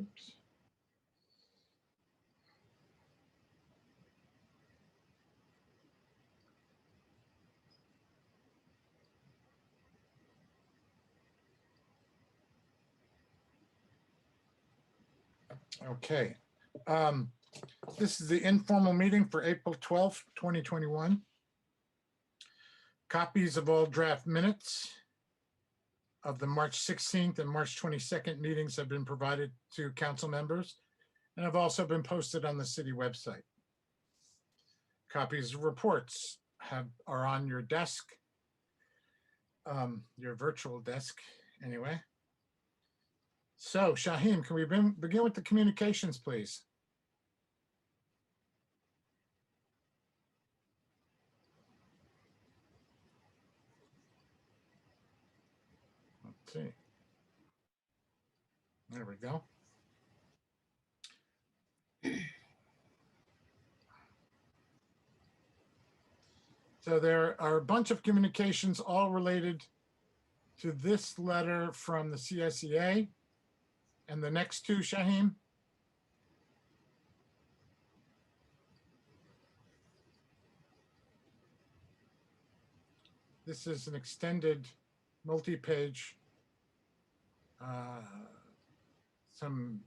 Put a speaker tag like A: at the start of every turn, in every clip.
A: Oops. Okay. This is the informal meeting for April 12th, 2021. Copies of all draft minutes of the March 16th and March 22nd meetings have been provided to council members and have also been posted on the city website. Copies of reports are on your desk, your virtual desk anyway. So Shaheen, can we begin with the communications, please? Let's see. There we go. So there are a bunch of communications all related to this letter from the CSEA and the next two, Shaheen. This is an extended multi-page, some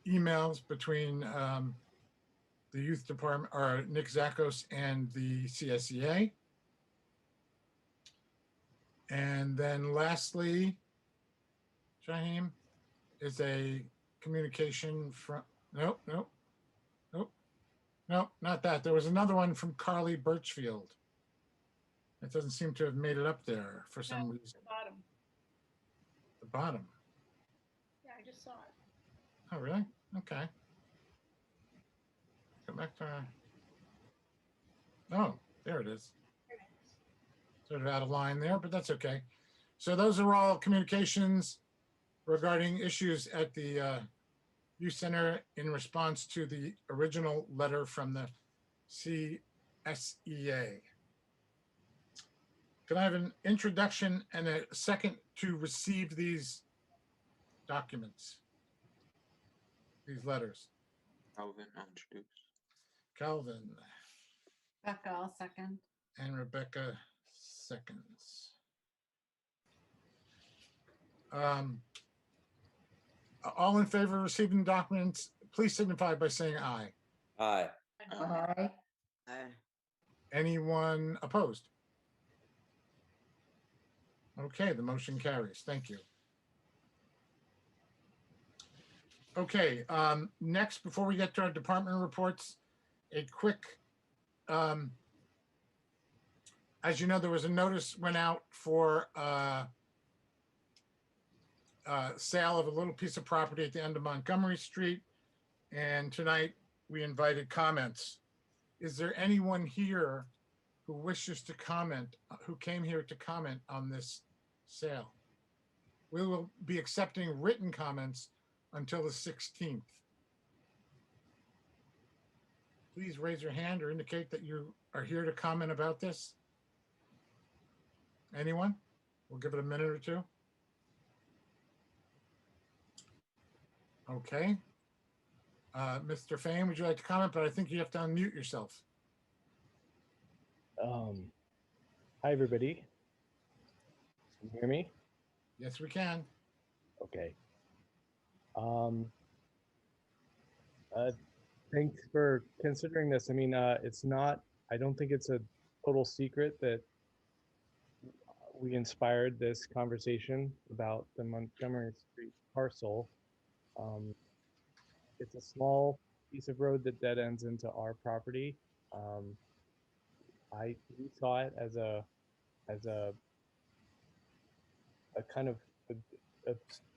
A: emails between the youth department, or Nick Zakos, and the CSEA. And then lastly, Shaheen, is a communication from, nope, not that. There was another one from Carly Birchfield. It doesn't seem to have made it up there for some reason.
B: The bottom.
A: The bottom.
B: Yeah, I just saw it.
A: Oh, really? Okay. Go back to, oh, there it is. Sort of out of line there, but that's okay. So those are all communications regarding issues at the youth center in response to the original letter from the CSEA. Can I have an introduction and a second to receive these documents, these letters?
C: Calvin, introduce.
A: Calvin.
D: Becca, I'll second.
A: And Rebecca seconds. All in favor of receiving documents, please signify by saying aye.
E: Aye.
D: Aye.
C: Aye.
A: Anyone opposed? Okay, the motion carries. Thank you. Okay, next, before we get to our department reports, a quick, as you know, there was a notice went out for sale of a little piece of property at the end of Montgomery Street. And tonight we invited comments. Is there anyone here who wishes to comment, who came here to comment on this sale? We will be accepting written comments until the 16th. Please raise your hand or indicate that you are here to comment about this. Anyone? We'll give it a minute or two. Okay. Mr. Fain, would you like to comment? But I think you have to unmute yourself.
F: Hi, everybody. Can you hear me?
A: Yes, we can.
F: Okay. Thanks for considering this. I mean, it's not, I don't think it's a total secret that we inspired this conversation about the Montgomery Street parcel. It's a small piece of road that dead ends into our property. We saw it as a kind of a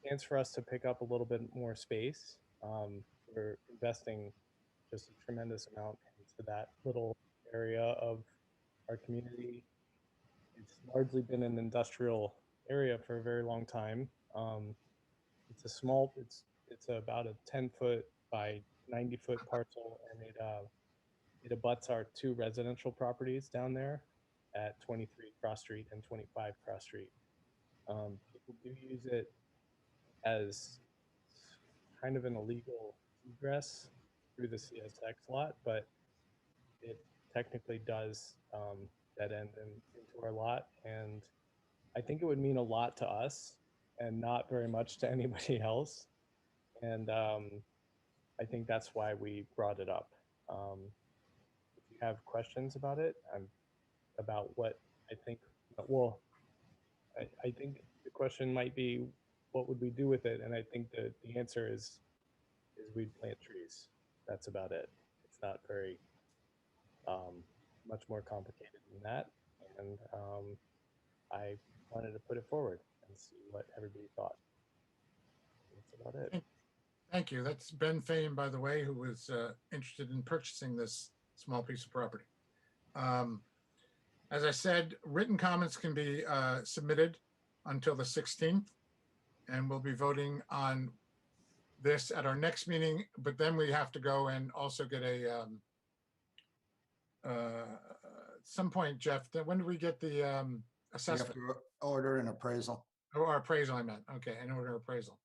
F: chance for us to pick up a little bit more space. We're investing just a tremendous amount into that little area of our community. It's largely been an industrial area for a very long time. It's a small, it's about a 10-foot by 90-foot parcel, and it abuts our two residential properties down there at 23 Cross Street and 25 Cross Street. People do use it as kind of an illegal egress through the CSX lot, but it technically does dead end into our lot. And I think it would mean a lot to us and not very much to anybody else. And I think that's why we brought it up. If you have questions about it, about what I think, well, I think the question might be, what would we do with it? And I think that the answer is we'd plant trees. That's about it. It's not very much more complicated than that. And I wanted to put it forward and see what everybody thought. That's about it.
A: Thank you. That's Ben Fame, by the way, who was interested in purchasing this small piece of property. As I said, written comments can be submitted until the 16th, and we'll be voting on this at our next meeting, but then we have to go and also get a, some point, Jeff, when do we get the
E: We have
A: assessment?
E: to order an appraisal.
A: Or appraisal, I meant. Okay, an order appraisal.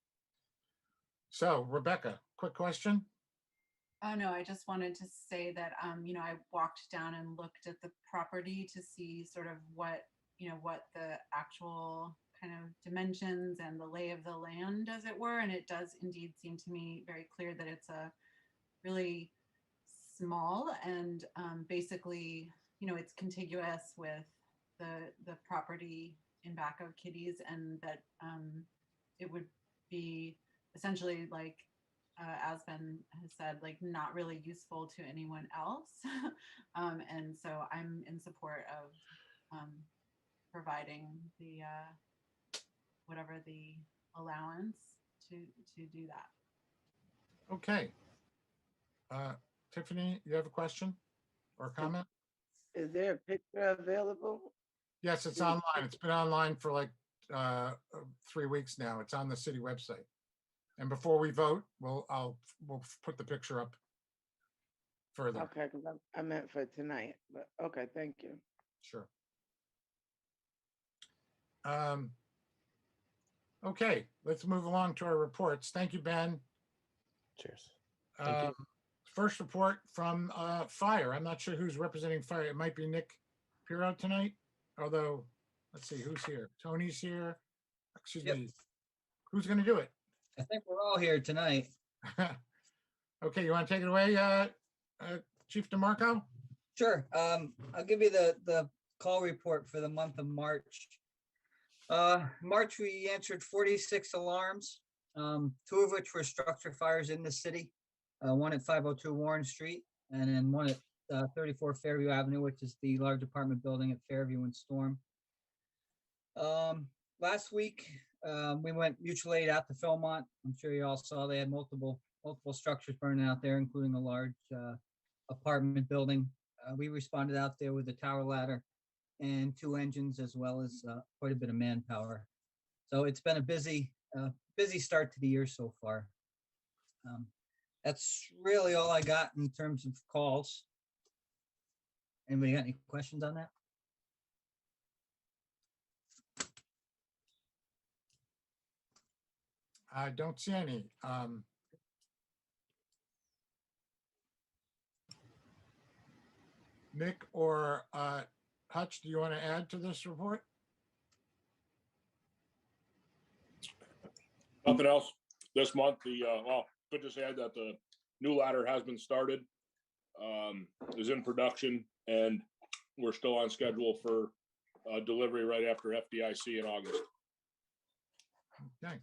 A: So Rebecca, quick question.
D: Oh, no, I just wanted to say that, I walked down and looked at the property to see sort of what the actual kind of dimensions and the lay of the land, as it were. And it does indeed seem to me very clear that it's a really small and basically, it's contiguous with the property in back of Kitty's, and that it would be essentially like, as Ben has said, like not really useful to anyone else. And so I'm in support of providing the whatever the allowance to do that.
A: Okay. Tiffany, you have a question or comment?
G: Is there a picture available?
A: Yes, it's online. It's been online for like 3 weeks now. It's on the city website. And before we vote, we'll put the picture up further.
G: Okay, because I meant for tonight, but okay, thank you.
A: Sure. Okay, let's move along to our reports. Thank you, Ben.
F: Cheers. Thank you.
A: First report from Fire. I'm not sure who's representing Fire. It might be Nick Piro tonight, although, let's see, who's here? Tony's here. Excuse
H: Yep.
A: me. Who's going to do it?
H: I think we're all here tonight.
A: Okay, you want to take it away, Chief DeMarco?
H: Sure. I'll give you the call report for the month of March. March, we answered 46 alarms, 2 of which were structure fires in the city, one at 502 Warren Street, and then one at 34 Fairview Avenue, which is the large apartment building at Fairview and Storm. Last week, we went mutual aid out to Philmont. I'm sure you all saw they had multiple structures burning out there, including a large apartment building. We responded out there with a tower ladder and 2 engines, as well as quite a bit of manpower. So it's been a busy start to the year so far. That's really all I got in terms of calls. Anybody got any questions on that?
A: I don't see any. Nick or Hutch, do you want to add to this report?
I: Nothing else this month. Well, could just add that the new ladder has been started, is in production, and we're still on schedule for delivery right after FDIC in August.
A: Okay.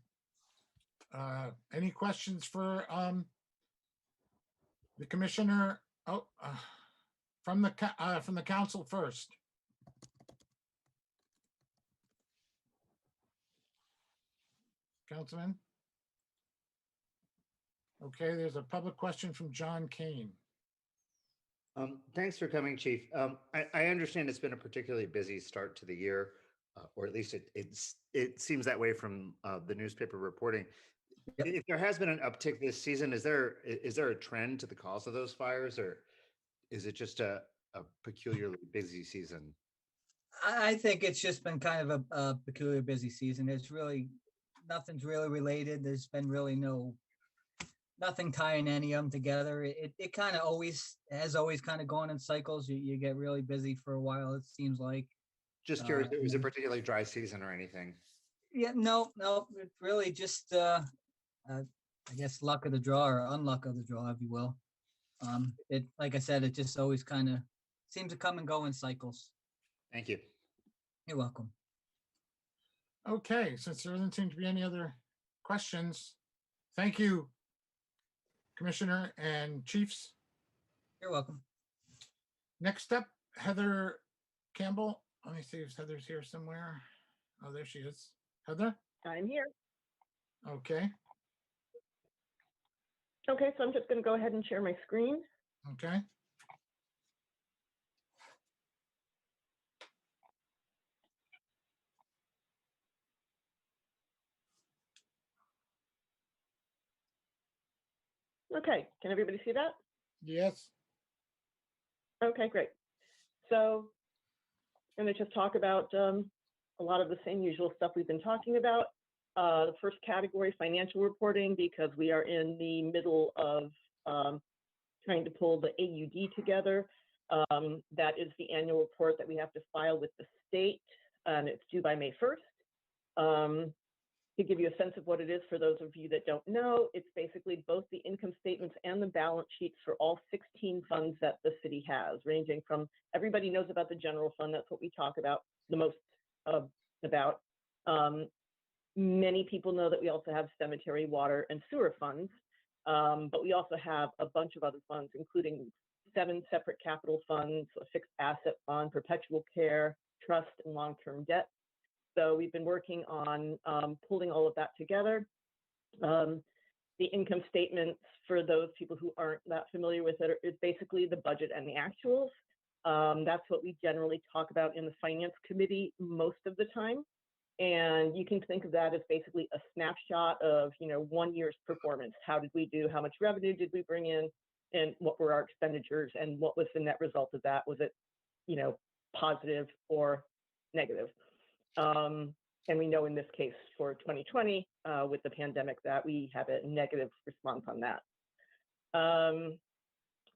A: Any questions for the commissioner? Oh, from the council first. Councilman? Okay, there's a public question from John Kane.
J: Thanks for coming, Chief. I understand it's been a particularly busy start to the year, or at least it seems that way from the newspaper reporting.
H: Yep.
J: If there has been an uptick this season, is there a trend to the cause of those fires, or is it just a peculiarly busy season?
H: I think it's just been kind of a peculiar busy season. It's really, nothing's really related. There's been really no nothing tying any of them together. It kind of always has always kind of gone in cycles. You get really busy for a while, it seems like.
J: Just curious, it was a
H: and-
J: particularly dry season or anything?
H: Yeah, no, it's really just I guess luck of the draw or unluck of the draw, if you will. It like I said, it just always kind of seems to come and go in cycles.
J: Thank you.
H: You're welcome.
A: Okay, since there doesn't seem to be any other questions, thank you, Commissioner and Chiefs.
H: You're welcome.
A: Next up, Heather Campbell. Let me see if Heather's here somewhere. Oh, there she is. Heather?
B: I'm here.
A: Okay,
B: Okay, so I'm just going to go ahead and share my screen.
A: okay.
B: Okay, can everybody see that?
A: Yes,
B: Okay, great. So I'm going to just talk about a lot of the same usual stuff we've been talking about. The first category, financial reporting, because we are in the middle of trying to pull the AUD together. That is the annual report that we have to file with the state, and it's due by May 1st. To give you a sense of what it is for those of you that don't know, it's basically both the income statements and the balance sheets for all 16 funds that the city has, ranging from, everybody knows about the general fund, that's what we talk about the most about. Many people know that we also have cemetery, water, and sewer funds, but we also have a bunch of other funds, including 7 separate capital funds, a fixed asset fund, perpetual care, trust, and long-term debt. So we've been working on pulling all of that together. The income statements, for those people who aren't that familiar with it, is basically the budget and the actuals. That's what we generally talk about in the finance committee most of the time. And you can think of that as basically a snapshot of, 1 year's performance. How did we do? How much revenue did we bring in? And what were our expenditures? And what was the net result of that? Was it, positive or negative? And we know in this case for 2020, with the pandemic, that we have a negative response on that.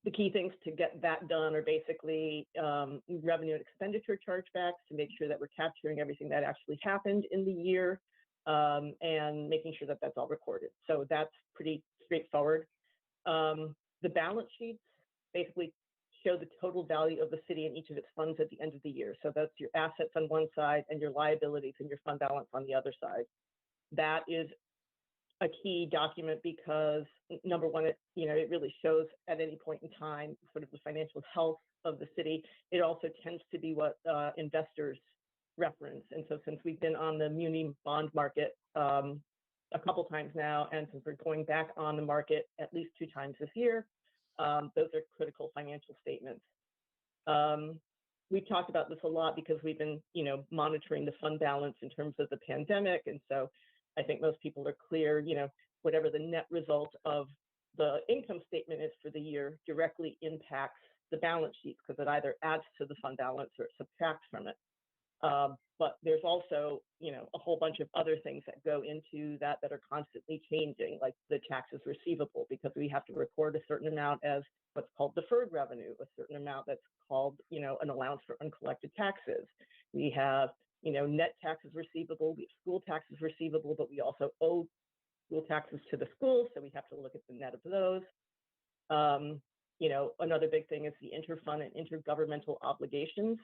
B: The key things to get that done are basically revenue and expenditure chargebacks to make sure that we're capturing everything that actually happened in the year, and making sure that that's all recorded. So that's pretty straightforward. The balance sheets basically show the total value of the city and each of its funds at the end of the year. So that's your assets on one side and your liabilities and your fund balance on the other side. That is a key document because, number one, it really shows at any point in time sort of the financial health of the city. It also tends to be what investors reference. And so since we've been on the muni bond market a couple times now, and since we're going back on the market at least 2 times this year, those are critical financial statements. We've talked about this a lot because we've been, monitoring the fund balance in terms of the pandemic. And so I think most people are clear, whatever the net result of the income statement is for the year directly impacts the balance sheet because it either adds to the fund balance or it subtracts from it. But there's also, a whole bunch of other things that go into that are constantly changing, like the taxes receivable, because we have to record a certain amount as what's called deferred revenue, a certain amount that's called, an allowance for uncollected taxes. We have, net taxes receivable, we have school taxes receivable, but we also owe school taxes to the schools, so we have to look at the net of those. Another big thing is the interfund and intergovernmental obligations.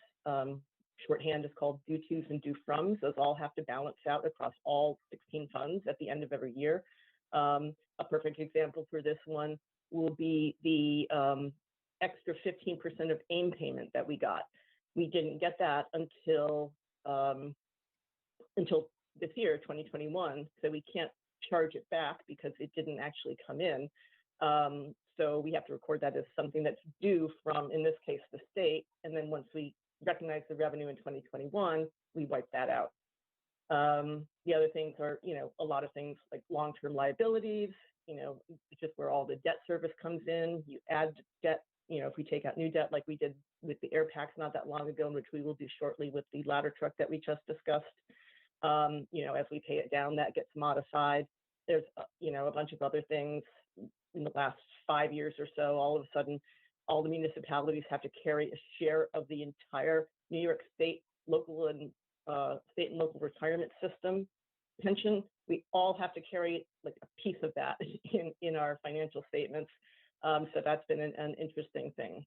B: Shorthand is called due tos and due froms. Those all have to balance out across all 16 funds at the end of every year. A perfect example for this one will be the extra 15% of AIM payment that we got. We didn't get that until this year, 2021. So we can't charge it back because it didn't actually come in. So we have to record that as something that's due from, in this case, the state. And then once we recognize the revenue in 2021, we wipe that out. The other things are, a lot of things like long-term liabilities, just where all the debt service comes in. You add debt, if we take out new debt like we did with the air packs not that long ago, which we will do shortly with the ladder truck that we just discussed. As we pay it down, that gets modified. There's, a bunch of other things in the last 5 years or so, all of a sudden, all the municipalities have to carry a share of the entire New York State, local and state and local retirement system pension. We all have to carry like a piece of that in our financial statements. So that's been an interesting thing.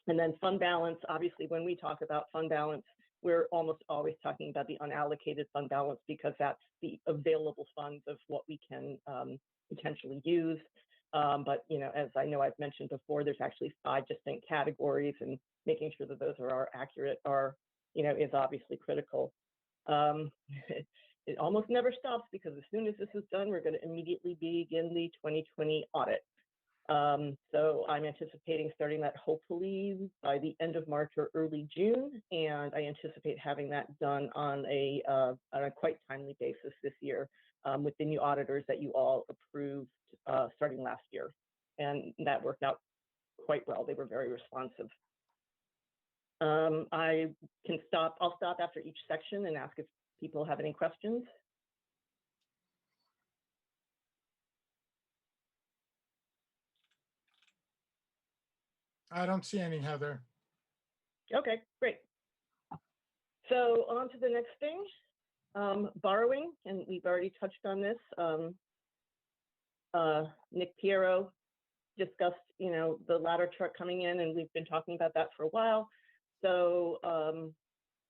B: And then fund balance, obviously, when we talk about fund balance, we're almost always talking about the unallocated fund balance because that's the available funds of what we can potentially use. But, you know, as I know I've mentioned before, there's actually 5 distinct categories, and making sure that those are accurate you know, is obviously critical. It almost never stops because as soon as this is done, we're going to immediately begin the 2020 audit. So I'm anticipating starting that hopefully by the end of March or early June, and I anticipate having that done on a quite timely basis this year with the new auditors that you all approved starting last year, and that worked out quite well. They were very responsive. I'll stop after each section and ask if people have any questions.
A: I don't see any, Heather.
B: Okay, great. So on to the next thing, borrowing, and we've already touched on this. Nick Piero discussed, you know, the ladder truck coming in, and we've been talking about that for a while. So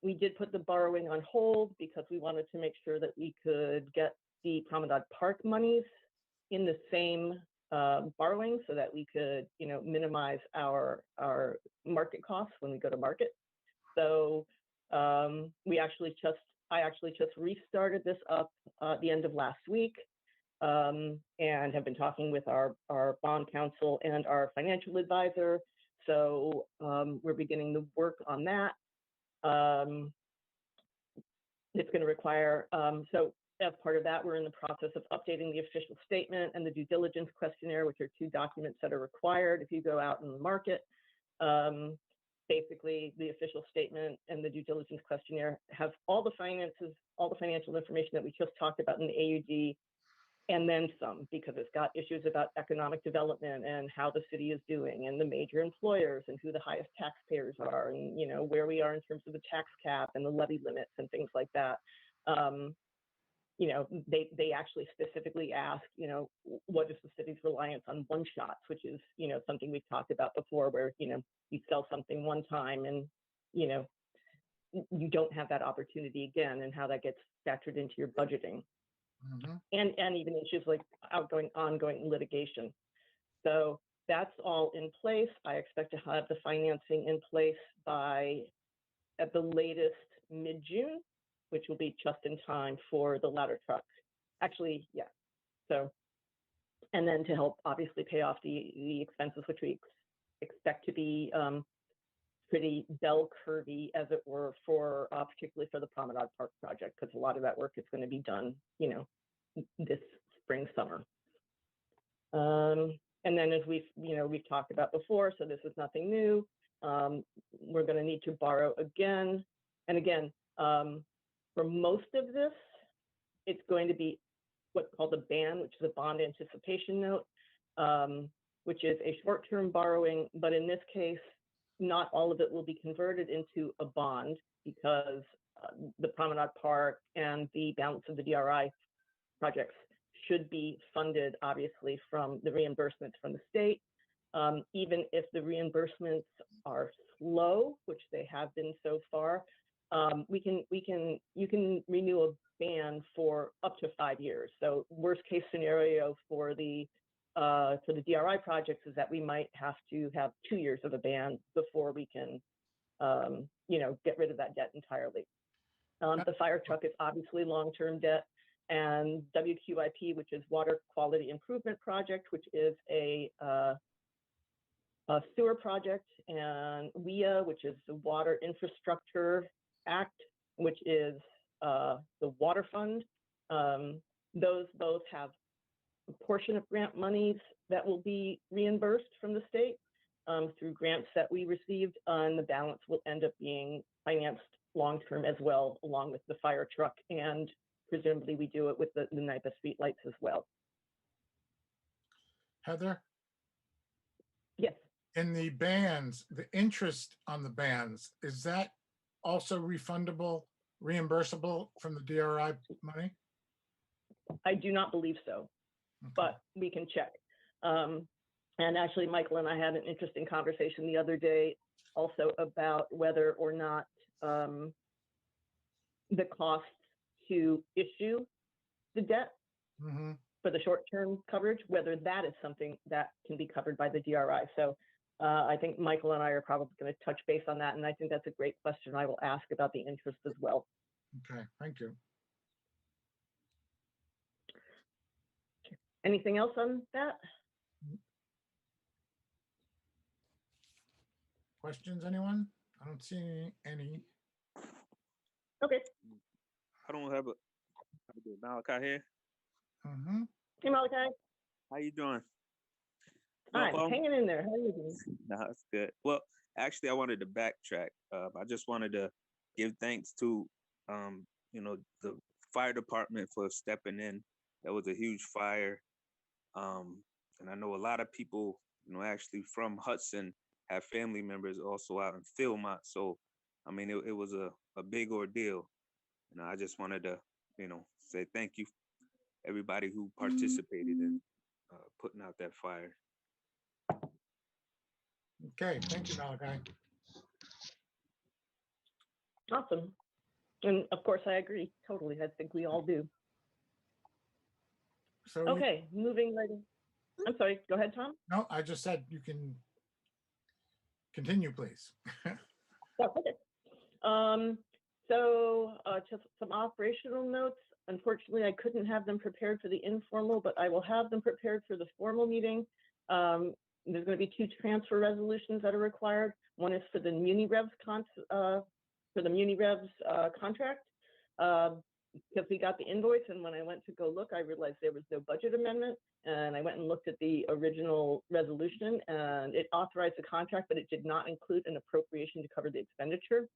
B: we did put the borrowing on hold because we wanted to make sure that we could get the Promenade Park monies in the same borrowing so that we could, you know, minimize our market costs when we go to market. So I actually just restarted this up at the end of last week and have been talking with our bond counsel and our financial advisor. So we're beginning the work on that. It's going to require, so as part of that, we're in the process of updating the official statement and the due diligence questionnaire, which are 2 documents that are required if you go out in the market. Basically, the official statement and the due diligence questionnaire have all the finances, all the financial information that we just talked about in the AUD, and then some, because it's got issues about economic development and how the city is doing, and the major employers, and who the highest taxpayers are, and, you know, where we are in terms of the tax cap and the levy limits and things like that. You know, they actually specifically ask, you know, what is the city's reliance on one-shots, which is, you know, something we've talked about before, where, you know, you sell something one time and, you know, you don't have that opportunity again, and how that gets factored into your budgeting.
A: Mm-hmm.
B: And even issues like ongoing litigation. So that's all in place. I expect to have the financing in place by, at the latest, mid-June, which will be just in time for the ladder truck. Actually, yeah. So, and then to help obviously pay off the expenses, which we expect to be pretty bell curvy, as it were, for particularly for the Promenade Park project, because a lot of that work is going to be done, you know, this spring, summer. And then, as we've talked about before, so this is nothing new. We're going to need to borrow again and again. For most of this, it's going to be what's called a BAN, which is a bond anticipation note, which is a short-term borrowing. But in this case, not all of it will be converted into a bond, because the Promenade Park and the balance of the DRI projects should be funded, obviously, from the reimbursements from the state. Even if the reimbursements are slow, which they have been so far, you can renew a ban for up to 5 years. So worst case scenario for the DRI projects is that we might have to have 2 years of a ban before we can, you know, get rid of that debt entirely. The fire truck is obviously long-term debt, and WQIP, which is Water Quality Improvement Project, which is a sewer project, and WIA, which is the Water Infrastructure Act, which is the water fund. Those both have a portion of grant monies that will be reimbursed from the state through grants that we received, and the balance will end up being financed long-term as well, along with the fire truck, and presumably we do it with the NIPA streetlights as well.
A: Heather,
B: Yes,
A: in the bands, the interest on the bands, is that also refundable, reimbursable from the DRI money?
B: I do not believe so,
A: Okay.
B: but we can check. And actually, Michael and I had an interesting conversation the other day also about whether or not the cost to issue the debt
A: Mhm.
B: for the short-term coverage, whether that is something that can be covered by the DRI. So I think Michael and I are probably going to touch base on that. And I think that's a great question. I will ask about the interest as well.
A: Okay, thank you.
B: Anything else on that?
A: Questions, anyone? I don't see any.
B: Okay.
K: I don't have a Malachi here.
A: Mhm.
B: Hey, Malachi.
K: How you doing? No,
B: I'm hanging in there. How are you doing?
K: no, that's good. Well, actually, I wanted to backtrack. I just wanted to give thanks to, the fire department for stepping in. That was a huge fire, and I know a lot of people, actually from Hudson have family members also out in Philmont. So, I mean, it was a big ordeal. I just wanted to, say thank you, everybody who participated in putting out that fire.
A: Okay, thank you, Malachi.
B: Awesome. And of course, I agree totally. I think we all do.
A: So
B: Okay, moving right in. I'm sorry. Go ahead, Tom.
A: no, I just said you can continue, please.
B: Oh, okay. Just some operational notes. Unfortunately, I couldn't have them prepared for the informal, but I will have them prepared for the formal meeting. There's going to be 2 transfer resolutions that are required. One is for the MuniRevs contract, because we got the invoice, and when I went to go look, I realized there was no budget amendment, and I went and looked at the original resolution, and it authorized the contract, but it did not include an appropriation to cover the expenditure.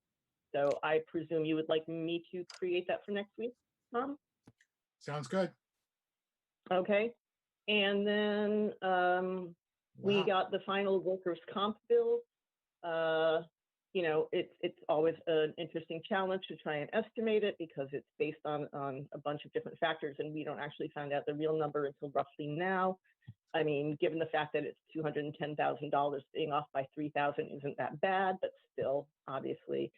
B: So I presume you would like me to create that for next week, Tom?
A: Sounds good.
B: Okay. And then we
A: Wow.
B: got the final workers' comp bill. It's always an interesting challenge to try and estimate it because it's based on a bunch of different factors, and we don't actually find out the real number until roughly now. I mean, given the fact that it's $210,000, being off by 3,000 isn't that bad, but still, obviously,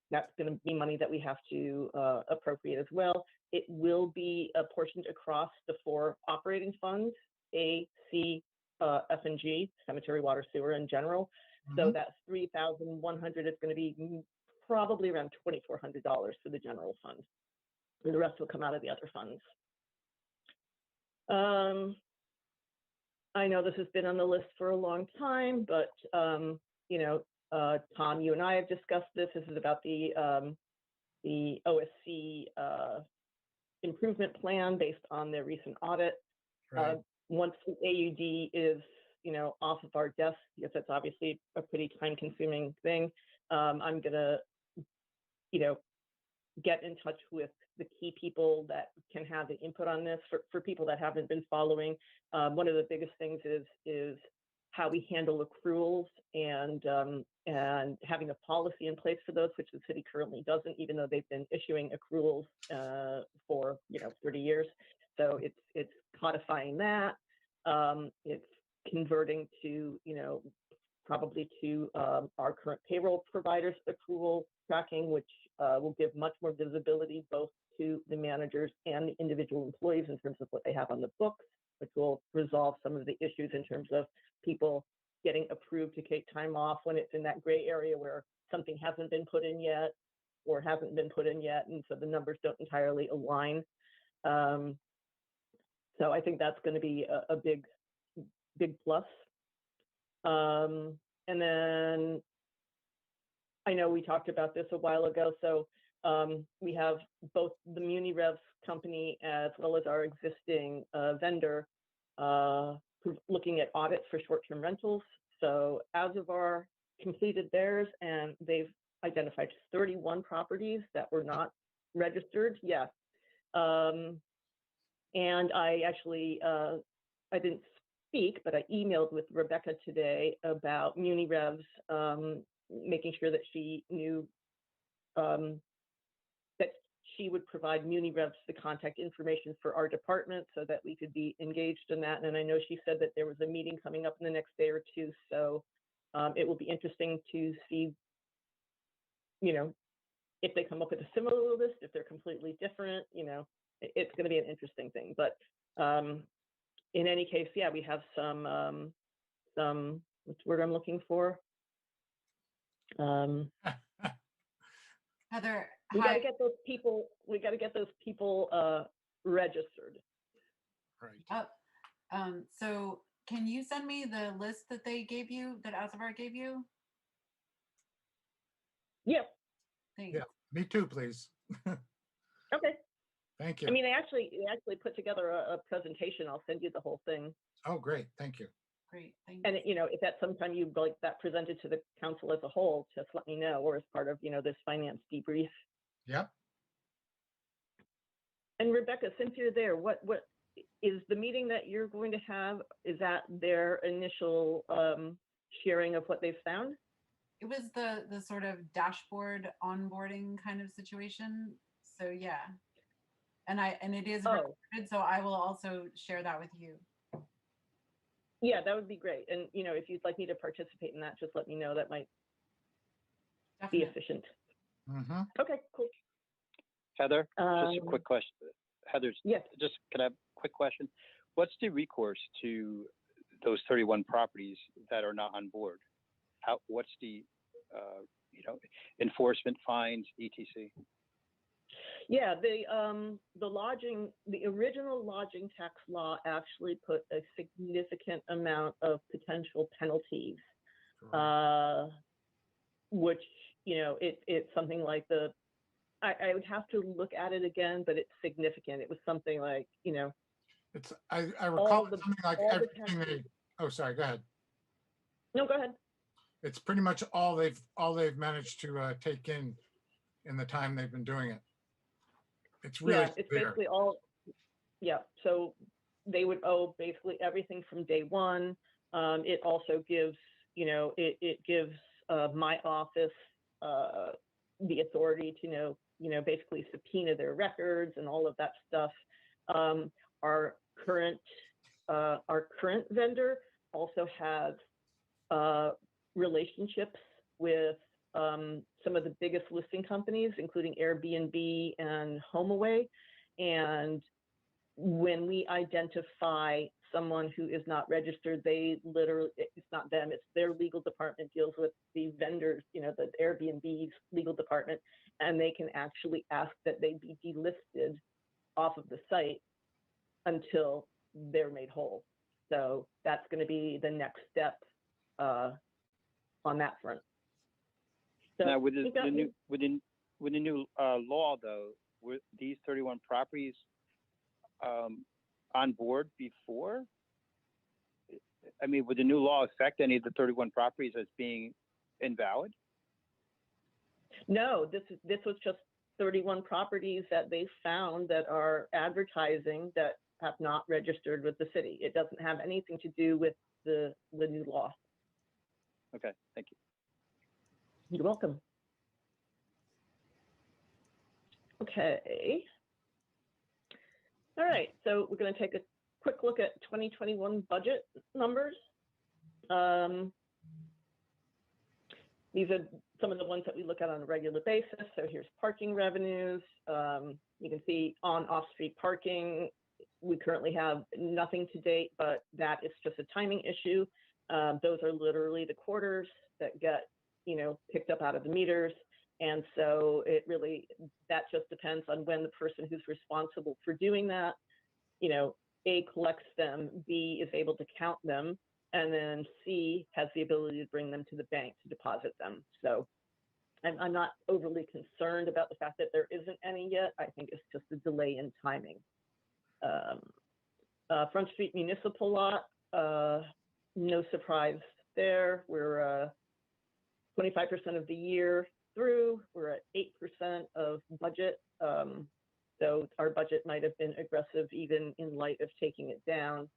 B: that's going to be money that we have to appropriate as well. It will be apportioned across the 4 operating funds, A, C, F, and G, cemetery, water, sewer, in general. So that $3,100 is going to be probably around $2,400 for the general fund. And the rest will come out of the other funds. I know this has been on the list for a long time, but Tom, you and I have discussed this. This is about the OSC improvement plan based on their recent audit.
A: Right.
B: Once the AUD is, off of our desk, because that's obviously a pretty time-consuming thing, I'm gonna, get in touch with the key people that can have the input on this. For people that haven't been following, one of the biggest things is how we handle accruals and having a policy in place for those, which the city currently doesn't, even though they've been issuing accruals for 30 years. So it's codifying that. It's converting to probably to our current payroll providers accrual tracking, which will give much more visibility both to the managers and the individual employees in terms of what they have on the books, which will resolve some of the issues in terms of people getting approved to take time off when it's in that gray area where something hasn't been put in yet or hasn't been put in yet, and so the numbers don't entirely align. So I think that's going to be a big plus. And then I know we talked about this a while ago, so we have both the MuniRevs company as well as our existing vendor looking at audits for short-term rentals. So as of our completed theirs, and they've identified 31 properties that were not registered yet. And I actually I didn't speak, but I emailed with Rebecca today about Muni Revs, making sure that she knew that she would provide Muni Revs the contact information for our department so that we could be engaged in that. And I know she said that there was a meeting coming up in the next day or two. So it will be interesting to see, you know, if they come up with a similar list, if they're completely different, you know, it's going to be an interesting thing. But in any case, yeah, we have some what's the word I'm looking for?
D: Heather,
B: We got to
D: hi.
B: get those people. We got to get those people registered.
A: Right.
D: So can you send me the list that they gave you, that Azavar gave you?
B: Yep.
D: Thanks.
A: Yeah, me too, please.
B: Okay.
A: Thank you.
B: I mean, they actually put together a presentation. I'll send you the whole thing.
A: Oh, great. Thank you.
D: Great, thanks.
B: And you know, if at some time you'd like that presented to the council as a whole, just let me know, or as part of, you know, this finance debrief.
A: Yep.
B: And Rebecca, since you're there, what is the meeting that you're going to have? Is that their initial sharing of what they've found?
D: It was the sort of dashboard onboarding kind of situation. So yeah. And it is recorded, so I will also share that with you.
B: Yeah, that would be great. And you know, if you'd like me to participate in that, just let me know. That might be efficient.
A: Mm-hmm.
B: Okay, cool.
L: Heather, just a quick question. Heather,
B: yes.
L: Just can I have a quick question? What's the recourse to those 31 properties that are not on board? What's the enforcement, fines, etc.?
B: Yeah, the original lodging tax law actually put a significant amount of potential penalties, which, you know, it's something like I would have to look at it again, but it's significant. It was something like, you know,
A: it's I recall something like everything oh, sorry, go ahead.
B: No, go ahead.
A: It's pretty much all they've managed to take in the time they've been doing it. It's really
B: it's basically all. Yeah, so they would owe basically everything from day one. It also gives, you know, it gives my office the authority to basically subpoena their records and all of that stuff. Our current vendor also has relationships with some of the biggest listing companies, including Airbnb and HomeAway. And when we identify someone who is not registered, they literally, it's not them, it's their legal department deals with the vendors, you know, the Airbnb's legal department, and they can actually ask that they be delisted off of the site until they're made whole. So that's going to be the next step on that front. So
L: now, with the new law, though, were these 31 properties on board before? I mean, would the new law affect any of the 31 properties as being invalid?
B: No, this was just 31 properties that they found that are advertising that have not registered with the city. It doesn't have anything to do with the new law.
L: Okay, thank you.
B: You're welcome. Okay. All right, so we're going to take a quick look at 2021 budget numbers. These are some of the ones that we look at on a regular basis. So here's parking revenues. You can see on off-street parking, we currently have nothing to date, but that is just a timing issue. Those are literally the quarters that get, you know, picked up out of the meters. And so that just depends on when the person who's responsible for doing that, you know, A, collects them, B, is able to count them, and then C, has the ability to bring them to the bank to deposit them. So I'm not overly concerned about the fact that there isn't any yet. I think it's just a delay in timing. Front Street Municipal Lot, no surprise there. We're 25% of the year through. We're at 8% of budget. So our budget might have been aggressive even in light of taking it down.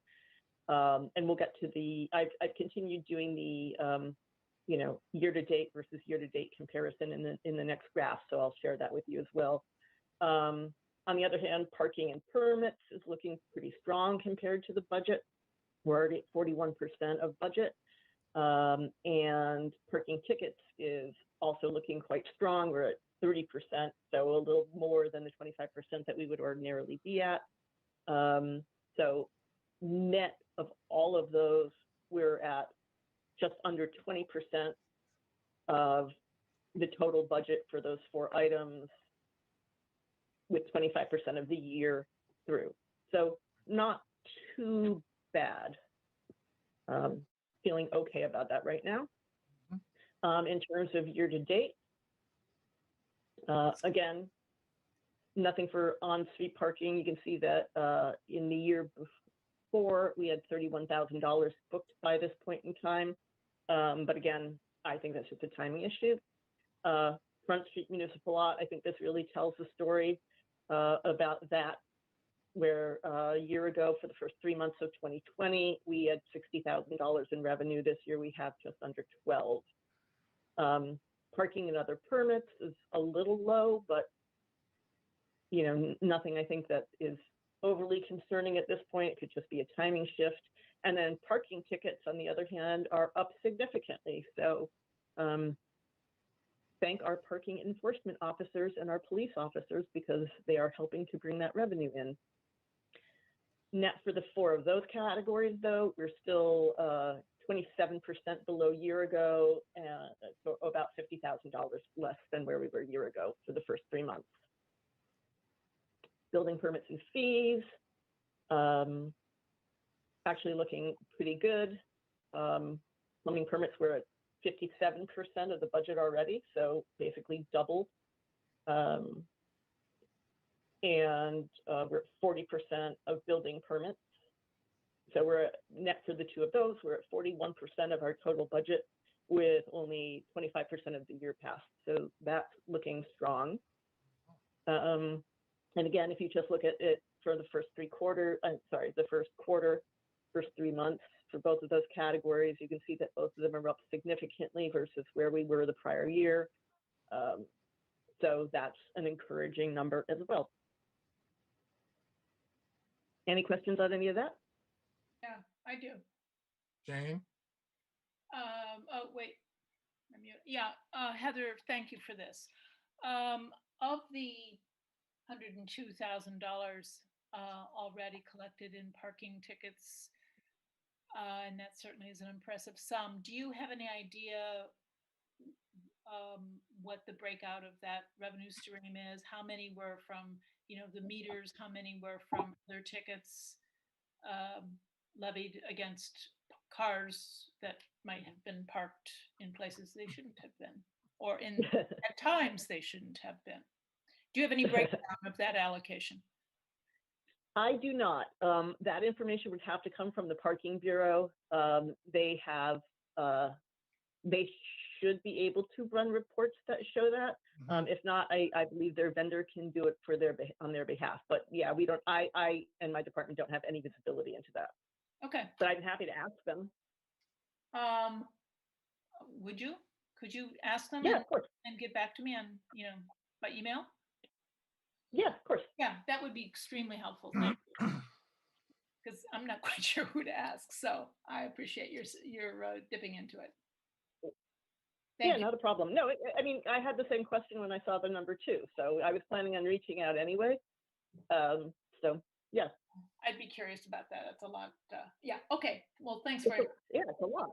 B: And we'll get to I've continued doing the, year-to-date versus year-to-date comparison in the next graph. So I'll share that with you as well. On the other hand, parking and permits is looking pretty strong compared to the budget. We're already at 41% of budget. And parking tickets is also looking quite strong. We're at 30%, so a little more than the 25% that we would ordinarily be at. So net of all of those, we're at just under 20% of the total budget for those 4 items, with 25% of the year through. So not too bad. Feeling okay about that right now. In terms of year-to-date, again, nothing for on-street parking. You can see that in the year before, we had $31,000 booked by this point in time. But again, I think that's just a timing issue. Front Street Municipal Lot, I think this really tells the story about that, where a year ago, for the first 3 months of 2020, we had $60,000 in revenue. This year, we have just under 12. Parking and other permits is a little low, but nothing I think that is overly concerning at this point. It could just be a timing shift. And then parking tickets, on the other hand, are up significantly. So thank our parking enforcement officers and our police officers, because they are helping to bring that revenue in. Net for the 4 of those categories, though, we're still 27% below year ago, and so about $50,000 less than where we were a year ago for the first 3 months. Building permits and fees, actually looking pretty good. Plumbing permits were at 57% of the budget already, so basically double. And we're at 40% of building permits. So we're at net for the 2 of those, we're at 41% of our total budget, with only 25% of the year passed. So that's looking strong. And again, if you just look at it for the first first 3 months for both of those categories, you can see that both of them are up significantly versus where we were the prior year. So that's an encouraging number as well. Any questions on any of that?
M: Yeah, I do.
A: Jane?
M: Oh, wait. Yeah, Heather, thank you for this. Of the $102,000 already collected in parking tickets, and that certainly is an impressive sum, do you have any idea what the breakout of that revenue stream is? How many were from, the meters? How many were from other tickets levied against cars that might have been parked in places they shouldn't have been, or at times they shouldn't have been? Do you have any breakdown of that allocation?
B: I do not. That information would have to come from the Parking Bureau. They should be able to run reports that show that. If not, I believe their vendor can do it on their behalf. But yeah, we don't. I and my department don't have any visibility into that.
M: Okay.
B: But I'm happy to ask them.
M: Would you? Could you ask them?
B: Yeah, of course.
M: And get back to me on, by email?
B: Yeah, of course.
M: Yeah, that would be extremely helpful. Thank you. Because I'm not quite sure who to ask, so I appreciate your dipping into it. Thank you.
B: Not a problem. No, I had the same question when I saw the number 2, so I was planning on reaching out anyway. So yeah.
M: I'd be curious about that. That's a lot. Yeah. Okay. Well, thanks very much.
B: Yeah, it's a lot.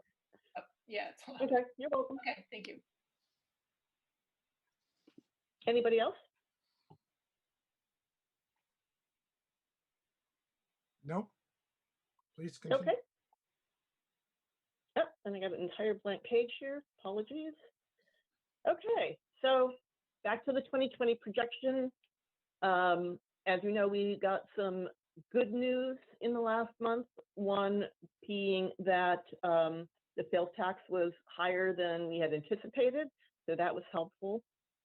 M: Yeah, it's a lot.
B: Okay, you're welcome.
M: Okay, thank you.
B: Anybody else?
A: Nope. Please continue.
B: Okay. Oh, and I got an entire blank page here. Apologies. Okay, so back to the 2020 projection. As you know, we got some good news in the last month. One being that the sales tax was higher than we had anticipated, so that was helpful.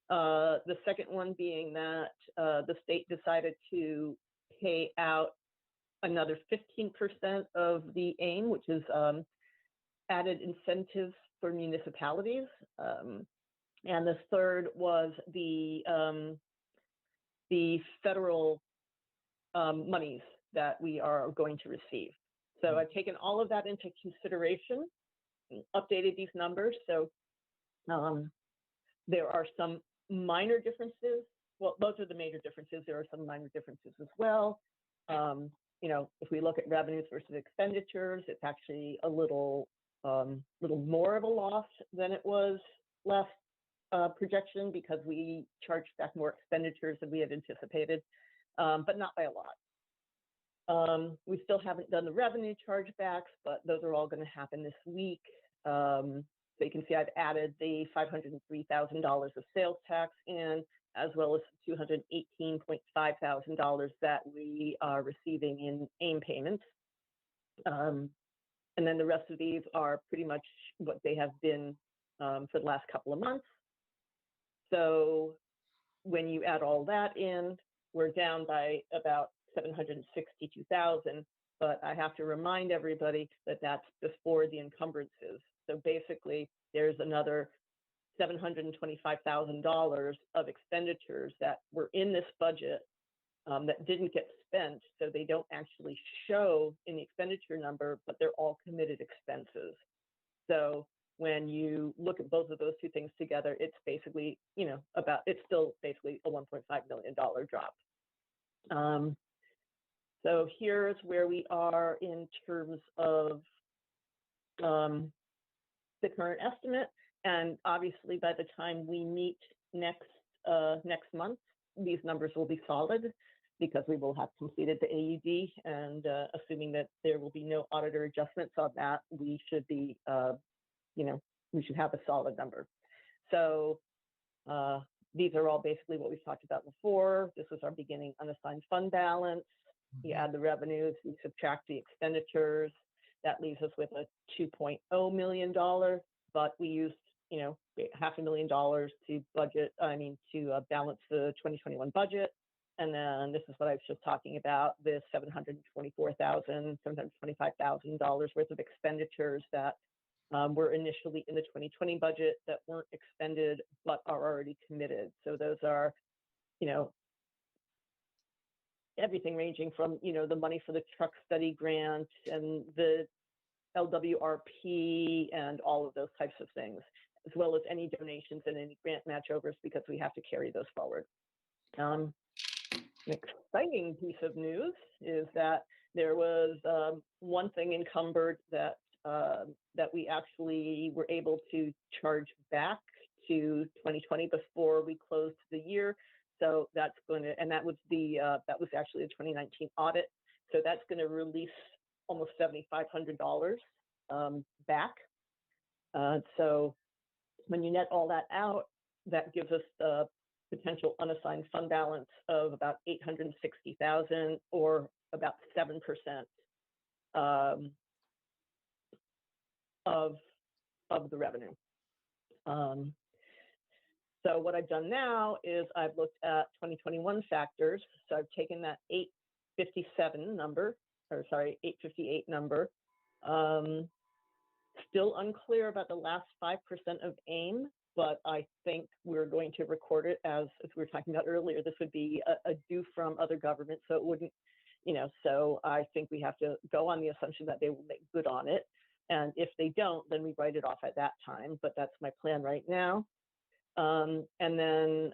B: The second one being that the state decided to pay out another 15% of the AIM, which is added incentives for municipalities. And the third was the federal monies that we are going to receive. So I've taken all of that into consideration, updated these numbers. So there are some minor differences. Well, those are the major differences. There are some minor differences as well. You know, if we look at revenues versus expenditures, it's actually a little more of a loss than it was last projection because we charged back more expenditures than we had anticipated, but not by a lot. We still haven't done the revenue chargebacks, but those are all going to happen this week. So you can see I've added the $503,000 of sales tax in, as well as $218.5 thousand that we are receiving in AIM payments. And then the rest of these are pretty much what they have been for the last couple of months. So when you add all that in, we're down by about 762,000, but I have to remind everybody that that's before the encumbrances. So basically, there's another $725,000 of expenditures that were in this budget that didn't get spent, so they don't actually show in the expenditure number, but they're all committed expenses. So when you look at both of those two things together, it's basically, you know, it's still basically a $1.5 million drop. So here's where we are in terms of the current estimate. And obviously, by the time we meet next month, these numbers will be solid because we will have completed the AUD, and assuming that there will be no auditor adjustments on that, we should be, you know, we should have a solid number. So these are all basically what we've talked about before. This was our beginning unassigned fund balance. You add the revenues, we subtract the expenditures. That leaves us with a $2.0 million, but we used, you know, $500,000 to balance the 2021 budget. And then this is what I was just talking about, this $725,000 worth of expenditures that were initially in the 2020 budget that weren't expended, but are already committed. So those are, you know, everything ranging from, you know, the money for the truck study grant and the LWRP and all of those types of things, as well as any donations and any grant match overs, because we have to carry those forward. An exciting piece of news is that there was one thing encumbered that we actually were able to charge back to 2020 before we closed the year. So that's going to, and that was actually the 2019 audit. So that's going to release almost $7,500 back. So when you net all that out, that gives us the potential unassigned fund balance of about $860,000, or about 7% of the revenue. So what I've done now is I've looked at 2021 factors. So I've taken that 857 number, or sorry, 858 number. Still unclear about the last 5% of AIM, but I think we're going to record it as we were talking about earlier. This would be a due from other governments, so it wouldn't, you know, so I think we have to go on the assumption that they will make good on it. And if they don't, then we write it off at that time, but that's my plan right now. And then,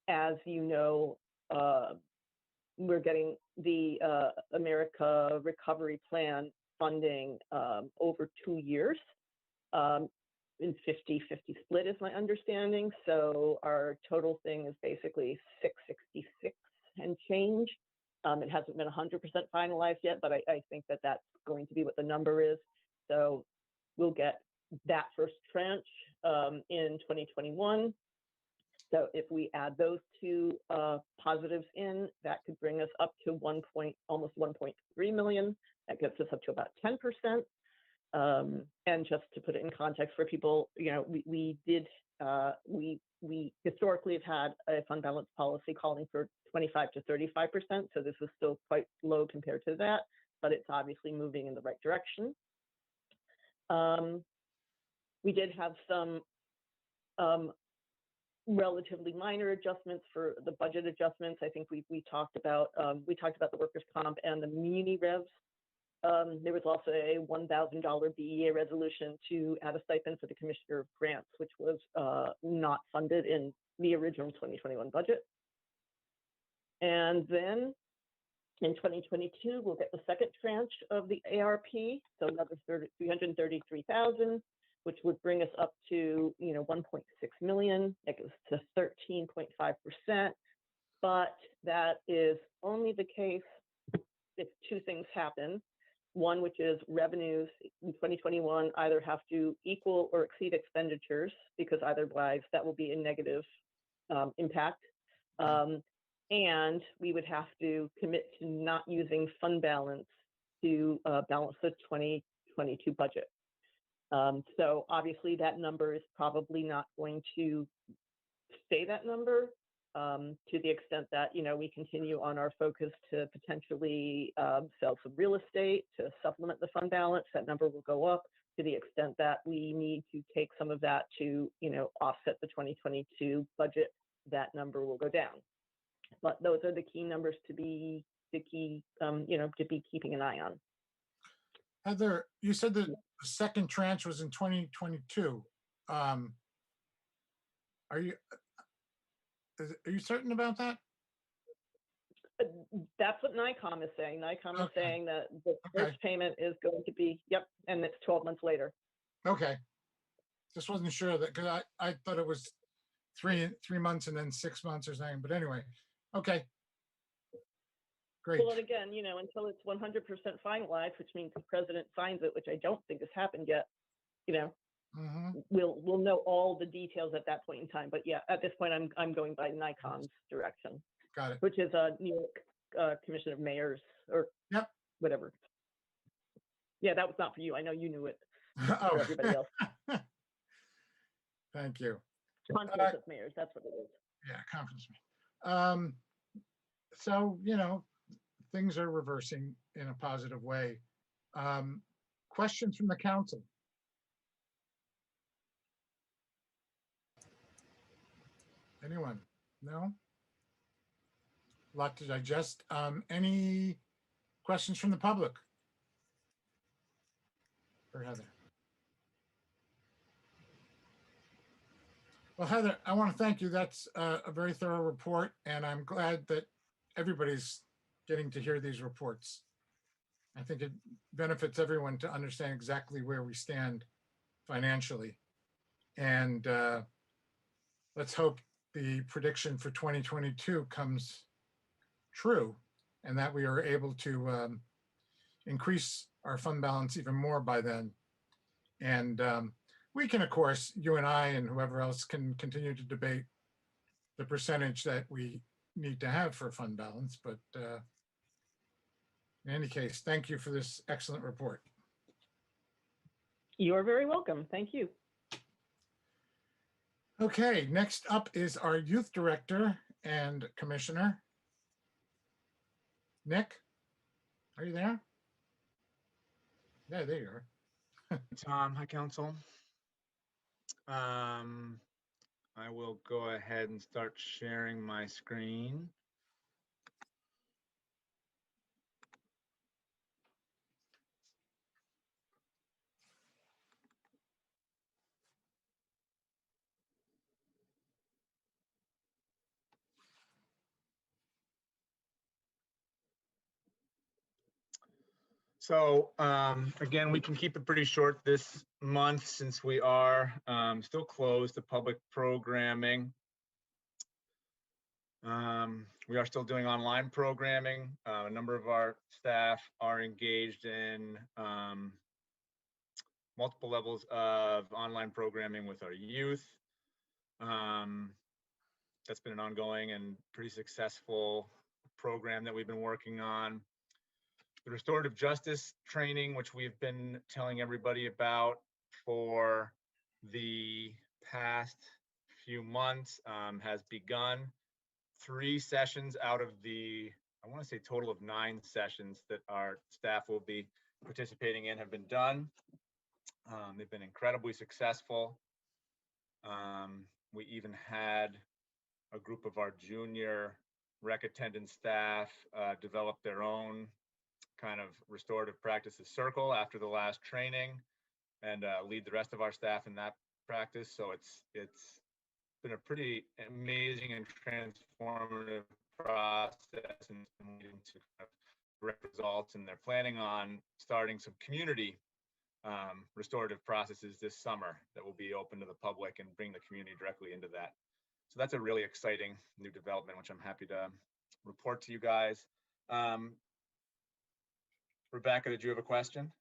B: as you know, we're getting the America Recovery Plan funding over 2 years in 50-50 split is my understanding. So our total thing is basically 666 and change. It hasn't been 100% finalized yet, but I think that that's going to be what the number is. So we'll get that first tranche in 2021. So if we add those two positives in, that could bring us up to almost 1.3 million. That gets us up to about 10%. And just to put it in context for people, we historically have had a fund balance policy calling for 25 to 35%. So this is still quite low compared to that, but it's obviously moving in the right direction. We did have some relatively minor adjustments for the budget adjustments. I think we talked about the workers' comp and the muni revs. There was also a $1,000 BEA resolution to add a stipend for the Commissioner of Grants, which was not funded in the original 2021 budget. And then in 2022, we'll get the second tranche of the ARP, so another 333,000, which would bring us up to 1.6 million. That goes to 13.5%, but that is only the case if two things happen. One, which is revenues in 2021 either have to equal or exceed expenditures, because otherwise that will be a negative impact. And we would have to commit to not using fund balance to balance the 2022 budget. So obviously that number is probably not going to stay that number, to the extent that, we continue on our focus to potentially sell some real estate to supplement the fund balance. That number will go up. To the extent that we need to take some of that to, offset the 2022 budget, that number will go down. But those are the key numbers to be keeping an eye on.
A: Heather, you said that the second tranche was in 2022. Are you certain about that?
B: That's what NICOM is saying. NICOM is
A: Okay.
B: saying that the first payment is going to be, and it's 12 months later.
A: Okay. Just wasn't sure that, because I thought it was three months and then 6 months or something. But anyway, okay. Great.
B: Well, and again, until it's 100% finalized, which means the president signs it, which I don't think has happened yet, we'll know all the details at that point in time. But yeah, at this point, I'm going by NICOM's direction.
A: Got it.
B: Which is a New York Commission of Mayors, or whatever. Yeah, that was not for you. I know you knew it. For everybody else.
A: Thank you.
B: Conference of Mayors, that's what it is.
A: Yeah, conference. So, things are reversing in a positive way. Questions from the council? Anyone? No? A lot to digest. Any questions from the public? For Heather? Well, Heather, I want to thank you. That's a very thorough report, and I'm glad that everybody's getting to hear these reports. I think it benefits everyone to understand exactly where we stand financially. And let's hope the prediction for 2022 comes true, and that we are able to increase our fund balance even more by then. And we can, of course, you and I and whoever else can continue to debate the percentage that we need to have for fund balance. But in any case, thank you for this excellent report.
B: You are very welcome. Thank you.
A: Okay, next up is our youth director and commissioner. Nick, are you there? Yeah, there you are.
N: Tom, hi, council. I will go ahead and start sharing my screen. So again, we can keep it pretty short this month since we are still closed to public programming. We are still doing online programming. A number of our staff are engaged in multiple levels of online programming with our youth. That's been an ongoing and pretty successful program that we've been working on. the restorative justice training, which we've been telling everybody about for the past few months, has begun. 3 sessions out of the, I want to say total of 9 sessions that our staff will be participating in have been done. They've been incredibly successful. We even had a group of our junior rec attendant staff develop their own kind of restorative practices circle after the last training, and lead the rest of our staff in that practice. So it's been a pretty amazing and transformative process, and leading to kind of direct results. And they're planning on starting some community restorative processes this summer that will be open to the public and bring the community directly into that. So that's a really exciting new development, which I'm happy to report to you guys. Rebecca, did you have a question?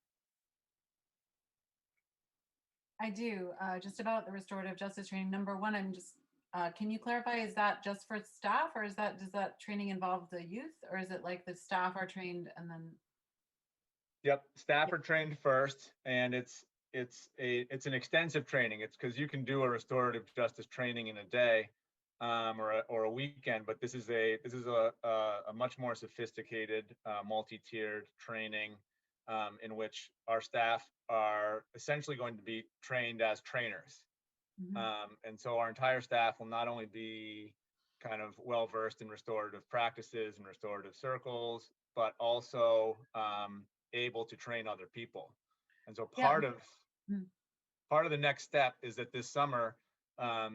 D: I do, just about the restorative justice training. Number one, I'm just, can you clarify, is that just for staff, or does that training involve the youth, or is it like the staff are trained and then?
N: Yep, staff are trained first, and it's an extensive training. It's because you can do a restorative justice training in a day or a weekend, but this is a much more sophisticated multi-tiered training in which our staff are essentially going to be trained as trainers. And so our entire staff will not only be kind of well versed in restorative practices and restorative circles, but also able to train other people. And so part of the next step is that this summer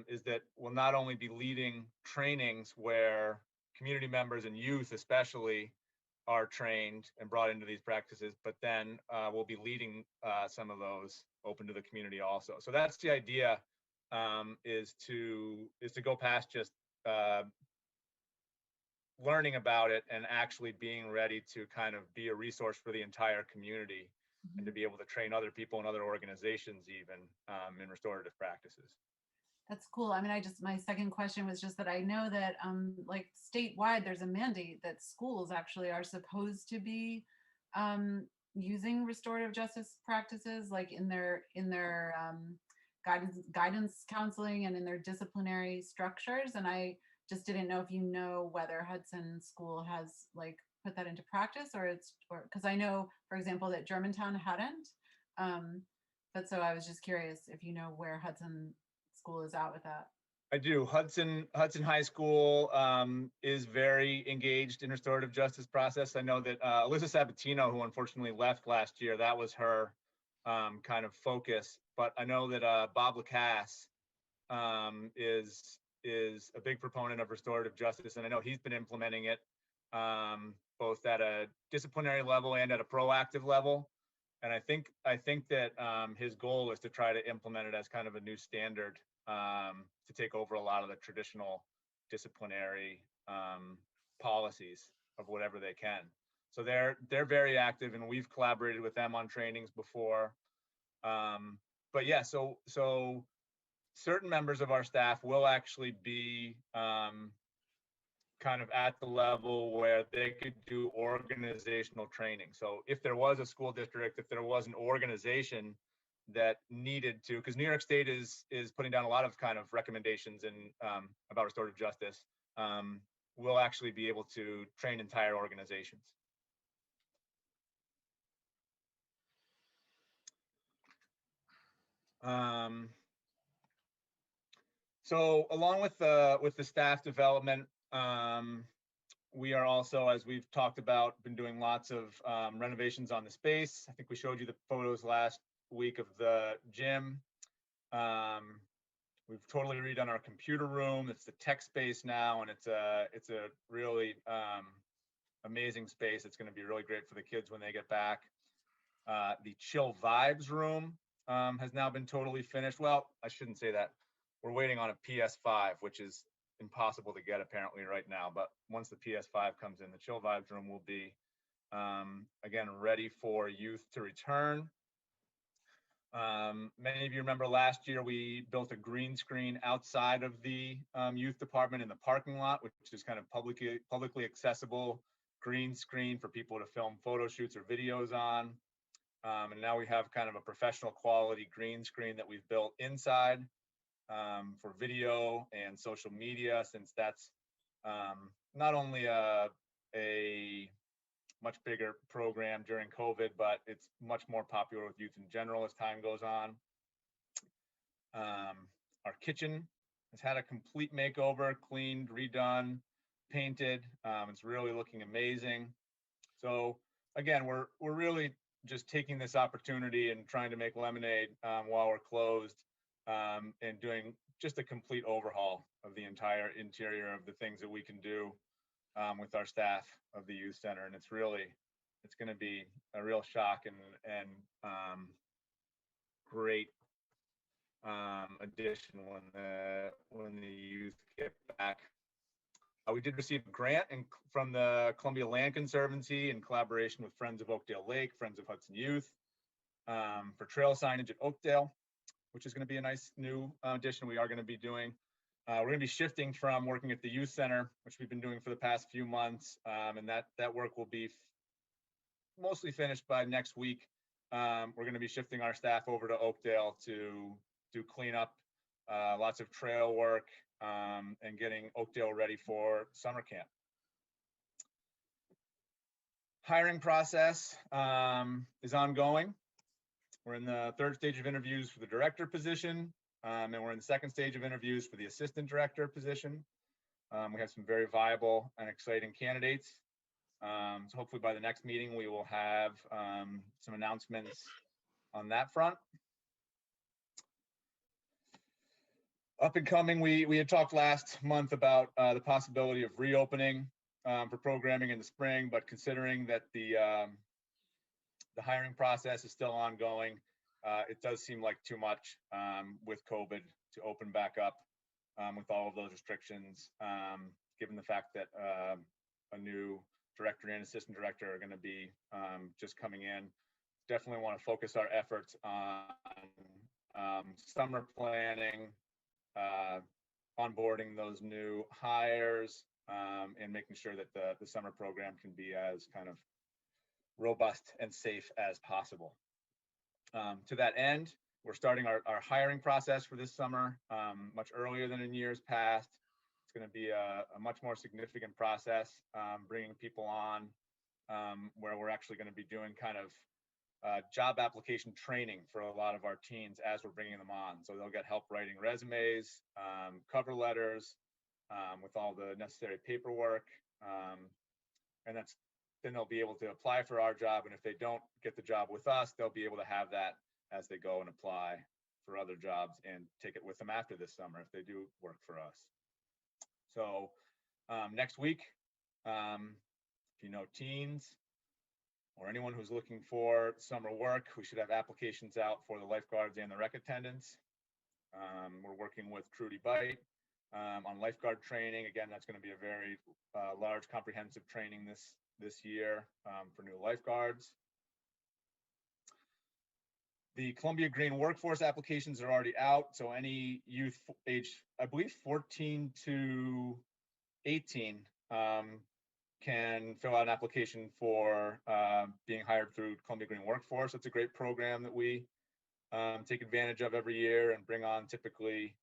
N: is that we'll not only be leading trainings where community members and youth especially are trained and brought into these practices, but then we'll be leading some of those open to the community also. So that's the idea, is to go past just learning about it and actually being ready to kind of be a resource for the entire community, and to be able to train other people and other organizations even in restorative practices.
D: That's cool. I mean, my second question was just that I know that like statewide, there's a mandate that schools actually are supposed to be using restorative justice practices, like in their guidance counseling and in their disciplinary structures. And I just didn't know if you know whether Hudson School has like put that into practice, or because I know, for example, that Germantown hadn't. But so I was just curious if you know where Hudson School is out with that.
N: I do. Hudson High School is very engaged in restorative justice process. I know that Alyssa Sabatino, who unfortunately left last year, that was her kind of focus. But I know that Bob Lacasse is a big proponent of restorative justice, and I know he's been implementing it both at a disciplinary level and at a proactive level. And I think that his goal is to try to implement it as kind of a new standard to take over a lot of the traditional disciplinary policies of whatever they can. So they're very active, and we've collaborated with them on trainings before. But yeah, so certain members of our staff will actually be kind of at the level where they could do organizational training. So if there was a school district, if there was an organization that needed to, because New York State is putting down a lot of kind of recommendations and about restorative justice, we'll actually be able to train entire organizations. So along with the staff development, we are also, as we've talked about, been doing lots of renovations on the space. I think we showed you the photos last week of the gym. We've totally redone our computer room. It's the tech space now, and it's a really amazing space. It's going to be really great for the kids when they get back. The Chill Vibes room has now been totally finished. Well, I shouldn't say that. We're waiting on a PS5, which is impossible to get apparently right now. But once the PS5 comes in, the Chill Vibes room will be, again, ready for youth to return. Many of you remember last year we built a green screen outside of the youth department in the parking lot, which is kind of publicly accessible, green screen for people to film photo shoots or videos on. And now we have kind of a professional quality green screen that we've built inside for video and social media, since that's not only a much bigger program during COVID, but it's much more popular with youth in general as time goes on. Our kitchen has had a complete makeover, cleaned, redone, painted. It's really looking amazing. So again, we're really just taking this opportunity and trying to make lemonade while we're closed, and doing just a complete overhaul of the entire interior of the things that we can do with our staff of the youth center. And it's going to be a real shock and great addition when the youth get back. We did receive a grant from the Columbia Land Conservancy in collaboration with Friends of Oakdale Lake, Friends of Hudson Youth, for trail signage at Oakdale, which is going to be a nice new addition we are going to be doing. We're going to be shifting from working at the youth center, which we've been doing for the past few months, and that work will be mostly finished by next week. We're going to be shifting our staff over to Oakdale to do cleanup, lots of trail work, and getting Oakdale ready for summer camp. Hiring process is ongoing. We're in the third stage of interviews for the director position, and we're in the second stage of interviews for the assistant director position. We have some very viable and exciting candidates. So hopefully by the next meeting, we will have some announcements on that front. Up and coming, we had talked last month about the possibility of reopening for programming in the spring, but considering that the hiring process is still ongoing, it does seem like too much with COVID to open back up with all of those restrictions, given the fact that a new director and assistant director are going to be just coming in. Definitely want to focus our efforts on summer planning, onboarding those new hires, and making sure that the summer program can be as kind of robust and safe as possible. To that end, we're starting our hiring process for this summer much earlier than in years past. It's going to be a much more significant process, bringing people on where we're actually going to be doing kind of job application training for a lot of our teens as we're bringing them on. So they'll get help writing resumes, cover letters, with all the necessary paperwork. And then they'll be able to apply for our job. And if they don't get the job with us, they'll be able to have that as they go and apply for other jobs and take it with them after this summer if they do work for us. So next week, if you know teens or anyone who's looking for summer work, we should have applications out for the lifeguards and the rec attendants. We're working with Trudy Bite on lifeguard training. Again, that's going to be a very large comprehensive training this year for new lifeguards. The Columbia Green workforce applications are already out. So any youth age, I believe 14 to 18 can fill out an application for being hired through Columbia Green Workforce. It's a great program that we take advantage of every year and bring on typically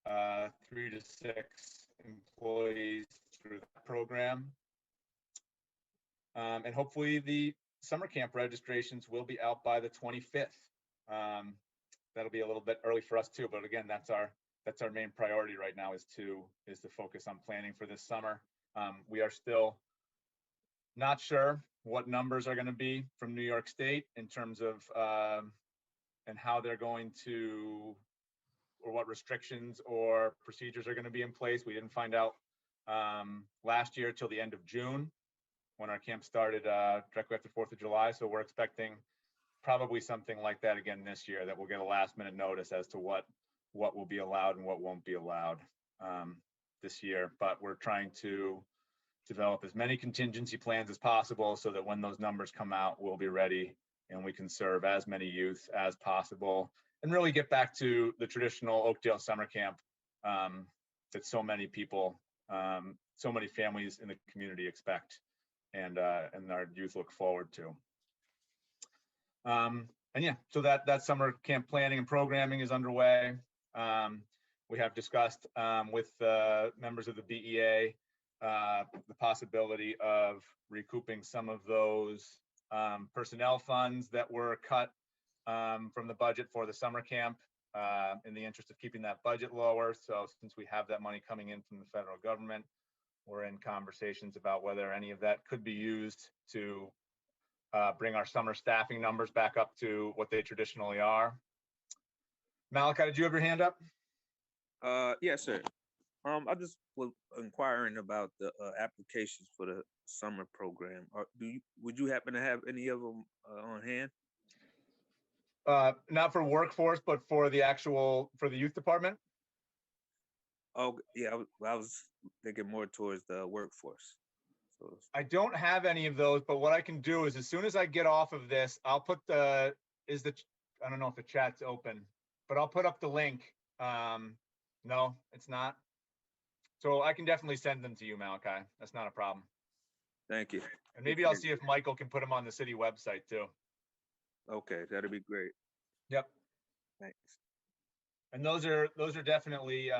N: 3 to 6 employees through that program. And hopefully the summer camp registrations will be out by the 25th. That'll be a little bit early for us too, but again, that's our main priority right now is to focus on planning for this summer. We are still not sure what numbers are going to be from New York State in terms of and how they're going to, or what restrictions or procedures are going to be in place. We didn't find out last year till the end of June when our camp started directly after 4th of July. So we're expecting probably something like that again this year, that we'll get a last minute notice as to what will be allowed and what won't be allowed this year. But we're trying to develop as many contingency plans as possible so that when those numbers come out, we'll be ready and we can serve as many youth as possible and really get back to the traditional Oakdale summer camp that so many people, so many families in the community expect and our youth look forward to. And yeah, so that summer camp planning and programming is underway. We have discussed with members of the BEA the possibility of recouping some of those personnel funds that were cut from the budget for the summer camp in the interest of keeping that budget lower. So since we have that money coming in from the federal government, we're in conversations about whether any of that could be used to bring our summer staffing numbers back up to what they traditionally are. Malachi, did you have your hand up?
K: Yes, sir. I just was inquiring about the applications for the summer program. Would you happen to have any of them on hand?
N: Not for workforce, but for the youth department?
K: Oh, yeah, I was thinking more towards the workforce. So
N: I don't have any of those, but what I can do is as soon as I get off of this, I'll put I don't know if the chat's open, but I'll put up the link. No, it's not. So I can definitely send them to you, Malachi. That's not a problem.
K: thank you.
N: And maybe I'll see if Michael can put them on the city website too.
K: Okay, that'd be great.
N: Yep.
K: Thanks.
N: And those are definitely,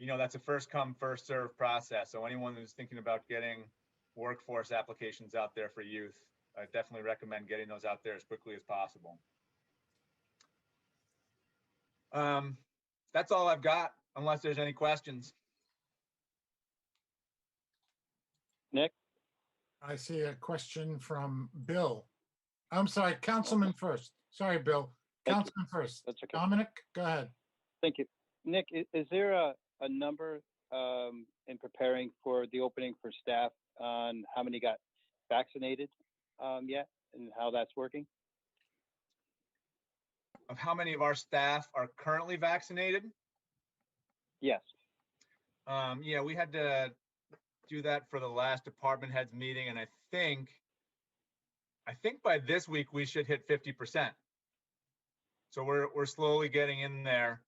N: that's a first come, first serve process. So anyone who's thinking about getting workforce applications out there for youth, I definitely recommend getting those out there as quickly as possible. That's all I've got, unless there's any questions.
L: Nick?
A: I see a question from Bill. I'm sorry, Councilman first. Sorry, Bill.
L: Thank you.
A: Councilman first.
L: That's okay.
A: Dominic, go ahead.
L: Thank you. Nick, is there a number in preparing for the opening for staff on how many got vaccinated yet and how that's working?
N: Of how many of our staff are currently vaccinated?
L: Yes.
N: Yeah, we had to do that for the last department heads meeting, and I think by this week we should hit 50%. So we're slowly getting in there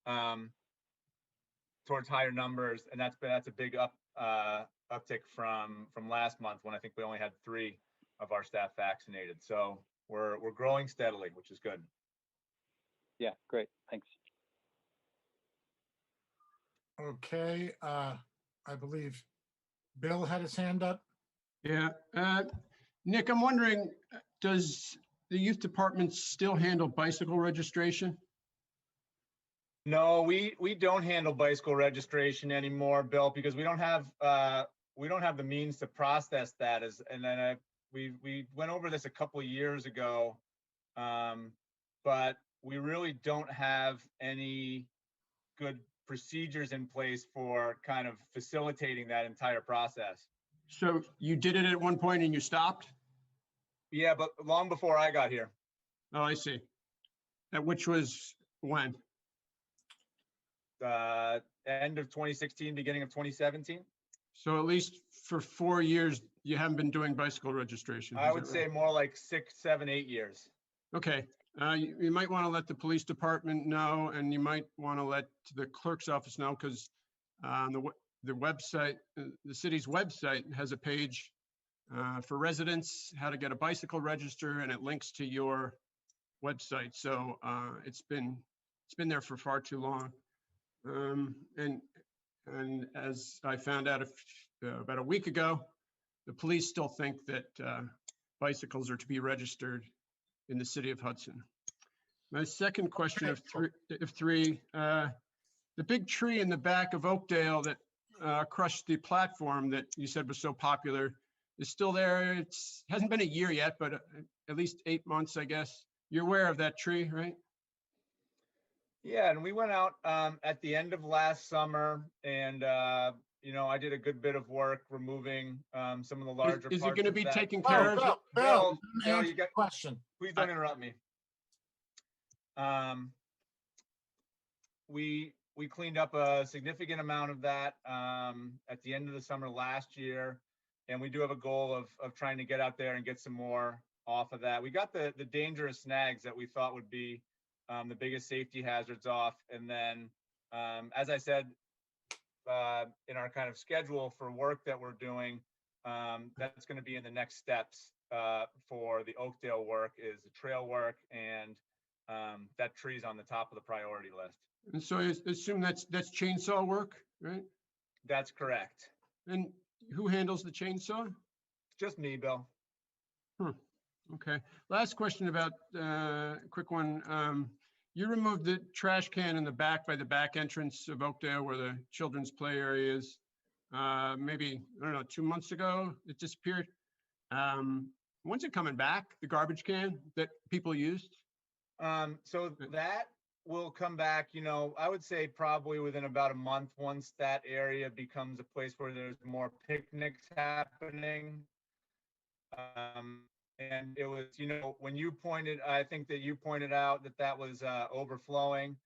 N: towards higher numbers, and that's a big uptick from last month when I think we only had 3 of our staff vaccinated. So we're growing steadily, which is good.
L: Yeah, great. Thanks.
A: Okay, I believe Bill had his hand up.
O: Yeah, Nick, I'm wondering, does the youth department still handle bicycle registration?
N: No, we don't handle bicycle registration anymore, Bill, because we don't have the means to process that. We went over this a couple of years ago, but we really don't have any good procedures in place for kind of facilitating that entire process.
O: So you did it at one point and you stopped?
N: Yeah, but long before I got here.
O: Oh, I see. Which was when?
N: End of 2016, beginning of 2017.
O: So at least for 4 years, you haven't been doing bicycle registration.
N: I would say more like 6, 7, 8 years.
O: Okay. You might want to let the police department know, and you might want to let the clerk's office know, because the website, the city's website has a page for residents, how to get a bicycle register, and it links to your website. So it's been there for far too long. And as I found out about a week ago, the police still think that bicycles are to be registered in the city of Hudson. My second question of three, the big tree in the back of Oakdale that crushed the platform that you said was so popular is still there. It hasn't been a year yet, but at least 8 months, I guess. You're aware of that tree, right?
N: Yeah, and we went out at the end of last summer, and I did a good bit of work removing some of the larger parts.
O: Is it going to be
N: that.
O: taken care of?
A: Bill,
N: you got
A: question.
N: Please don't interrupt me. We cleaned up a significant amount of that at the end of the summer last year, and we do have a goal of trying to get out there and get some more off of that. We got the dangerous snags that we thought would be the biggest safety hazards off, and then as I said in our kind of schedule for work that we're doing, That's going to be in the next steps for the Oakdale work is the trail work, and that tree's on the top of the priority list.
O: And so I assume that's chainsaw work, right?
N: That's correct.
O: And who handles the chainsaw?
N: Just me, Bill.
O: Okay. Last question about, quick one. You removed the trash can in the back by the back entrance of Oakdale where the children's play area is. Maybe, I don't know, 2 months ago, it disappeared. When's it coming back? The garbage can that people used?
N: So that will come back, I would say probably within about a month, once that area becomes a place where there's more picnics happening. And it was, when I think that you pointed out that was overflowing.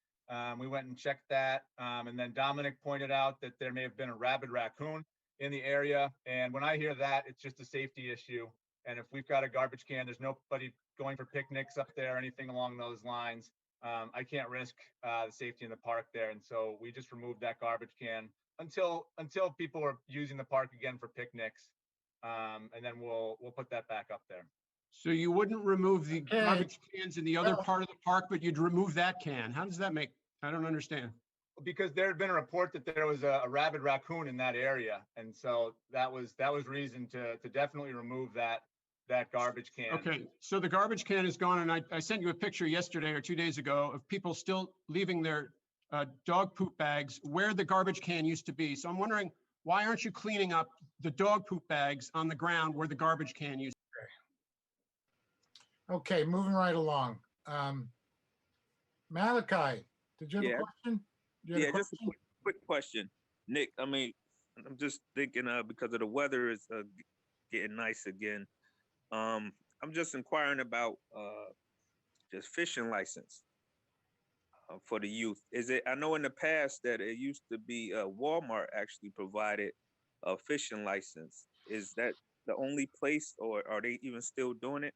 N: We went and checked that. And then Dominic pointed out that there may have been a rabid raccoon in the area. And when I hear that, it's just a safety issue. And if we've got a garbage can, there's nobody going for picnics up there, anything along those lines. I can't risk the safety in the park there. And so we just removed that garbage can until people are using the park again for picnics. And then we'll put that back up there.
O: So you wouldn't remove the
A: Okay.
O: garbage cans in the other
A: Well-
O: part of the park, but you'd remove that can. How does that make, I don't understand.
N: Because there had been a report that there was a rabid raccoon in that area. And so that was reason to definitely remove that garbage can.
O: Okay, so the garbage can is gone, and I sent you a picture yesterday or 2 days ago of people still leaving their dog poop bags where the garbage can used to be. So I'm wondering, why aren't you cleaning up the dog poop bags on the ground where the garbage can used to
A: Okay, moving right along. Malachi, did you have
K: Yeah.
A: a question? You had a
K: Yeah, just a
A: question?
K: quick question. Nick, I mean, I'm just thinking because of the weather is getting nice again. I'm just inquiring about just fishing license for the youth. I know in the past that it used to be Walmart actually provided a fishing license. Is that the only place, or are they even still doing it?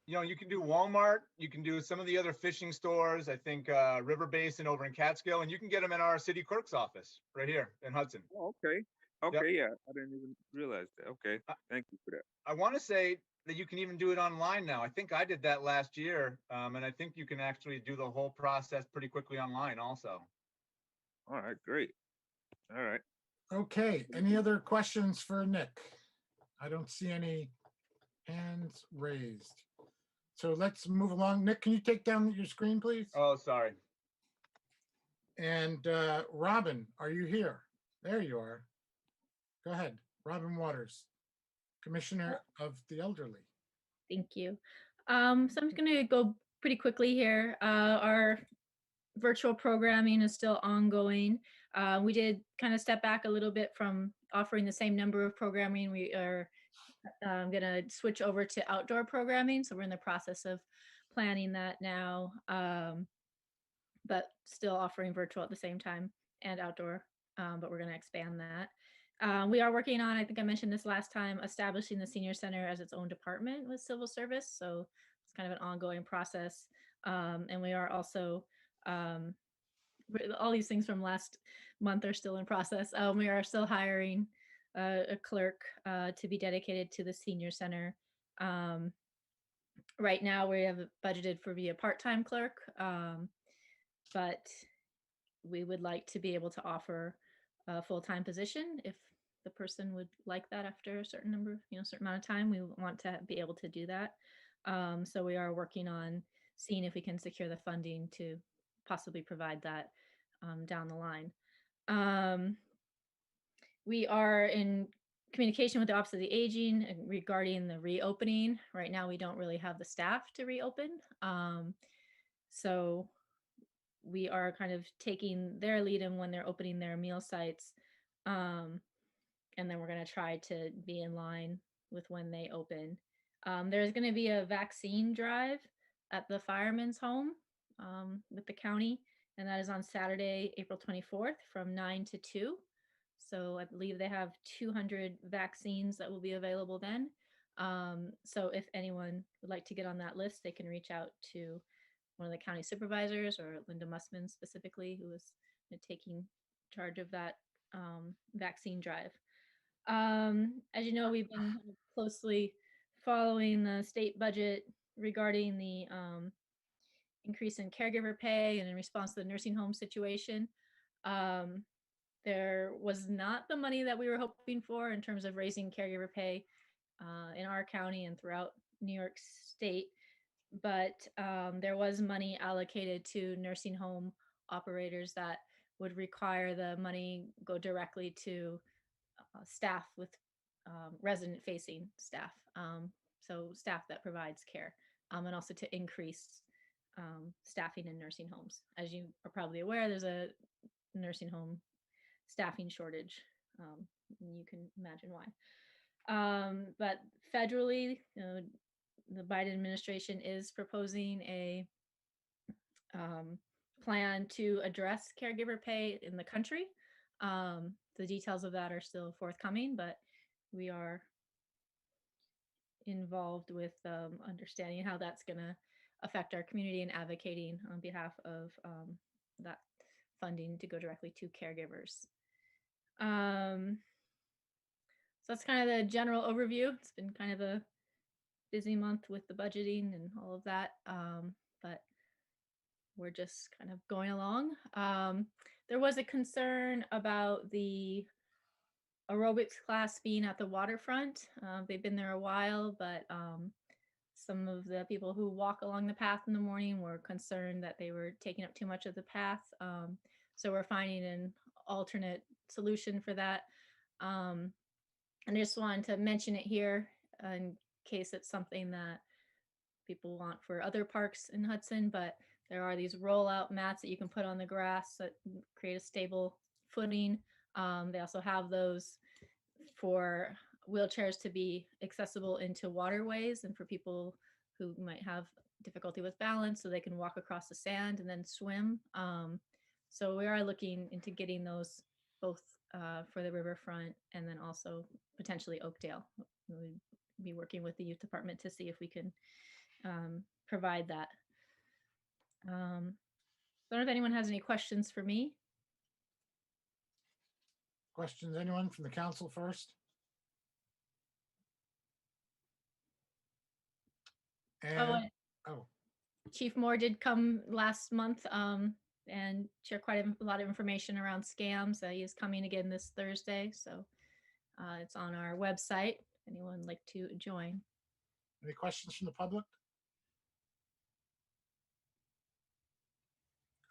N: You can do Walmart, you can do some of the other fishing stores, I think River Basin over in Catskill, and you can get them in our city clerk's office right here in Hudson.
K: Oh, okay. Okay, yeah. I didn't even realize that. Okay. Thank you for that.
N: I want to say that you can even do it online now. I think I did that last year, and I think you can actually do the whole process pretty quickly online also.
K: All right, great. All right.
A: Okay, any other questions for Nick? I don't see any hands raised. So let's move along. Nick, can you take down your screen, please?
N: Oh, sorry.
A: And Robin, are you here? There you are. Go ahead, Robin Waters, Commissioner of the Elderly.
P: Thank you. So I'm just going to go pretty quickly here. Our virtual programming is still ongoing. We did kind of step back a little bit from offering the same number of programming. We are going to switch over to outdoor programming. So we're in the process of planning that now, but still offering virtual at the same time and outdoor, but we're going to expand that. We are working on, I think I mentioned this last time, establishing the senior center as its own department with civil service. So it's kind of an ongoing process. And we are also, all these things from last month are still in process. We are still hiring a clerk to be dedicated to the senior center. Right now we have budgeted for be a part-time clerk, but we would like to be able to offer a full-time position if the person would like that after a certain number, certain amount of time. We want to be able to do that. So we are working on seeing if we can secure the funding to possibly provide that down the line. We are in communication with the Office of the Aging regarding the reopening. Right now, we don't really have the staff to reopen. So we are kind of taking their lead in when they're opening their meal sites. And then we're going to try to be in line with when they open. There's going to be a vaccine drive at the fireman's home with the county. And that is on Saturday, April 24th from 9 to 2. So I believe they have 200 vaccines that will be available then. So if anyone would like to get on that list, they can reach out to one of the county supervisors or Linda Mussman specifically, who is taking charge of that vaccine drive. As you know, we've been closely following the state budget regarding the increase in caregiver pay and in response to the nursing home situation. There was not the money that we were hoping for in terms of raising caregiver pay in our county and throughout New York State, but there was money allocated to nursing home operators that would require the money go directly to staff with resident-facing staff, so staff that provides care, and also to increase staffing in nursing homes. As you are probably aware, there's a nursing home staffing shortage. You can imagine why. But federally, the Biden administration is proposing a plan to address caregiver pay in the country. The details of that are still forthcoming, but we are involved with understanding how that's going to affect our community and advocating on behalf of that funding to go directly to caregivers. So that's kind of the general overview. It's been kind of a busy month with the budgeting and all of that, but we're just kind of going along. There was a concern about the aerobics class being at the waterfront. They've been there a while, but some of the people who walk along the path in the morning were concerned that they were taking up too much of the path. So we're finding an alternate solution for that. And I just wanted to mention it here in case it's something that people want for other parks in Hudson, but there are these rollout mats that you can put on the grass that create a stable footing. They also have those for wheelchairs to be accessible into waterways and for people who might have difficulty with balance so they can walk across the sand and then swim. So we are looking into getting those both for the riverfront and then also potentially Oakdale. We'll be working with the youth department to see if we can provide that. I don't know if anyone has any questions for me.
A: Questions, anyone from the council first? And, oh,
P: Chief Moore did come last month and share quite a lot of information around scams. He is coming again this Thursday, so it's on our website. Anyone would like to join?
A: any questions from the public?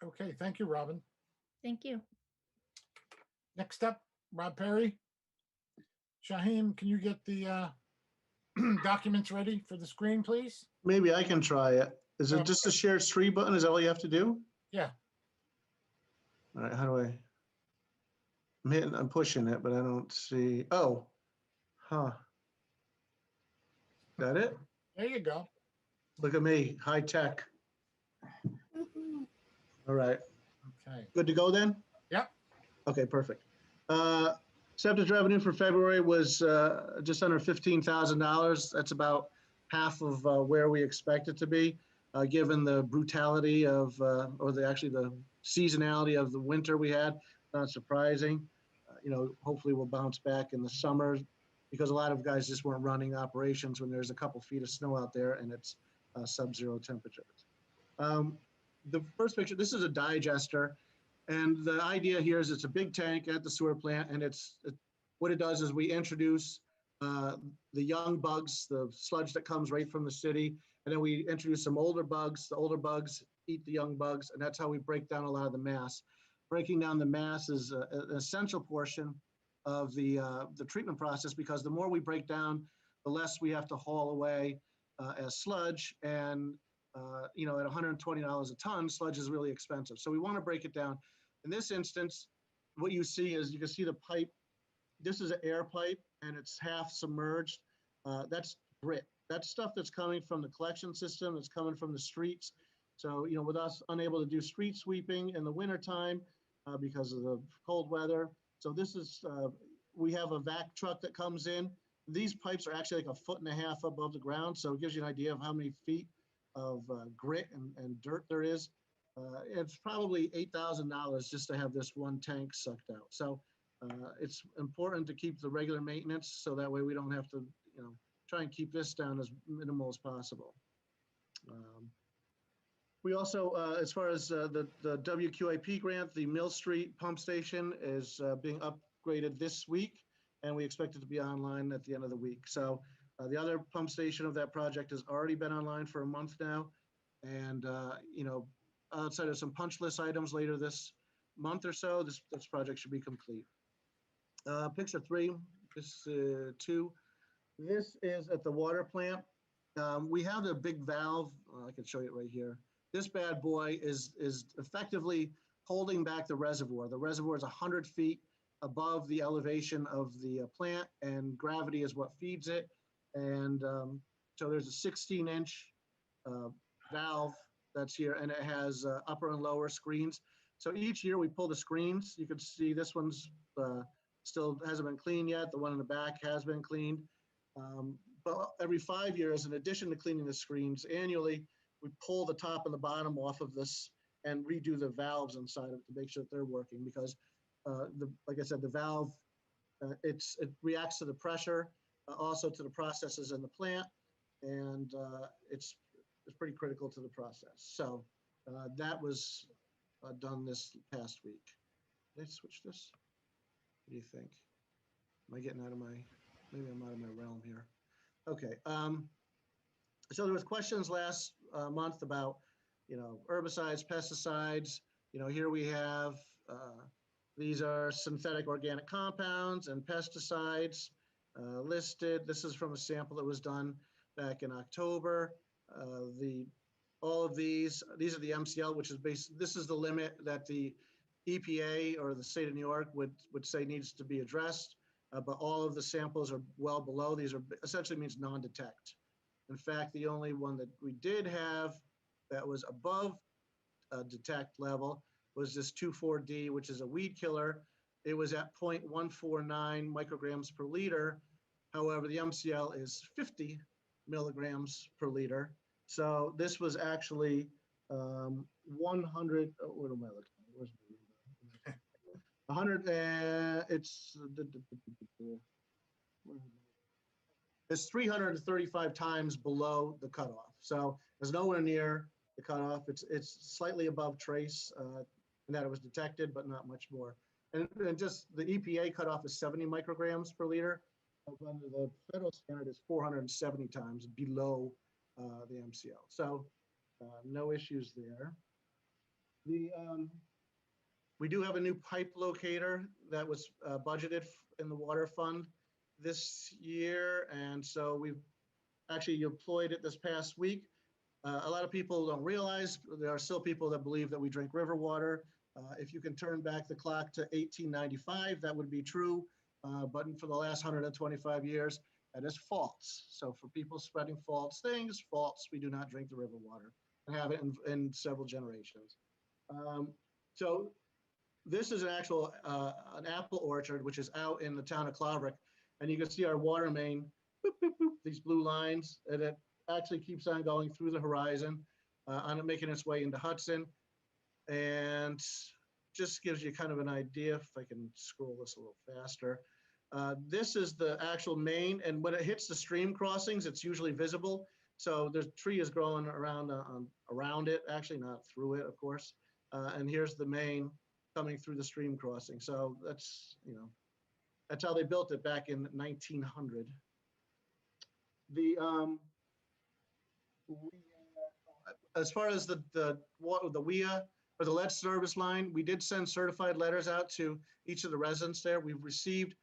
A: Okay, thank you, Robin.
P: Thank you.
A: Next up, Rob Perry. Shaheem, can you get the documents ready for the screen, please?
Q: Maybe I can try it. Is it just a share screen button? Is that all you have to do?
A: Yeah.
Q: All right, how do I'm pushing it, but I don't see. Oh, huh. Got it?
A: There you go.
Q: Look at me, high tech. All right.
A: Okay.
Q: Good to go then?
A: Yep.
Q: Okay, perfect. Acceptance revenue for February was just under $15,000. That's about half of where we expect it to be, given the brutality of, actually the seasonality of the winter we had. Not surprising. Hopefully we'll bounce back in the summer because a lot of guys just weren't running operations when there's a couple feet of snow out there and it's sub-zero temperatures. The first picture, this is a digester. And the idea here is it's a big tank at the sewer plant, and what it does is we introduce the young bugs, the sludge that comes right from the city, and then we introduce some older bugs. The older bugs eat the young bugs, and that's how we break down a lot of the mass. Breaking down the mass is an essential portion of the treatment process because the more we break down, the less we have to haul away as sludge. And at $120 a ton, sludge is really expensive. So we want to break it down. In this instance, what you see is you can see the pipe. This is an air pipe and it's half submerged. That's grit. That's stuff that's coming from the collection system. That's coming from the streets. So, with us unable to do street sweeping in the wintertime because of the cold weather. So this is, we have a vac truck that comes in. These pipes are actually like 1.5 feet above the ground. So it gives you an idea of how many feet of grit and dirt there is. It's probably $8,000 just to have this one tank sucked out. So It's important to keep the regular maintenance so that way we don't have to, try and keep this down as minimal as possible. We also, as far as the WQIP grant, the Mill Street pump station is being upgraded this week, and we expect it to be online at the end of the week. So the other pump station of that project has already been online for a month now. And, outside of some punch list items later this month or so, this project should be complete. Picture 3, this 2. This is at the water plant. We have a big valve. I can show you it right here. This bad boy is effectively holding back the reservoir. The reservoir is 100 feet above the elevation of the plant, and gravity is what feeds it. And so there's a 16-inch valve that's here, and it has upper and lower screens. So each year we pull the screens. You can see this one's still hasn't been cleaned yet. The one in the back has been cleaned. But every 5 years, in addition to cleaning the screens annually, we pull the top and the bottom off of this and redo the valves inside of it to make sure that they're working, because like I said, the valve, it reacts to the pressure, also to the processes in the plant, and it's pretty critical to the process. So that was done this past week. Did I switch this? What do you think? Am I getting out of my, maybe I'm out of my realm here. Okay. So there was questions last month about, herbicides, pesticides. Here we have, these are synthetic organic compounds and pesticides listed. This is from a sample that was done back in October. All of these are the MCL, which is this is the limit that the EPA or the state of New York would say needs to be addressed. But all of the samples are well below. These are essentially means non-detect. In fact, the only one that we did have that was above detect level was this 2,4-D, which is a weed killer. It was at 0.149 micrograms per liter. However, the MCL is 50 milligrams per liter. So this was actually 100, what am I looking at? Where's my 100, it's 335 times below the cutoff. So it's nowhere near the cutoff. It's slightly above trace in that it was detected, but not much more. And just the EPA cutoff is 70 micrograms per liter. Under the federal standard is 470 times below the MCL. So no issues there. We do have a new pipe locator that was budgeted in the water fund this year, and so we've actually employed it this past week. A lot of people don't realize there are still people that believe that we drink river water. If you can turn back the clock to 1895, that would be true, but for the last 125 years, that is false. So for people spreading false things, false, we do not drink the river water and have it in several generations. So this is an actual an apple orchard, which is out in the town of Claverick. And you can see our water main, boop, boop, boop, these blue lines, and it actually keeps on going through the horizon, on it making its way into Hudson. And just gives you kind of an idea, if I can scroll this a little faster. This is the actual main, and when it hits the stream crossings, it's usually visible. So the tree is growing around it, actually not through it, of course. And here's the main coming through the stream crossing. So that's, that's how they built it back in 1900. As far as the WIA or the lead service line, we did send certified letters out to each of the residents there. We've received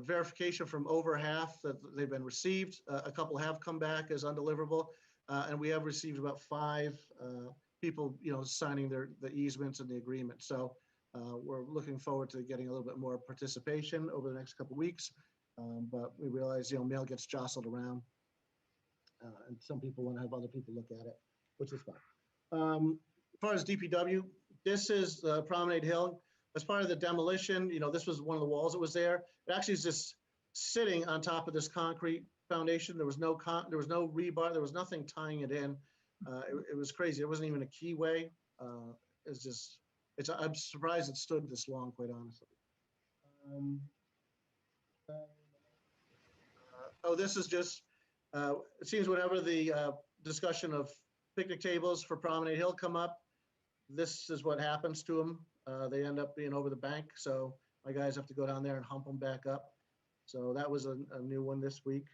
Q: verification from over half that they've been received. A couple have come back as undeliverable, and we have received about 5 people, signing the easements and the agreement. So we're looking forward to getting a little bit more participation over the next couple of weeks. But we realize, mail gets jostled around, and some people want to have other people look at it, which is fine. As far as DPW, this is Promenade Hill. As part of the demolition, this was one of the walls that was there. It actually is just sitting on top of this concrete foundation. There was no rebar. There was nothing tying it in. It was crazy. It wasn't even a keyway. I'm surprised it stood this long, quite honestly. Um, oh, this is just, it seems whenever the discussion of picnic tables for Promenade Hill come up, this is what happens to them. They end up being over the bank, so my guys have to go down there and hump them back up. So that was a new one this week.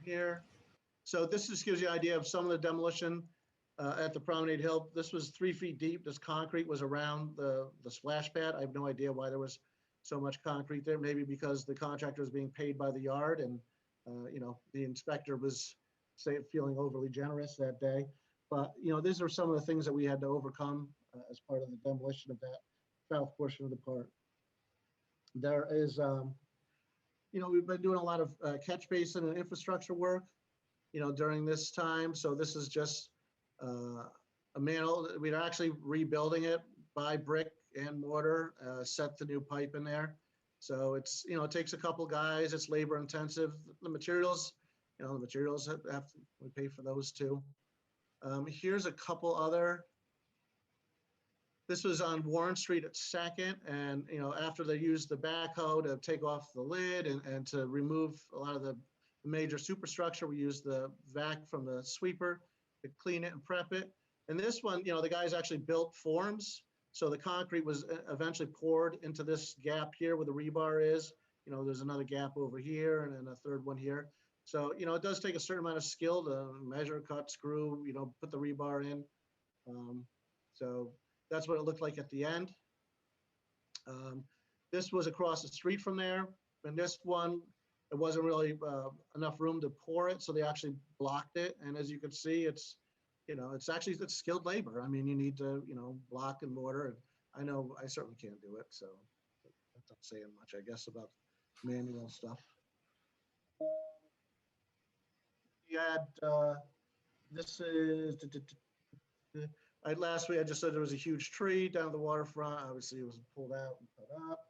Q: Here. So this just gives you an idea of some of the demolition at the Promenade Hill. This was 3 feet deep. This concrete was around the splash pad. I have no idea why there was so much concrete there. Maybe because the contractor was being paid by the yard and, you know, the inspector was feeling overly generous that day. But, you know, these are some of the things that we had to overcome as part of the demolition of that south portion of the park. There is, you know, we've been doing a lot of catch basin and infrastructure work, you know, during this time. So this is just a manhole. We're actually rebuilding it by brick and mortar, set the new pipe in there. So it's, you know, it takes a couple guys, it's labor intensive. The materials, you know, the materials have to, we pay for those too. Here's a couple other. This was on Warren Street at 2nd, and you know, after they used the backhoe to take off the lid and to remove a lot of the major superstructure, we used the vac from the sweeper to clean it and prep it. And this one, you know, the guys actually built forms, so the concrete was eventually poured into this gap here where the rebar is. You know, there's another gap over here and then a third one here. So, you know, it does take a certain amount of skill to measure, cut, screw, you know, put the rebar in. So that's what it looked like at the end. This was across the street from there. And this one, it wasn't really enough room to pour it, so they actually blocked it. And as you can see, it's, you know, it's skilled labor. I mean, you need to, you know, block and mortar. And I know I certainly can't do it, so that's not saying much, I guess, about manual stuff. We had, this is, last week I just said there was a huge tree down the waterfront. Obviously it was pulled out and put up.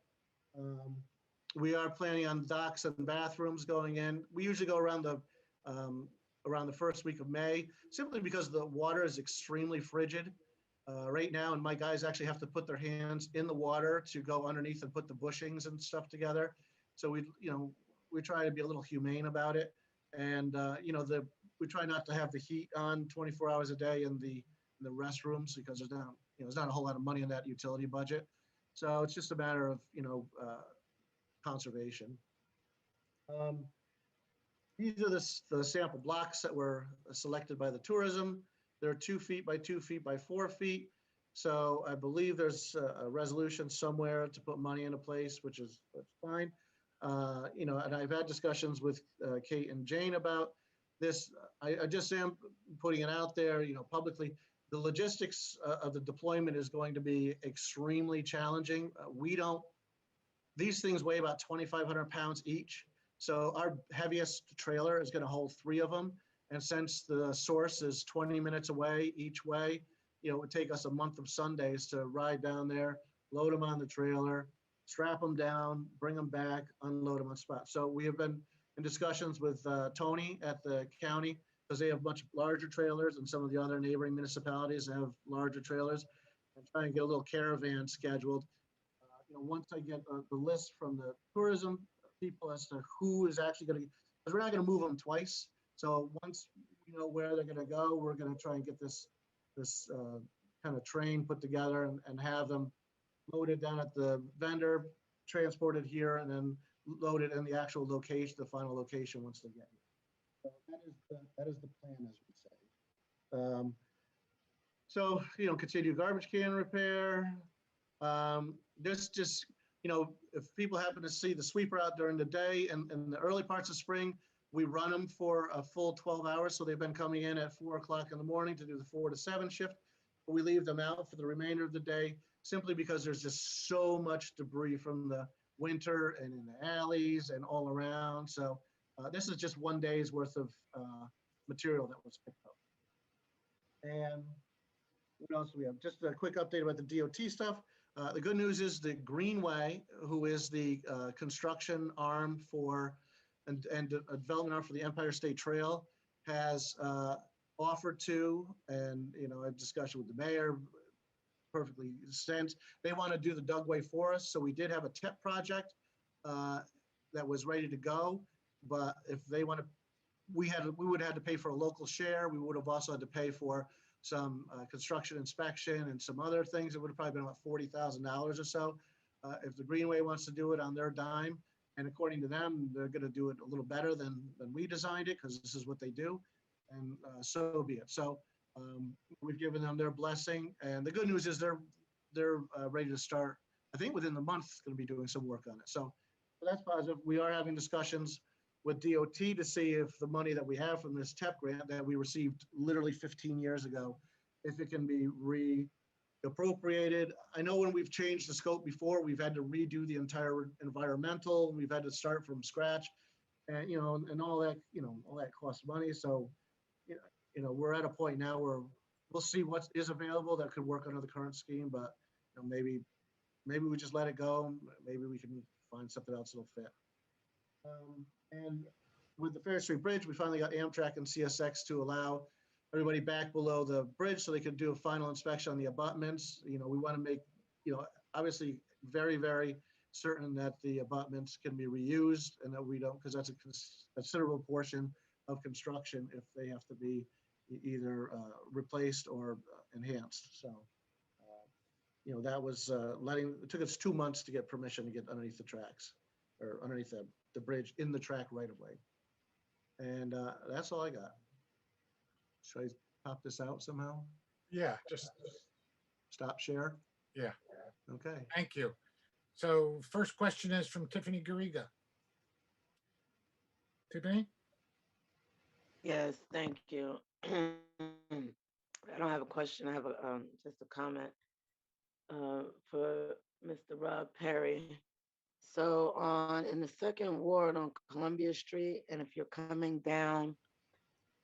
Q: We are planning on docks and bathrooms going in. We usually go around the first week of May, simply because the water is extremely frigid right now, and my guys actually have to put their hands in the water to go underneath and put the bushings and stuff together. So we, you know, we try to be a little humane about it, and you know, we try not to have the heat on 24 hours a day in the restrooms, because there's not, you know, there's not a whole lot of money in that utility budget. So it's just a matter of, you know, conservation. These are the sample blocks that were selected by the tourism. They're 2 feet by 2 feet by 4 feet. So I believe there's a resolution somewhere to put money into place, which is fine. You know, and I've had discussions with Kate and Jane about this. I just am putting it out there, you know, publicly. The logistics of the deployment is going to be extremely challenging. These things weigh about 2,500 pounds each. So our heaviest trailer is going to hold 3 of them. And since the source is 20 minutes away each way, you know, it would take us a month of Sundays to ride down there, load them on the trailer, strap them down, bring them back, unload them on spot. So we have been in discussions with Tony at the county, because they have much larger trailers, and some of the other neighboring municipalities have larger trailers, and try and get a little caravan scheduled. You know, once I get the list from the tourism people as to who is actually going to, because we're not going to move them twice. So once we know where they're going to go, we're going to try and get this kind of train put together and have them loaded down at the vendor, transported here, and then loaded in the actual location, the final location once they get here. So that is the plan, as we say. So, you know, continue garbage can repair. This just, you know, if people happen to see the sweeper out during the day and in the early parts of spring, we run them for a full 12 hours. So they've been coming in at 4 o'clock in the morning to do the 4 to 7 shift. But we leave them out for the remainder of the day, simply because there's just so much debris from the winter and in the alleys and all around. So this is just 1 day's worth of material that was picked up. And what else do we have? Just a quick update about the DOT stuff. The good news is the Greenway, who is the construction arm for and development arm for the Empire State Trail, has offered to, and, you know, a discussion with the mayor, perfectly sense. They want to do the Dugway for us, so we did have a TIP project that was ready to go, but if they want to, we would have had to pay for a local share. We would have also had to pay for some construction inspection and some other things. It would have probably been about $40,000 or so. If the Greenway wants to do it on their dime, and according to them, they're going to do it a little better than we designed it, because this is what they do, and so be it. So we've given them their blessing, and the good news is they're ready to start. I think within the month, going to be doing some work on it. So that's positive. We are having discussions with DOT to see if the money that we have from this TEP grant that we received literally 15 years ago, if it can be reappropriated. I know when we've changed the scope before, we've had to redo the entire environmental. We've had to start from scratch, and you know, and all that, you know, all that costs money. So, you know, we're at a point now where we'll see what is available that could work under the current scheme, but you know, maybe we just let it go. Maybe we can find something else that'll fit. And with the Fair Street Bridge, we finally got Amtrak and CSX to allow everybody back below the bridge so they could do a final inspection on the abutments. You know, we want to make, you know, obviously very, very certain that the abutments can be reused, and that we don't, because that's a considerable portion of construction if they have to be either replaced or enhanced. So, you know, that was it took us 2 months to get permission to get underneath the tracks, or underneath the bridge in the track right of way. And that's all I got. Should I pop this out somehow?
A: Yeah, just,
Q: Stop share?
A: yeah,
Q: Okay.
A: thank you. So first question is from Tiffany Garriga. Tiffany?
G: Yes, thank you. I don't have a question. I have just a comment for Mr. Rob Perry. So in the second ward on Columbia Street, and if you're coming down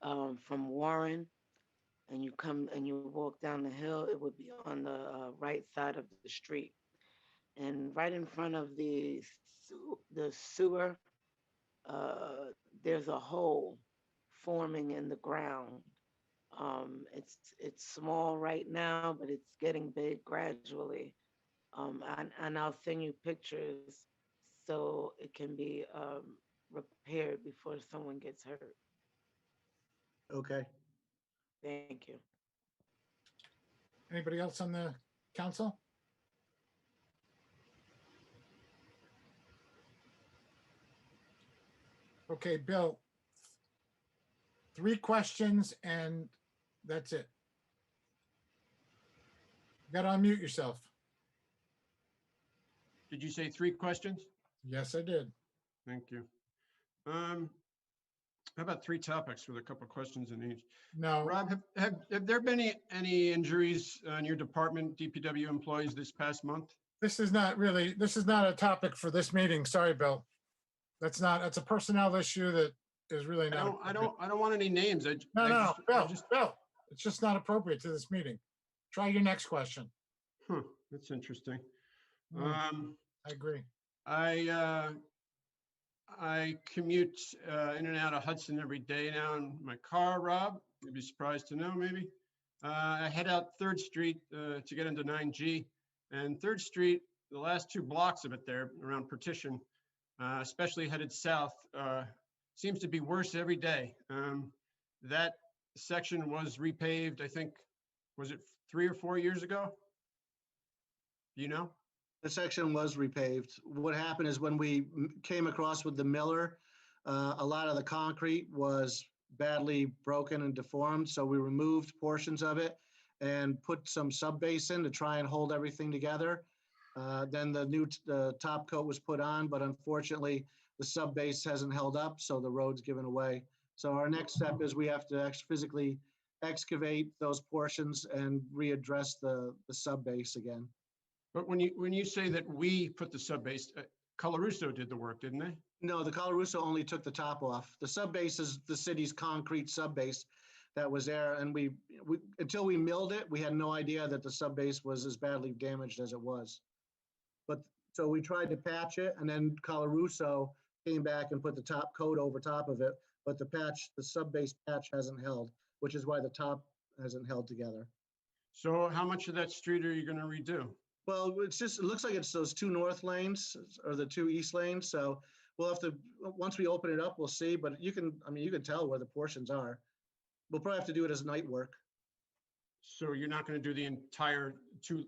G: from Warren, and you walk down the hill, it would be on the right side of the street, and right in front of the sewer, there's a hole forming in the ground. It's small right now, but it's getting big gradually. And I'll send you pictures so it can be repaired before someone gets hurt.
Q: Okay.
G: Thank you.
A: Anybody else on the council? Okay, Bill. 3 questions and that's it. You got to unmute yourself.
O: Did you say 3 questions?
A: Yes, I did.
O: Thank you. How about 3 topics with a couple of questions in each?
A: No.
O: Rob, have there been any injuries on your department, DPW employees this past month?
A: This is not a topic for this meeting. Sorry, Bill. That's a personnel issue that is really not.
O: I don't want any names.
A: No, Bill, it's just not appropriate to this meeting. Try your next question.
O: Huh, that's interesting.
A: I agree.
O: I commute in and out of Hudson every day now in my car, Rob. You'd be surprised to know, maybe. I head out 3rd Street to get into 9G. And 3rd Street, the last 2 blocks of it there around Partition, especially headed south, seems to be worse every day. That section was repaved, I think, was it 3 or 4 years ago? Do you know?
Q: The section was repaved. What happened is when we came across with the Miller, a lot of the concrete was badly broken and deformed. So we removed portions of it and put some sub base in to try and hold everything together. Then the new top coat was put on, but unfortunately the sub base hasn't held up, so the road's given away. So our next step is we have to physically excavate those portions and readdress the sub base again.
O: But when you say that we put the sub base, Colarusso did the work, didn't they?
Q: No, the Colarusso only took the top off. The sub base is the city's concrete sub base that was there, and we until we milled it, we had no idea that the sub base was as badly damaged as it was. But so we tried to patch it, and then Colarusso came back and put the top coat over top of it. But the sub base patch hasn't held. which is why the top hasn't held together.
O: So how much of that street are you going to redo?
Q: Well, it looks like it's those 2 north lanes or the 2 east lanes. So we'll have to, once we open it up, we'll see, but you can tell where the portions are. We'll probably have to do it as night work.
O: So you're not going to do the entire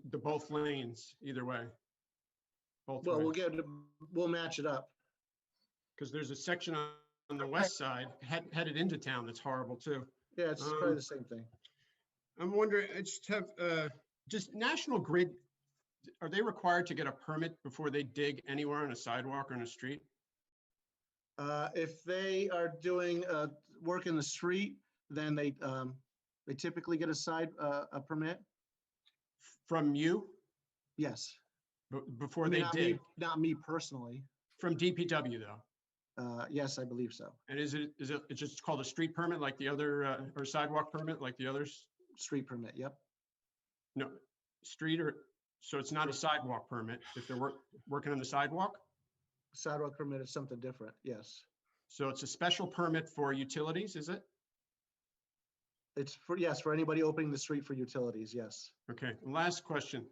O: both lanes either way? Both
Q: Well,
O: ways?
Q: we'll match it up.
O: Because there's a section on the west side headed into town that's horrible too.
Q: Yeah, it's probably the same thing.
O: I'm wondering, I just have, just National Grid, are they required to get a permit before they dig anywhere on a sidewalk or in a street?
Q: If they are doing work in the street, then they typically get a permit.
O: From you?
Q: Yes.
O: Before
Q: I mean,
O: they dig?
Q: Not me personally.
O: From DPW though?
Q: Yes, I believe so.
O: And is it it's just called a street permit like the other, or sidewalk permit like the others?
Q: Street permit, yep.
O: No, street so it's not a sidewalk permit if they're working on the sidewalk?
Q: Sidewalk permit is something different, yes.
O: So it's a special permit for utilities, is it?
Q: It's for anybody opening the street for utilities, yes.
O: Okay, last question.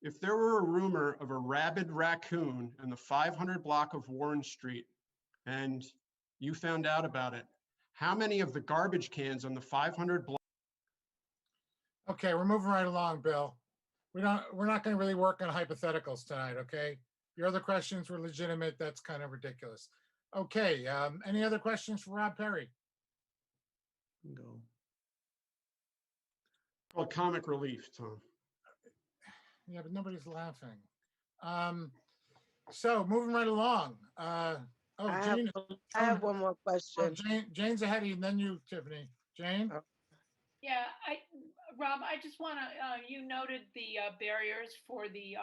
O: If there were a rumor of a rabid raccoon in the 500 block of Warren Street and you found out about it, how many of the garbage cans on the 500 block?
A: Okay, we're moving right along, Bill. We're not going to really work on hypotheticals tonight, okay? Your other questions were legitimate. That's kind of ridiculous. Okay, any other questions for Rob Perry?
Q: Go.
O: Called comic relief, Tom.
A: Yeah, but nobody's laughing. So moving right along. Jane.
G: I have one more question.
A: Jane's ahead of you, and then you, Tiffany. Jane?
M: Yeah, Rob, I just want to, you noted the barriers for the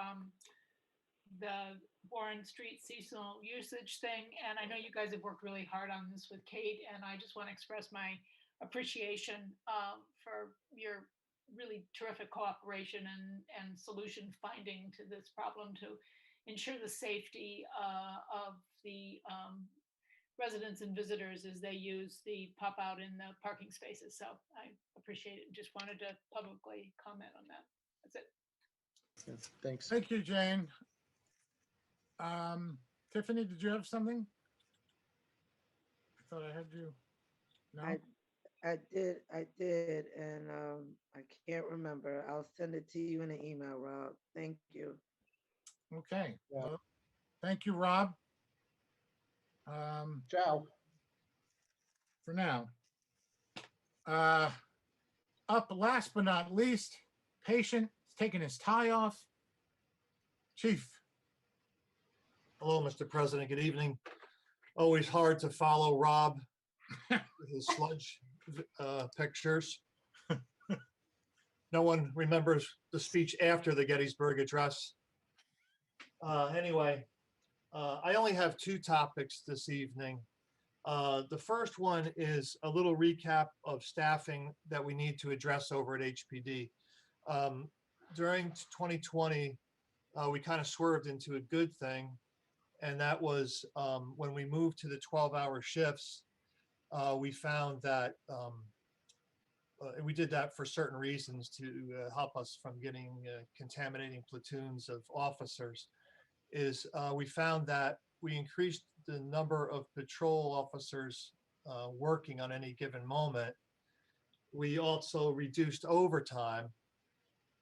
M: Warren Street seasonal usage thing. And I know you guys have worked really hard on this with Kate, and I just want to express my appreciation for your really terrific cooperation and solution finding to this problem to ensure the safety of the residents and visitors as they use the pop out in the parking spaces. So I appreciate it. Just wanted to publicly comment on that. That's it.
Q: Yeah, thanks.
A: Thank you, Jane. Tiffany, did you have something? I thought I heard you. No?
G: I did, and I can't remember. I'll send it to you in an email, Rob. Thank you.
A: Okay. Well, thank you, Rob.
Q: Ciao.
A: For now. Up last but not least, patient is taking his tie off. Chief.
R: Hello, Mr. President. Good evening. Always hard to follow Rob with his sludge pictures. No one remembers the speech after the Gettysburg Address. Anyway, I only have 2 topics this evening. The first one is a little recap of staffing that we need to address over at HPD. During 2020, we kind of swerved into a good thing, and that was when we moved to the 12-hour shifts. We found that we did that for certain reasons to help us from getting contaminating platoons of officers. We found that we increased the number of patrol officers working on any given moment. We also reduced overtime,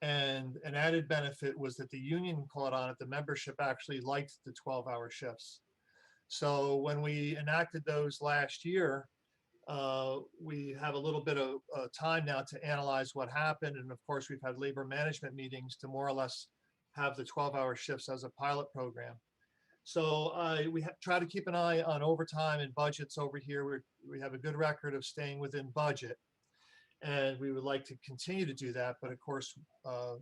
R: and an added benefit was that the union caught on it. The membership actually liked the 12-hour shifts. So when we enacted those last year, we have a little bit of time now to analyze what happened. And of course, we've had labor management meetings to more or less have the 12-hour shifts as a pilot program. So we try to keep an eye on overtime and budgets over here. We have a good record of staying within budget, and we would like to continue to do that. But of course,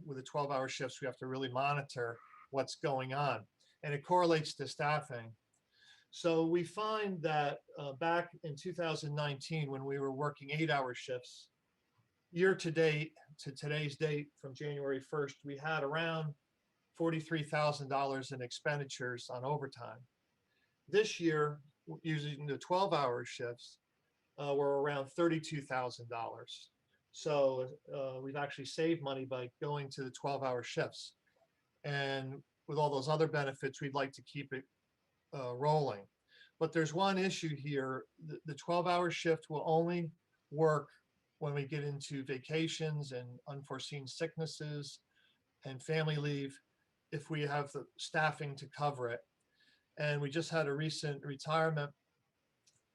R: with the 12-hour shifts, we have to really monitor what's going on, and it correlates to staffing. So we find that back in 2019, when we were working 8-hour shifts, year to date to today's date from January 1st, we had around $43,000 in expenditures on overtime. This year, using the 12-hour shifts, were around $32,000. So we've actually saved money by going to the 12-hour shifts. And with all those other benefits, we'd like to keep it rolling. But there's one issue here. The 12-hour shift will only work when we get into vacations and unforeseen sicknesses and family leave, if we have the staffing to cover it. And we just had a recent retirement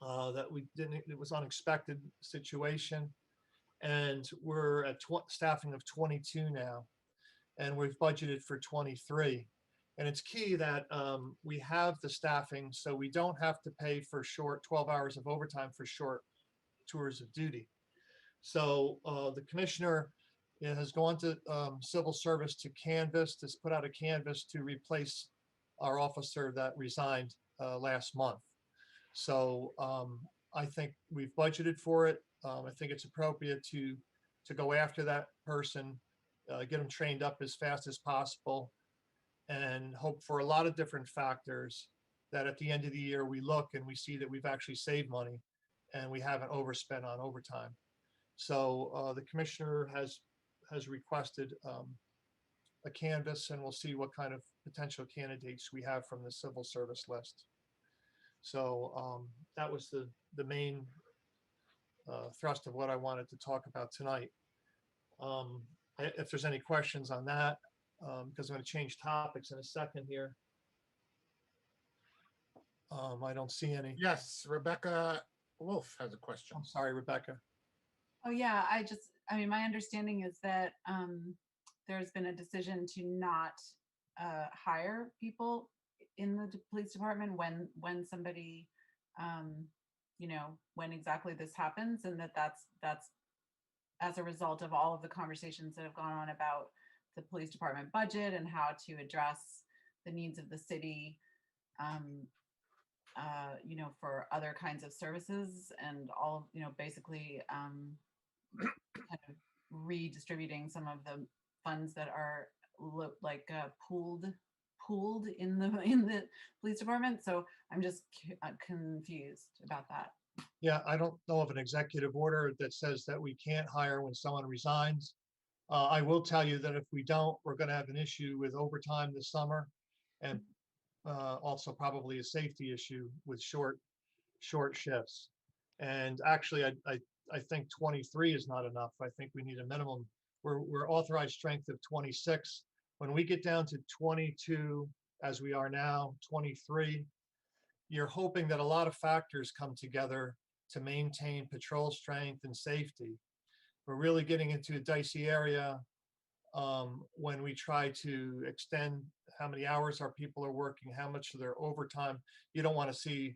R: that we didn't, it was unexpected situation. And we're at staffing of 22 now, and we've budgeted for 23. And it's key that we have the staffing so we don't have to pay for short 12 hours of overtime for short tours of duty. So the commissioner has gone to civil service to canvass, to put out a canvas to replace our officer that resigned last month. So I think we've budgeted for it. I think it's appropriate to go after that person, get them trained up as fast as possible, and hope for a lot of different factors that at the end of the year we look and we see that we've actually saved money and we haven't overspent on overtime. So the commissioner has requested a canvas, and we'll see what kind of potential candidates we have from the civil service list. So that was the main thrust of what I wanted to talk about tonight. If there's any questions on that, because I'm going to change topics in a second here. I don't see any.
A: Yes, Rebecca Wolf has a question.
R: I'm sorry, Rebecca.
D: Oh, yeah, I mean, my understanding is that there's been a decision to not hire people in the police department when somebody, you know, when exactly this happens, and that's as a result of all of the conversations that have gone on about the police department budget and how to address the needs of the city, you know, for other kinds of services and all, you know, basically kind of redistributing some of the funds that are pooled in the police department. So I'm just confused about that.
R: Yeah, I don't know of an executive order that says that we can't hire when someone resigns. I will tell you that if we don't, we're going to have an issue with overtime this summer, and also probably a safety issue with short shifts. And actually, I think 23 is not enough. I think we need a minimum. We're authorized strength of 26. When we get down to 22, as we are now, 23, you're hoping that a lot of factors come together to maintain patrol strength and safety. We're really getting into a dicey area when we try to extend how many hours our people are working, how much of their overtime. You don't want to see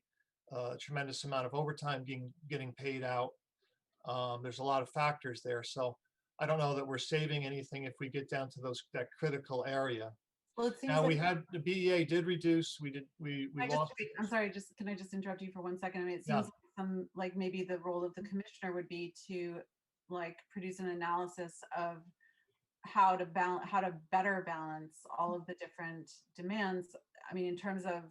R: a tremendous amount of overtime getting paid out. There's a lot of factors there. So I don't know that we're saving anything if we get down to that critical area.
D: Well, it seems
R: Now
D: like,
R: we had the BEA did reduce. We lost.
D: I'm sorry, can I just interrupt you for 1 second? I mean, it seems like maybe the role of the commissioner would be to like produce an analysis of how to better balance all of the different demands. I mean, in terms of,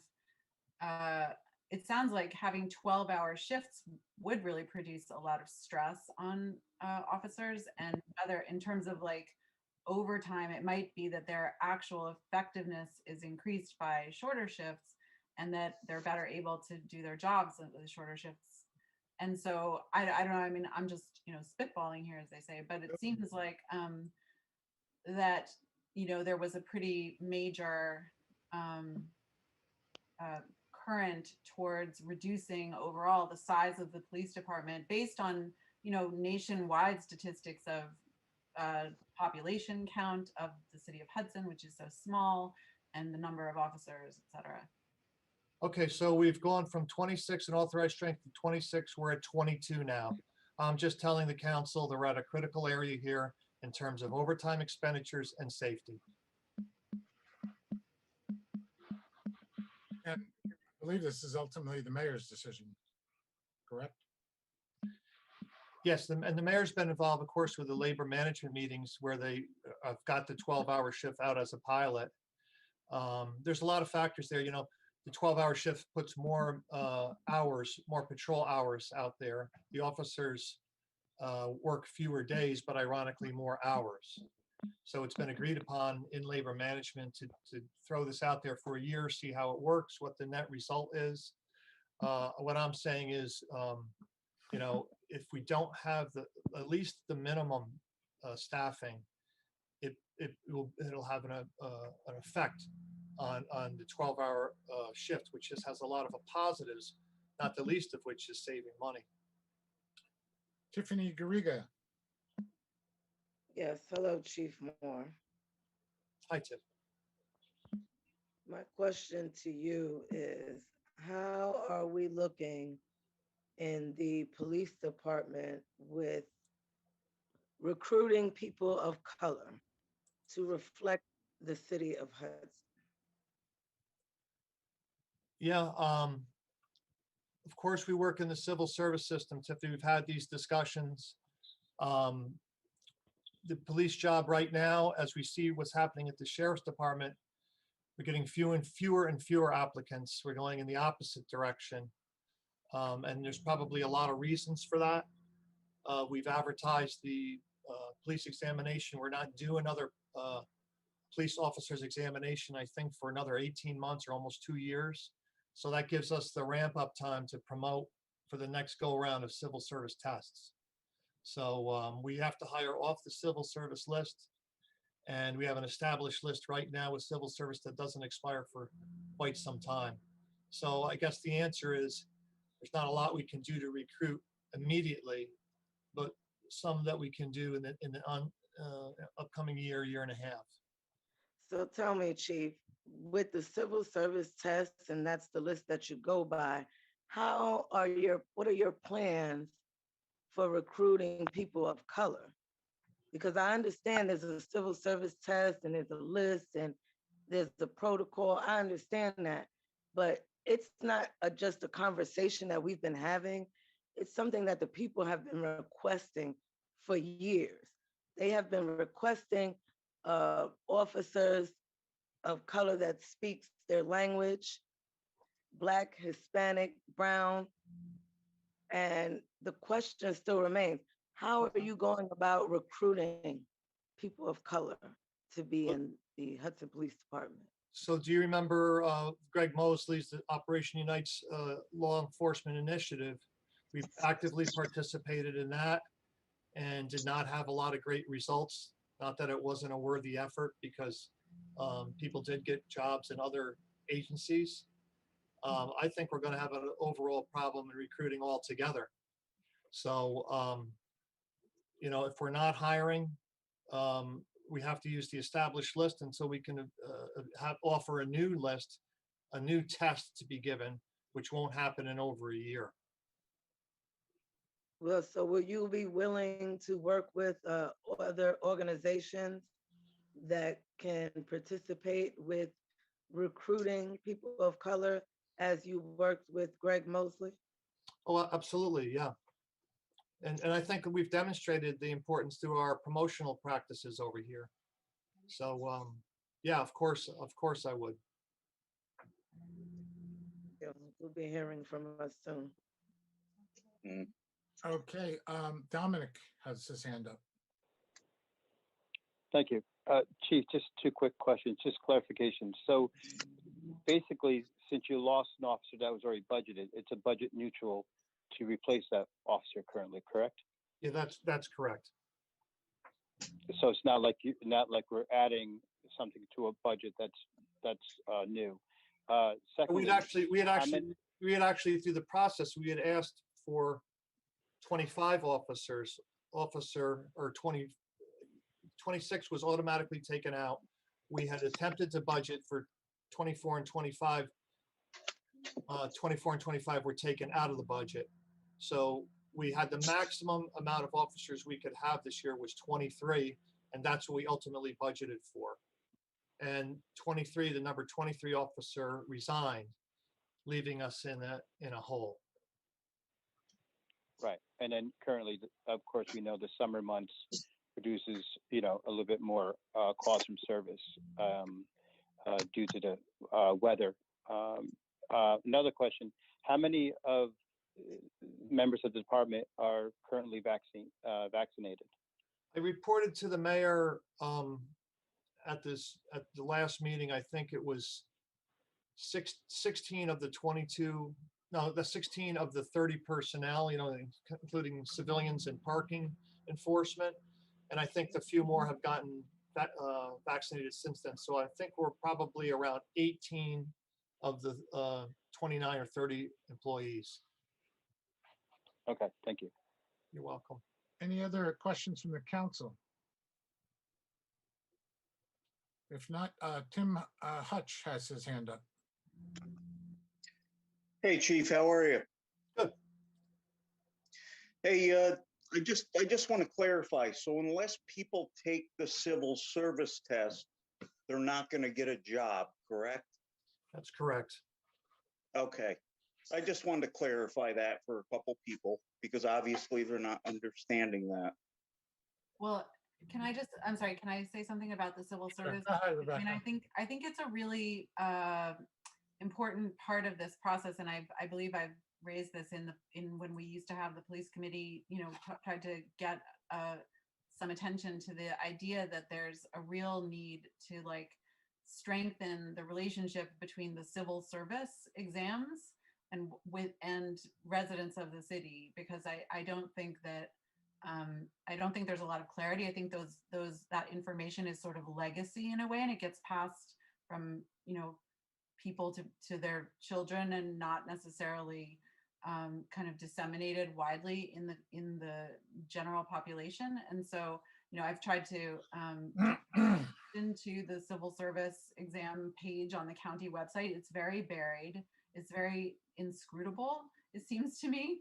D: it sounds like having 12-hour shifts would really produce a lot of stress on officers, and whether in terms of like overtime, it might be that their actual effectiveness is increased by shorter shifts and that they're better able to do their jobs with the shorter shifts. And so I don't know, I mean, I'm just, you know, spitballing here, as they say, but it seems like that, you know, there was a pretty major current towards reducing overall the size of the police department based on, you know, nationwide statistics of population count of the city of Hudson, which is so small, and the number of officers, et cetera.
R: Okay, so we've gone from 26 in authorized strength to 26. We're at 22 now. I'm just telling the council that we're at a critical area here in terms of overtime expenditures and safety.
A: And I believe this is ultimately the mayor's decision, correct?
R: Yes, and the mayor's been involved, of course, with the labor management meetings where they have got the 12-hour shift out as a pilot. There's a lot of factors there. You know, the 12-hour shift puts more hours, more patrol hours out there. The officers work fewer days, but ironically more hours. So it's been agreed upon in labor management to throw this out there for a year, see how it works, what the net result is. What I'm saying is, you know, if we don't have at least the minimum staffing, it'll have an effect on the 12-hour shift, which just has a lot of positives, not the least of which is saving money.
A: Tiffany Garriga.
G: Yes, hello, Chief Moore.
R: Hi, Tiff.
G: My question to you is, how are we looking in the police department with recruiting people of color to reflect the city of Hudson?
R: Yeah, of course, we work in the civil service system, Tiffany. We've had these discussions. The police job right now, as we see what's happening at the sheriff's department, we're getting fewer and fewer applicants. We're going in the opposite direction. And there's probably a lot of reasons for that. We've advertised the police examination. We're not due another police officer's examination, I think, for another 18 months or almost 2 years. So that gives us the ramp up time to promote for the next go round of civil service tests. So we have to hire off the civil service list. And we have an established list right now with civil service that doesn't expire for quite some time. So I guess the answer is there's not a lot we can do to recruit immediately, but some that we can do in the upcoming year, year and a half.
G: So tell me, Chief, with the civil service tests, and that's the list that you go by, what are your plans for recruiting people of color? Because I understand there's a civil service test and there's a list and there's the protocol. I understand that, but it's not just a conversation that we've been having. It's something that the people have been requesting for years. They have been requesting officers of color that speaks their language, Black, Hispanic, Brown. And the question still remains, how are you going about recruiting people of color to be in the Hudson Police Department?
R: So do you remember Greg Mosley's the Operation Unite's law enforcement initiative? We've actively participated in that and did not have a lot of great results. Not that it wasn't a worthy effort, because people did get jobs in other agencies. I think we're going to have an overall problem in recruiting altogether. So, you know, if we're not hiring, we have to use the established list until we can offer a new list, a new test to be given, which won't happen in over a year.
G: Well, so will you be willing to work with other organizations that can participate with recruiting people of color as you worked with Greg Mosley?
R: Oh, absolutely, yeah. And I think we've demonstrated the importance through our promotional practices over here. So, yeah, of course I would.
G: Yeah, we'll be hearing from us soon.
A: Okay, Dominic has his hand up.
L: Thank you. Chief, just two quick questions, just clarification. So basically, since you lost an officer that was already budgeted, it's a budget neutral to replace that officer currently, correct?
R: Yeah, that's correct.
L: So it's not like we're adding something to a budget that's new. Secondly,
R: we had actually through the process, we had asked for 25 officers, or 26 was automatically taken out. We had attempted to budget for 24 and 25. 24 and 25 were taken out of the budget. So we had the maximum amount of officers we could have this year was 23, and that's what we ultimately budgeted for. And 23, the number 23 officer resigned, leaving us in a hole.
L: Right, and then currently, of course, we know the summer months produces, you know, a little bit more calls from service due to the weather. Another question, how many of members of the department are currently vaccinated?
R: I reported to the mayor at the last meeting. I think it was 16 of the 22, no, the 16 of the 30 personnel, including civilians and parking enforcement. And I think a few more have gotten vaccinated since then. So I think we're probably around 18 of the 29 or 30 employees.
L: Okay, thank you.
R: You're welcome.
A: Any other questions from the council? If not, Tim Hutch has his hand up.
S: Hey, Chief, how are you?
R: Good.
S: Hey, I just want to clarify. So unless people take the civil service test, they're not going to get a job, correct?
R: That's correct.
S: Okay. I just wanted to clarify that for a couple people because obviously they're not understanding that.
D: Well, I'm sorry, can I say something about the civil service?
A: Go ahead,
D: I
A: Rebecca.
D: mean, I think it's a really important part of this process, and I believe I've raised this in when we used to have the police committee, tried to get some attention to the idea that there's a real need to strengthen the relationship between the civil service exams and residents of the city, because I don't think that there's a lot of clarity. I think that information is sort of legacy in a way, and it gets passed from people to their children and not necessarily kind of disseminated widely in the general population. And so I've tried to into the civil service exam page on the county website. It's very buried. It's very inscrutable, it seems to me,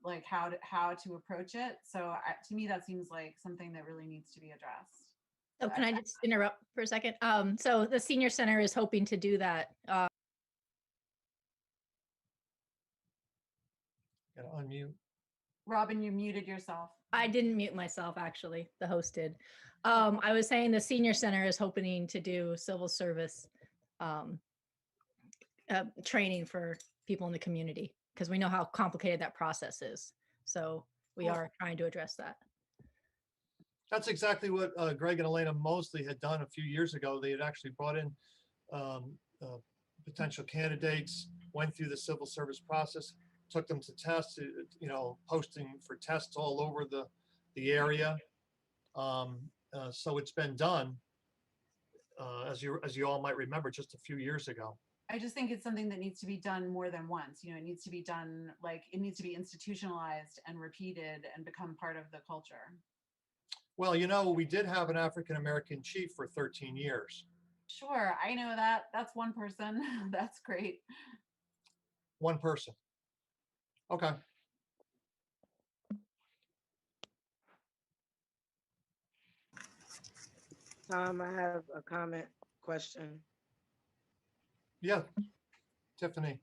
D: like how to approach it. So to me, that seems like something that really needs to be addressed.
P: So can I just interrupt for a second? So the senior center is hoping to do that.
R: Gotta unmute.
D: Robin, you muted yourself.
P: I didn't mute myself, actually. The host did. I was saying the senior center is hoping to do civil service training for people in the community, because we know how complicated that process is. So we are trying to address that.
R: That's exactly what Greg and Elena Mosley had done a few years ago. They had actually brought in potential candidates, went through the civil service process, took them to tests, posting for tests all over the area. So it's been done, as you all might remember, just a few years ago.
D: I just think it's something that needs to be done more than once. It needs to be done, it needs to be institutionalized and repeated and become part of the culture.
R: Well, we did have an African-American chief for 13 years.
D: Sure, I know that. That's one person. That's great.
R: One person. Okay.
G: Tom, I have a comment, question.
R: Yeah, Tiffany.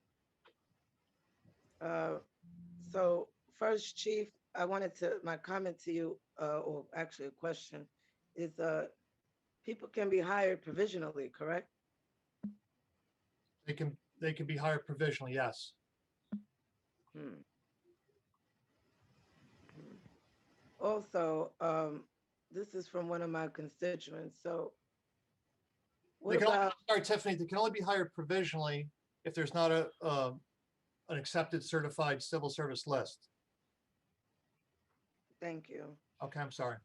G: So first, Chief, my comment to you, or actually a question, is people can be hired provisionally, correct?
R: They can be hired provisionally, yes.
G: Also, this is from one of my constituents. So
R: Sorry, Tiffany, they can only be hired provisionally if there's not an accepted certified civil service list.
G: Thank you.
R: Okay, I'm sorry.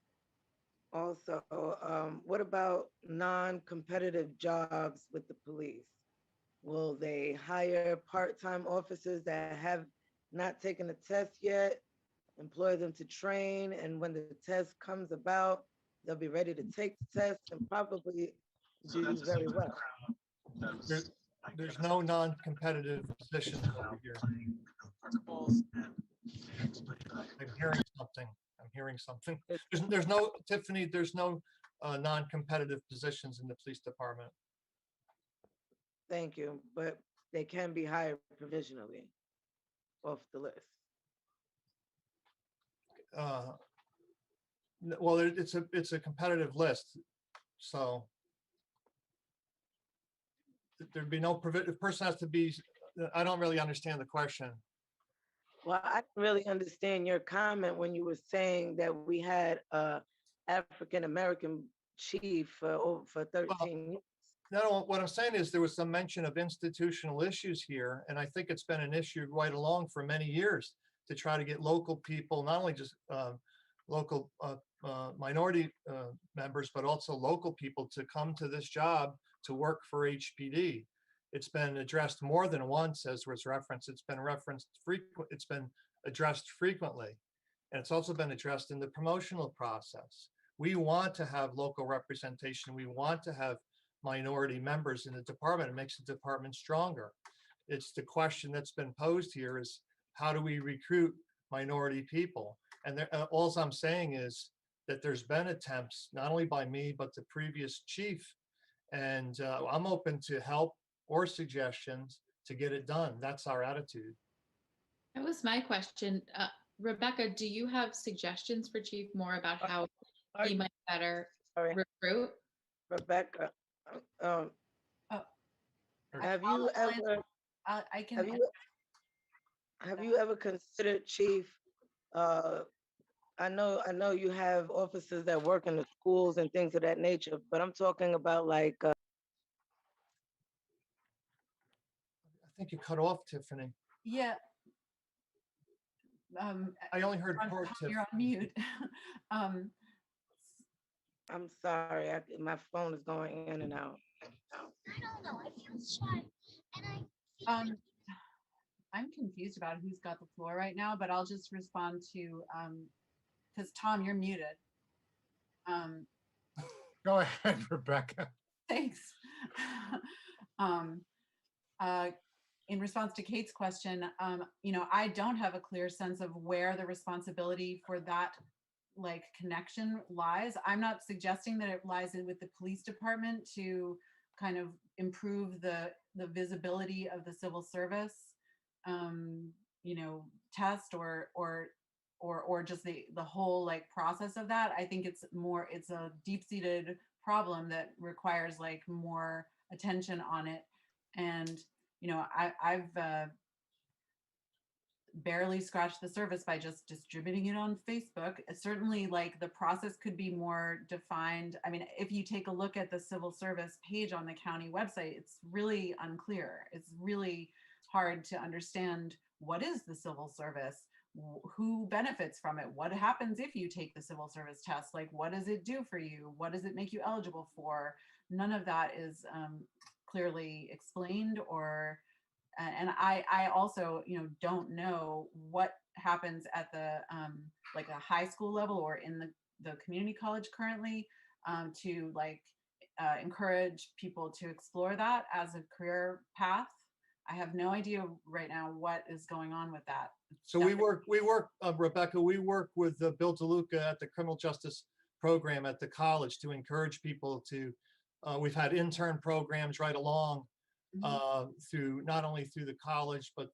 G: Also, what about non-competitive jobs with the police? Will they hire part-time officers that have not taken the test yet, employ them to train, and when the test comes about, they'll be ready to take the test and probably do very well?
R: There's no non-competitive positions over here. I'm hearing something. There's no, Tiffany, there's no non-competitive positions in the police department.
G: Thank you, but they can be hired provisionally off the list.
R: Well, it's a competitive list, so there'd be no the person has to be I don't really understand the question.
G: Well, I didn't really understand your comment when you were saying that we had a African-American chief for 13 years.
R: No, what I'm saying is there was some mention of institutional issues here, and I think it's been an issue right along for many years to try to get local people, not only just local minority members, but also local people to come to this job to work for HPD. It's been addressed more than once, as was referenced. It's been addressed frequently, and it's also been addressed in the promotional process. We want to have local representation. We want to have minority members in the department. It makes the department stronger. It's the question that's been posed here is how do we recruit minority people? And all I'm saying is that there's been attempts, not only by me, but the previous chief. And I'm open to help or suggestions to get it done. That's our attitude.
T: That was my question. Rebecca, do you have suggestions for Chief more about how he might better recruit?
G: Rebecca,
D: Oh.
G: have you ever,
D: I can.
G: have you ever considered, Chief, I know you have officers that work in the schools and things of that nature, but I'm talking about like,
R: I think you cut off, Tiffany.
D: Yeah.
R: I only heard
D: Tom,
R: part,
D: you're on mute.
G: I'm sorry, my phone is going in and out.
D: I'm confused about who's got the floor right now, but I'll just respond to, because Tom, you're muted.
A: Go ahead, Rebecca.
D: Thanks. In response to Kate's question, I don't have a clear sense of where the responsibility for that like connection lies. I'm not suggesting that it lies with the police department to kind of improve the visibility of the civil service, test or just the whole like process of that. I think it's a deep-seated problem that requires like more attention on it. And I've barely scratched the surface by just distributing it on Facebook. Certainly, like the process could be more defined. I mean, if you take a look at the civil service page on the county website, it's really unclear. It's really hard to understand what is the civil service, who benefits from it, what happens if you take the civil service test, like what does it do for you, what does it make you eligible for. None of that is clearly explained, and I also don't know what happens at the like a high school level or in the community college currently to like encourage people to explore that as a career path. I have no idea right now what is going on with that.
R: So we work, Rebecca, we work with Bill DeLuca at the criminal justice program at the college to encourage people to, we've had intern programs right along through, not only through the college, but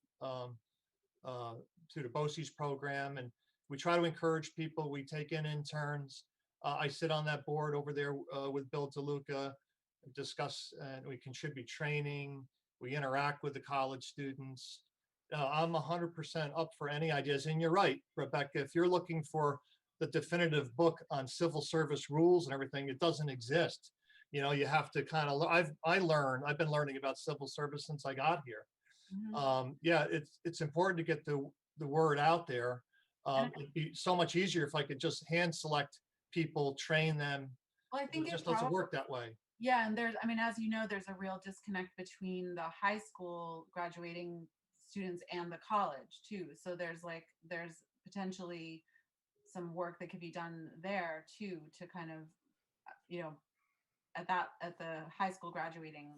R: through the BOCES program. And we try to encourage people, we take in interns. I sit on that board over there with Bill DeLuca, discuss, and we contribute training. We interact with the college students. I'm 100% up for any ideas. And you're right, Rebecca, if you're looking for the definitive book on civil service rules and everything, it doesn't exist. You have to kind of, I've been learning about civil service since I got here. Yeah, it's important to get the word out there. It'd be so much easier if I could just hand select people, train them.
D: Well, I think
R: it just doesn't work that way.
D: Yeah, and there's a real disconnect between the high school graduating students and the college too. So there's potentially some work that could be done there too, to kind of, at the high school graduating.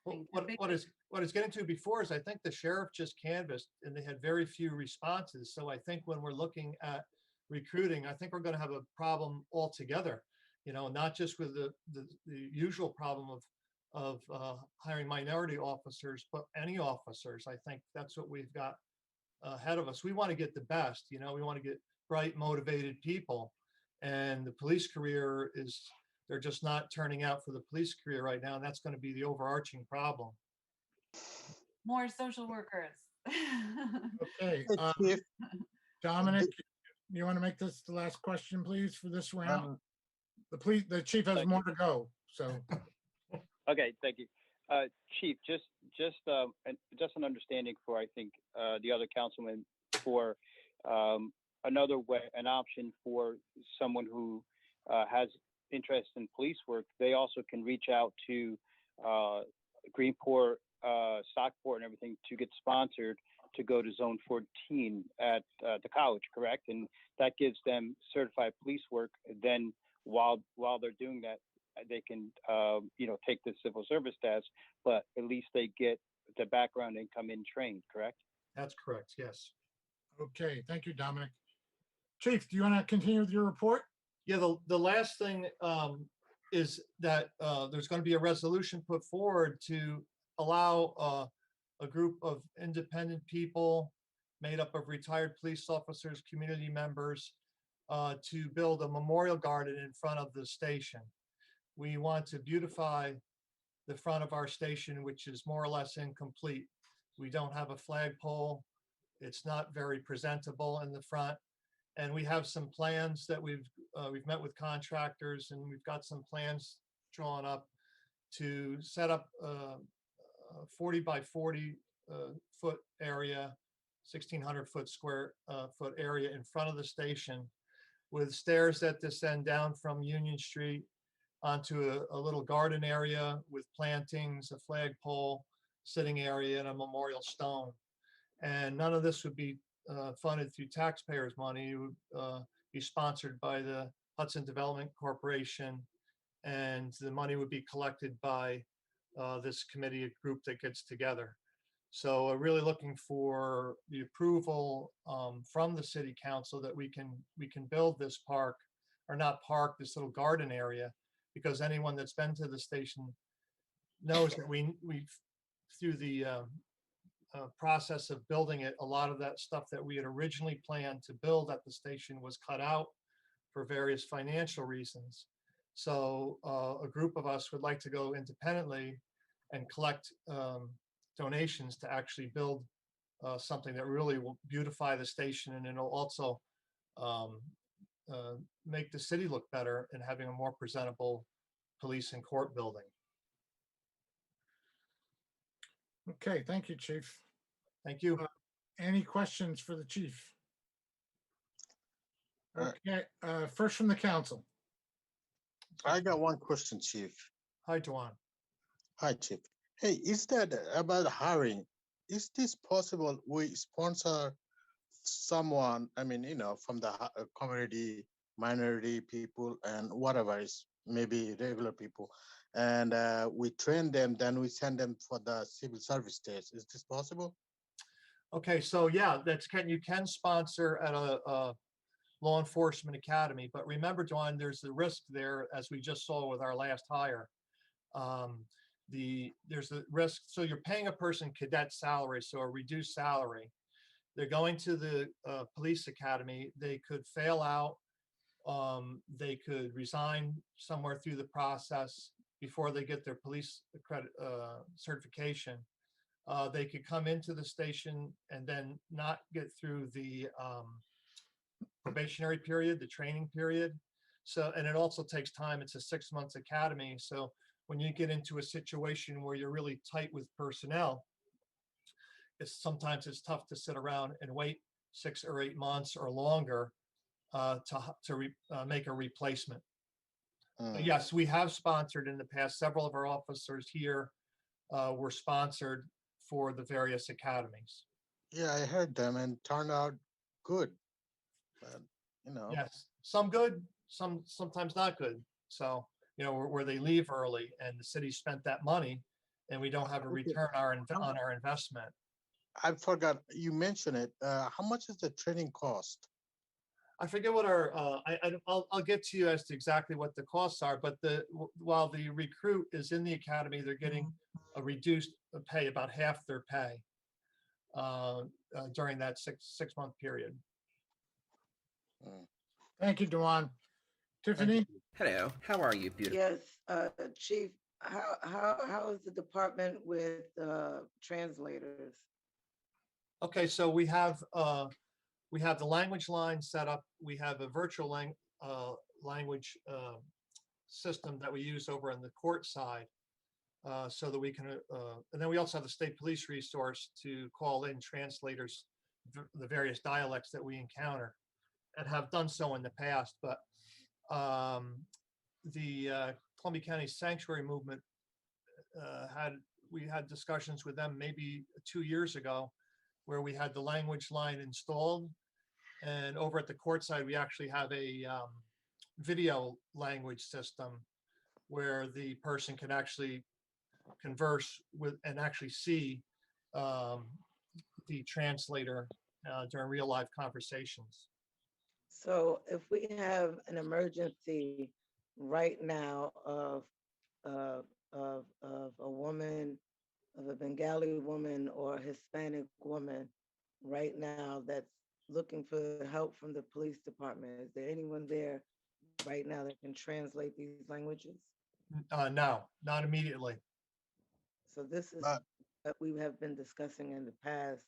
R: What is getting to before is I think the sheriff just canvassed and they had very few responses. So I think when we're looking at recruiting, I think we're going to have a problem altogether. Not just with the usual problem of hiring minority officers, but any officers. I think that's what we've got ahead of us. We want to get the best, we want to get bright, motivated people. And the police career they're just not turning out for the police career right now. And that's going to be the overarching problem.
D: more social workers.
A: Okay, Dominic, you want to make this the last question, please, for this round? The chief has more to go, so.
L: Okay, thank you. Chief, just an understanding for, I think, the other councilman, for another way, an option for someone who has interest in police work. They also can reach out to Greenport, Stockport and everything to get sponsored to go to Zone 14 at the college, correct? And that gives them certified police work. Then while they're doing that, they can, take the civil service test, but at least they get the background and come in trained, correct?
R: That's correct, yes.
A: Okay, thank you, Dominic. Chief, do you want to continue with your report?
R: Yeah, the last thing is that there's going to be a resolution put forward to allow a group of independent people made up of retired police officers, community members, to build a memorial garden in front of the station. We want to beautify the front of our station, which is more or less incomplete. We don't have a flagpole. It's not very presentable in the front. And we have some plans that we've met with contractors, and we've got some plans drawn up to set up a 40 by 40 foot area, 1,600 square foot area in front of the station, with stairs that descend down from Union Street onto a little garden area with plantings, a flagpole, sitting area, and a memorial stone. And none of this would be funded through taxpayers' money. It would be sponsored by the Hudson Development Corporation, and the money would be collected by this committee group that gets together. So we're really looking for the approval from the city council that we can build this park, or not park, this little garden area, because anyone that's been to the station knows that we through the process of building it, a lot of that stuff that we had originally planned to build at the station was cut out for various financial reasons. So a group of us would like to go independently and collect donations to actually build something that really will beautify the station, and it'll also make the city look better in having a more presentable police and court building.
A: Okay, thank you, Chief.
R: Thank you.
A: Any questions for the chief? Okay, first from the council.
U: I got one question, Chief.
R: Hi, Juan.
U: Hi, Chief. Hey, is that about hiring? Is this possible we sponsor someone, from the community, minority people, and whatever is maybe regular people, and we train them, then we send them for the civil service test. Is this possible?
R: Okay, so yeah, you can sponsor at a law enforcement academy, but remember, John, there's the risk there, as we just saw with our last hire. There's the risk. So you're paying a person cadet salary, so a reduced salary. They're going to the police academy. They could fail out. They could resign somewhere through the process before they get their police credit certification. They could come into the station and then not get through the probationary period, the training period. So, and it also takes time. It's a 6 months academy. So when you get into a situation where you're really tight with personnel, sometimes it's tough to sit around and wait 6 or 8 months or longer to make a replacement. Yes, we have sponsored in the past. Several of our officers here were sponsored for the various academies.
U: Yeah, I heard them and turned out good. But,
R: Yes, some good, sometimes not good. So, where they leave early and the city spent that money and we don't have a return on our investment.
U: I forgot, you mentioned it. How much is the training cost?
R: I forget what I'll get to you as to exactly what the costs are, but while the recruit is in the academy, they're getting a reduced pay, about half their pay during that six month period.
A: Thank you, Dewan. Tiffany?
V: Hello, how are you, beautiful?
G: Yes, Chief, How is the department with translators?
R: Okay, so we have the language line set up. We have a virtual language system that we use over on the court side, so that we can, and then we also have the state police resource to call in translators, the various dialects that we encounter, and have done so in the past. But the Columbia County Sanctuary Movement we had discussions with them maybe 2 years ago, where we had the language line installed, and over at the court side we actually have a video language system where the person can actually converse with and actually see the translator during real life conversations.
G: So if we have an emergency right now of a woman, of a Bengali woman or a Hispanic woman right now that's looking for help from the police department, is there anyone there right now that can translate these languages?
R: No, not immediately.
G: So this is that we have been discussing in the past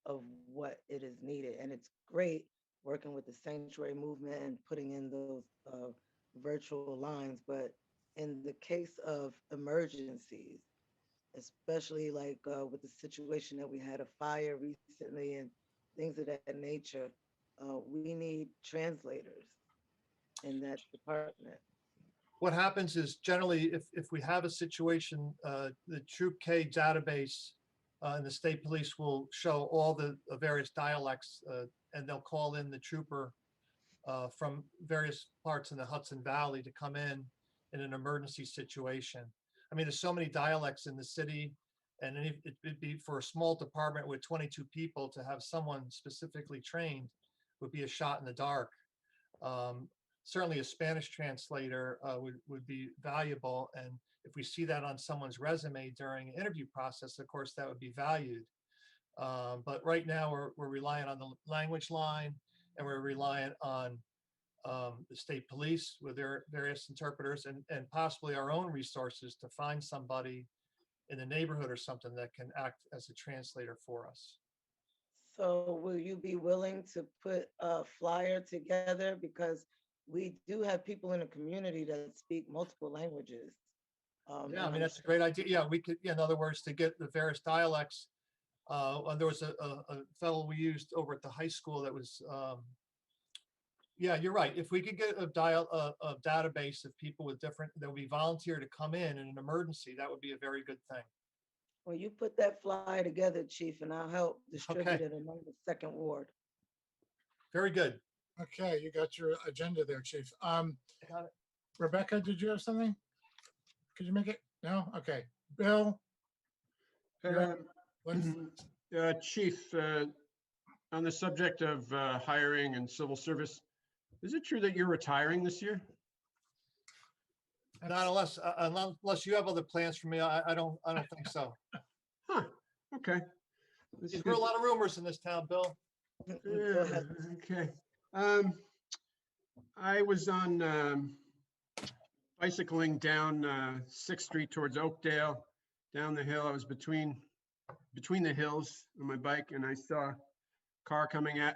G: of what it is needed. And it's great working with the sanctuary movement and putting in those virtual lines. But in the case of emergencies, especially like with the situation that we had a fire recently and things of that nature, we need translators in that department.
R: What happens is generally if we have a situation, the Troop K database and the state police will show all the various dialects, and they'll call in the trooper from various parts in the Hudson Valley to come in an emergency situation. I mean, there's so many dialects in the city, and it'd be for a small department with 22 people to have someone specifically trained would be a shot in the dark. Certainly a Spanish translator would be valuable. And if we see that on someone's resume during an interview process, of course, that would be valued. But right now we're relying on the language line, and we're relying on the state police with their various interpreters and possibly our own resources to find somebody in the neighborhood or something that can act as a translator for us.
G: So will you be willing to put a flyer together? Because we do have people in the community that speak multiple languages.
R: Yeah, I mean, that's a great idea. Yeah, we could, in other words, to get the various dialects. There was a fellow we used over at the high school that was, yeah, you're right. If we could get a database of people with different, that would be volunteer to come in an emergency, that would be a very good thing.
G: Well, you put that flyer together, Chief, and I'll help distribute it among the second ward.
R: Very good.
A: Okay, you got your agenda there, Chief.
R: Got it.
A: Rebecca, did you have something? Could you make it? No? Okay. Bill?
O: Chief, on the subject of hiring and civil service, is it true that you're retiring this year?
R: Not unless you have other plans for me, I don't think so.
O: Huh, okay.
R: There's a lot of rumors in this town, Bill.
O: Yeah, okay. I was on bicycling down 6th Street towards Oakdale, down the hill. I was between the hills on my bike, and I saw a car coming at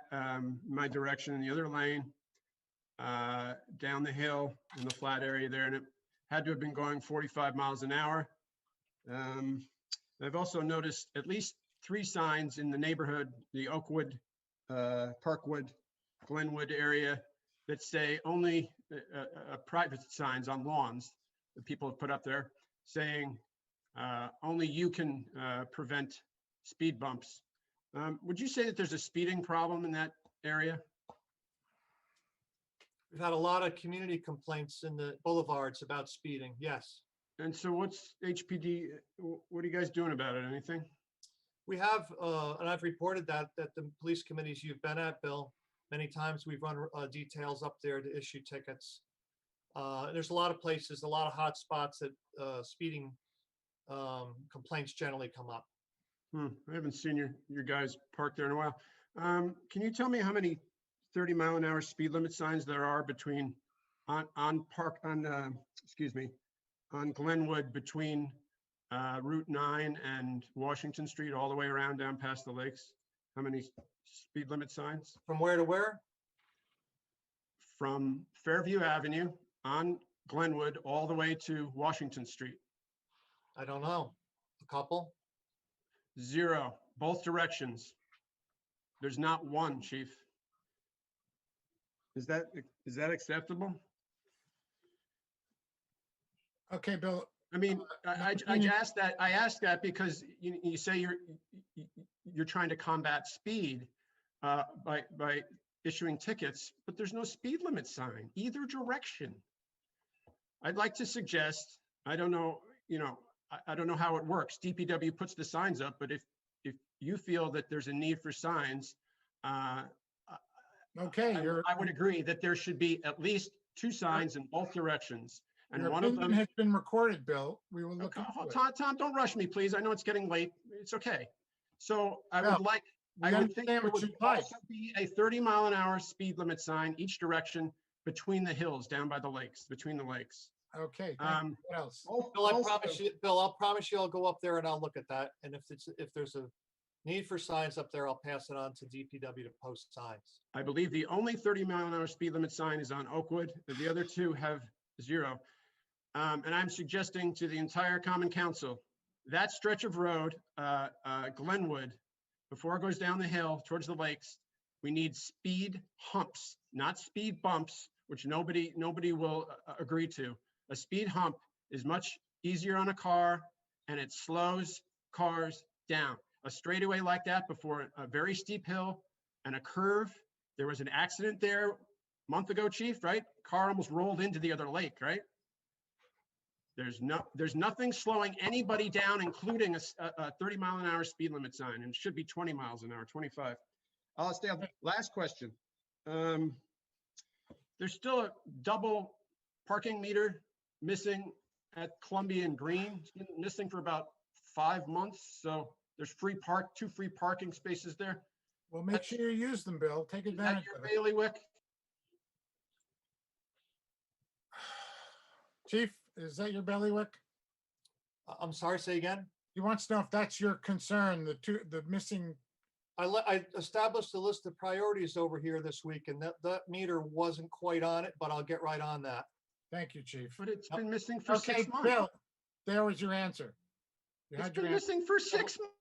O: my direction in the other lane, down the hill in the flat area there, and it had to have been going 45 miles an hour. I've also noticed at least 3 signs in the neighborhood, the Oakwood, Parkwood, Glenwood area, that say only private signs on lawns that people have put up there saying only you can prevent speed bumps. Would you say that there's a speeding problem in that area?
R: We've had a lot of community complaints in the boulevards about speeding, yes.
O: And so what's HPD, what are you guys doing about it? Anything?
R: We have, and I've reported that the police committees you've been at, Bill, many times we've run details up there to issue tickets. There's a lot of places, a lot of hot spots that speeding complaints generally come up.
O: I haven't seen your guys parked there in a while. Can you tell me how many 30-mile-an-hour speed limit signs there are between on on Glenwood between Route 9 and Washington Street, all the way around down past the lakes? How many speed limit signs?
R: From where to where?
O: From Fairview Avenue on Glenwood all the way to Washington Street?
R: I don't know. A couple?
O: 0, both directions. There's not one, Chief. Is that acceptable?
A: Okay, Bill.
O: I mean, I asked that because you say you're trying to combat speed by issuing tickets, but there's no speed limit sign either direction. I'd like to suggest, I don't know, I don't know how it works. DPW puts the signs up, but if you feel that there's a need for signs,
A: okay,
O: I would agree that there should be at least 2 signs in both directions. And
A: your
O: one of
A: opinion
O: them
A: has been recorded, Bill. We will look into it.
O: Tom, don't rush me, please. I know it's getting late. It's okay. So I
A: Bill,
O: would think there
A: what
O: would
A: you'd like.
O: also be a 30-mile-an-hour speed limit sign each direction between the hills down by the lakes, between the lakes.
A: Okay, thank you. What else?
R: Bill, I'll promise you I'll go up there and I'll look at that. And if there's a need for signs up there, I'll pass it on to DPW to post signs.
O: I believe the only 30-mile-an-hour speed limit sign is on Oakwood. The other 2 have 0. And I'm suggesting to the entire Common Council, that stretch of road, Glenwood, before it goes down the hill towards the lakes, we need speed humps, not speed bumps, which nobody will agree to. A speed hump is much easier on a car and it slows cars down. A straightaway like that before a very steep hill and a curve. There was an accident there a month ago, Chief, right? Car almost rolled into the other lake, right? There's nothing slowing anybody down, including a 30-mile-an-hour speed limit sign, and it should be 20 miles an hour, 25. I'll stay on. Last question. There's still a double parking meter missing at Columbia and Green. It's been missing for about 5 months. So there's 2 free parking spaces there.
A: Well, make sure you use them, Bill. Take advantage of it.
O: Bailiwick.
A: Chief, is that your bailiwick?
R: I'm sorry, say again?
A: He wants to know if that's your concern, the missing.
R: I established a list of priorities over here this week, and that meter wasn't quite on it, but I'll get right on that.
A: Thank you, Chief.
O: But it's been missing for 6 months.
A: Bill, there was your answer.
O: It's been missing for 6 months.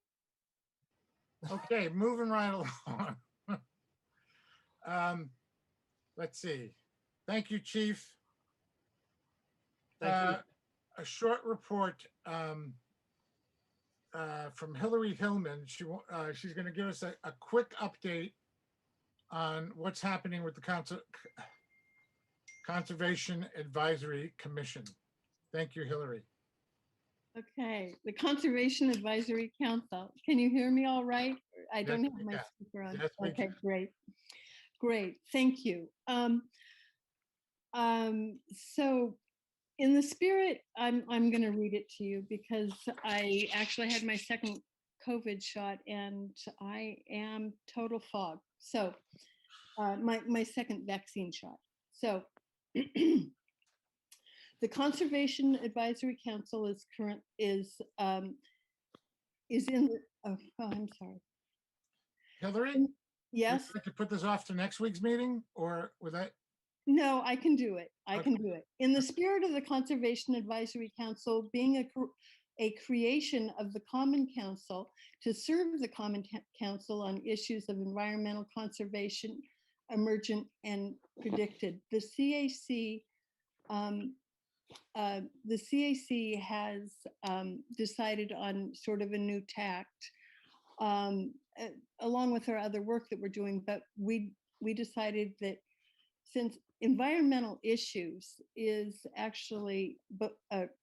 A: Okay, moving right along. Let's see. Thank you, Chief.
R: Thank you.
A: A short report from Hillary Hillman. She's going to give us a quick update on what's happening with the Conservation Advisory Commission. Thank you, Hillary.
C: Okay, the Conservation Advisory Council. Can you hear me all right? I don't have my speaker on.
A: Yes, we
C: okay,
A: can.
C: great. Great, thank you. So in the spirit, I'm going to read it to you because I actually had my second COVID shot and I am total fog. So my second vaccine shot. So the Conservation Advisory Council is in the, oh, I'm sorry.
A: Hillary?
C: Yes.
A: Would you like to put this off to next week's meeting, or would that?
C: No, I can do it. I can do it. In the spirit of the Conservation Advisory Council being a creation of the Common Council to serve the Common Council on issues of environmental conservation, emergent and predicted, the CAC has decided on sort of a new tact, along with our other work that we're doing. But we decided that since environmental issues is actually,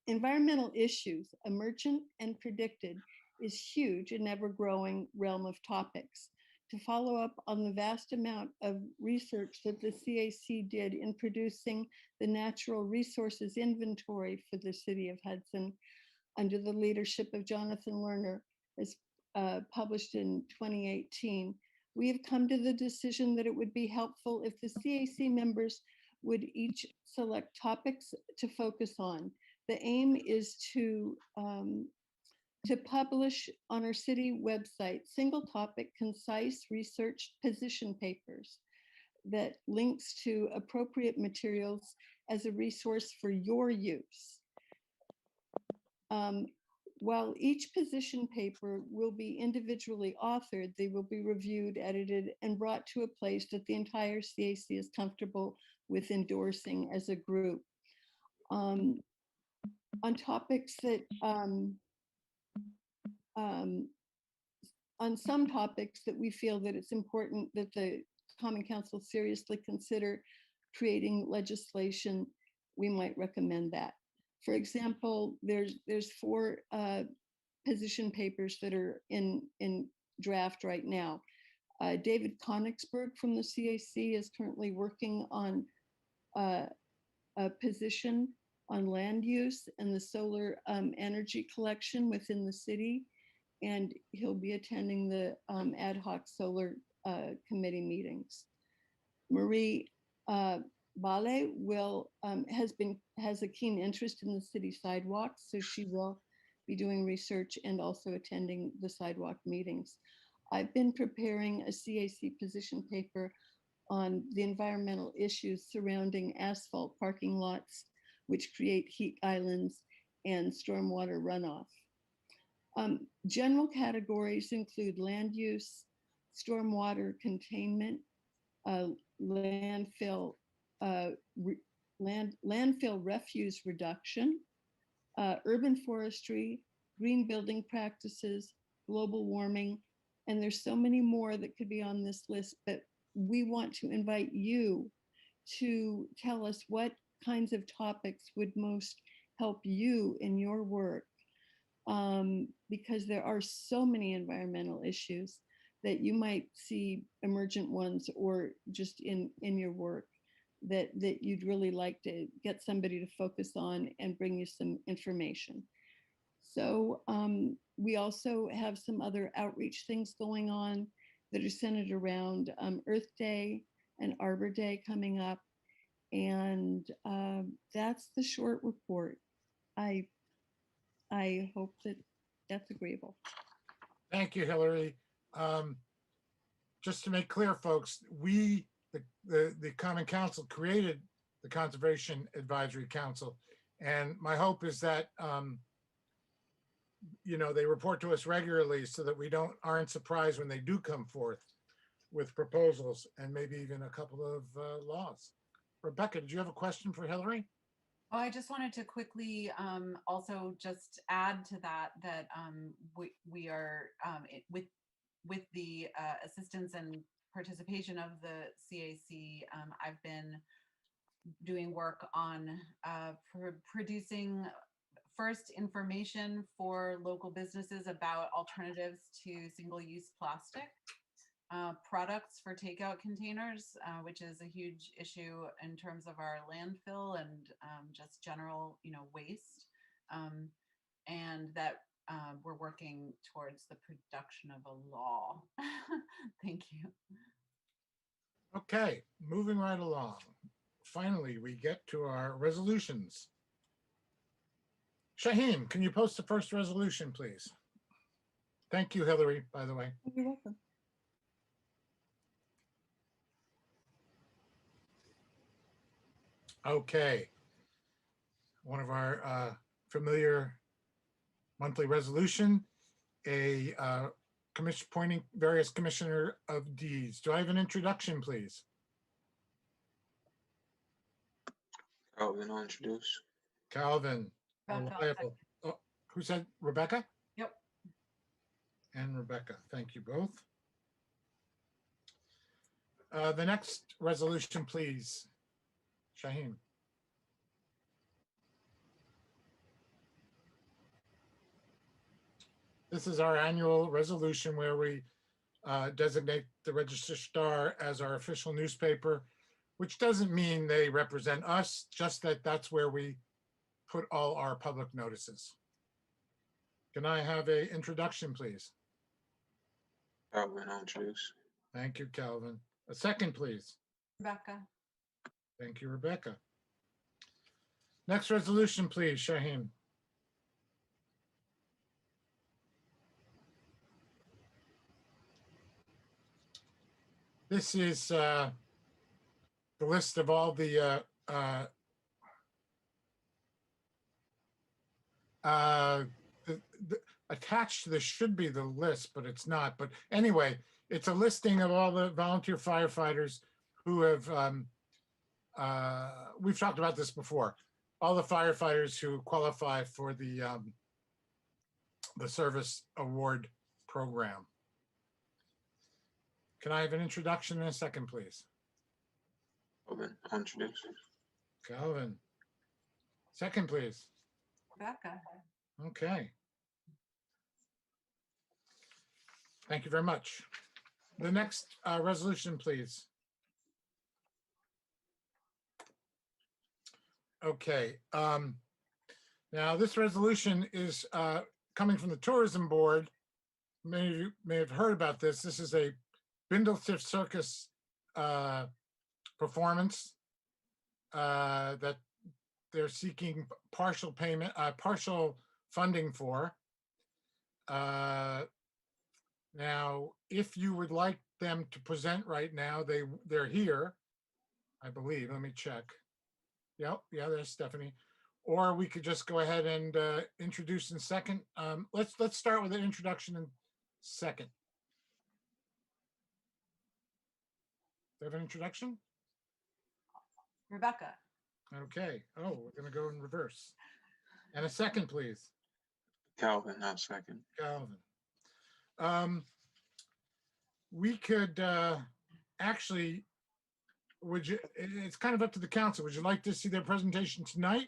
C: environmental issues, emergent and predicted, is huge and ever-growing realm of topics. To follow up on the vast amount of research that the CAC did in producing the natural resources inventory for the city of Hudson under the leadership of Jonathan Lerner, as published in 2018, we have come to the decision that it would be helpful if the CAC members would each select topics to focus on. The aim is to publish on our city website single topic, concise research position papers that links to appropriate materials as a resource for your use. While each position paper will be individually authored, they will be reviewed, edited, and brought to a place that the entire CAC is comfortable with endorsing as a group. On topics that, on some topics that we feel that it's important that the Common Council seriously consider creating legislation, we might recommend that. For example, there's 4 position papers that are in draft right now. David Konigsberg from the CAC is currently working on a position on land use and the solar energy collection within the city. And he'll be attending the ad hoc solar committee meetings. Marie Bale has a keen interest in the city sidewalks, so she will be doing research and also attending the sidewalk meetings. I've been preparing a CAC position paper on the environmental issues surrounding asphalt parking lots, which create heat islands and stormwater runoff. General categories include land use, stormwater containment, landfill refuse reduction, urban forestry, green building practices, global warming, and there's so many more that could be on this list, but we want to invite you to tell us what kinds of topics would most help you in your work, because there are so many environmental issues that you might see emergent ones or just in your work that you'd really like to get somebody to focus on and bring you some information. So we also have some other outreach things going on that are centered around Earth Day and Arbor Day coming up. And that's the short report. I hope that that's agreeable.
A: Thank you, Hillary. Just to make clear, folks, we, the Common Council, created the Conservation Advisory Council. And my hope is that, you know, they report to us regularly so that we aren't surprised when they do come forth with proposals and maybe even a couple of laws. Rebecca, did you have a question for Hillary?
D: Well, I just wanted to quickly also just add to that we are with the assistance and participation of the CAC. I've been doing work on producing first information for local businesses about alternatives to single-use plastic products for takeout containers, which is a huge issue in terms of our landfill and just general, waste, and that we're working towards the production of a law. Thank you.
A: Okay, moving right along. Finally, we get to our resolutions. Shaheem, can you post the first resolution, please? Thank you, Hillary, by the way.
C: You're welcome.
A: Okay. One of our familiar monthly resolution, a commission appointing various commissioner of deeds. Do I have an introduction, please?
E: Calvin, I'll introduce.
A: Calvin. Reliable. Oh, who said Rebecca?
D: Yep.
A: And Rebecca, thank you both. The next resolution, please. Shaheem. This is our annual resolution where we designate the Register Star as our official newspaper, which doesn't mean they represent us, just that that's where we put all our public notices. Can I have an introduction, please?
E: Calvin, I'll introduce.
A: Thank you, Calvin. A second, please.
D: Rebecca.
A: Thank you, Rebecca. Next resolution, please, Shaheen. This is the list of all the attached to this should be the list, but it's not. But anyway, it's a listing of all the volunteer firefighters who have, we've talked about this before, all the firefighters who qualify for the service award program. Can I have an introduction in a second, please?
E: Calvin, I'll introduce.
A: Calvin. Second, please.
D: Rebecca.
A: Okay. Thank you very much. The next resolution, please. Okay. Now, this resolution is coming from the Tourism Board. Many of you may have heard about this. This is a Bindlestiff Circus performance that they're seeking partial payment, partial funding for. Now, if you would like them to present right now, they're here, I believe. Let me check. Yep, yeah, there's Stephanie. Or we could just go ahead and introduce in second. Let's start with an introduction in second. Do you have an introduction?
D: Rebecca.
A: Okay. Oh, we're gonna go in reverse. And a second, please.
E: Calvin, not second.
A: Calvin. We could actually, would you, it's kind of up to the council. Would you like to see their presentation tonight?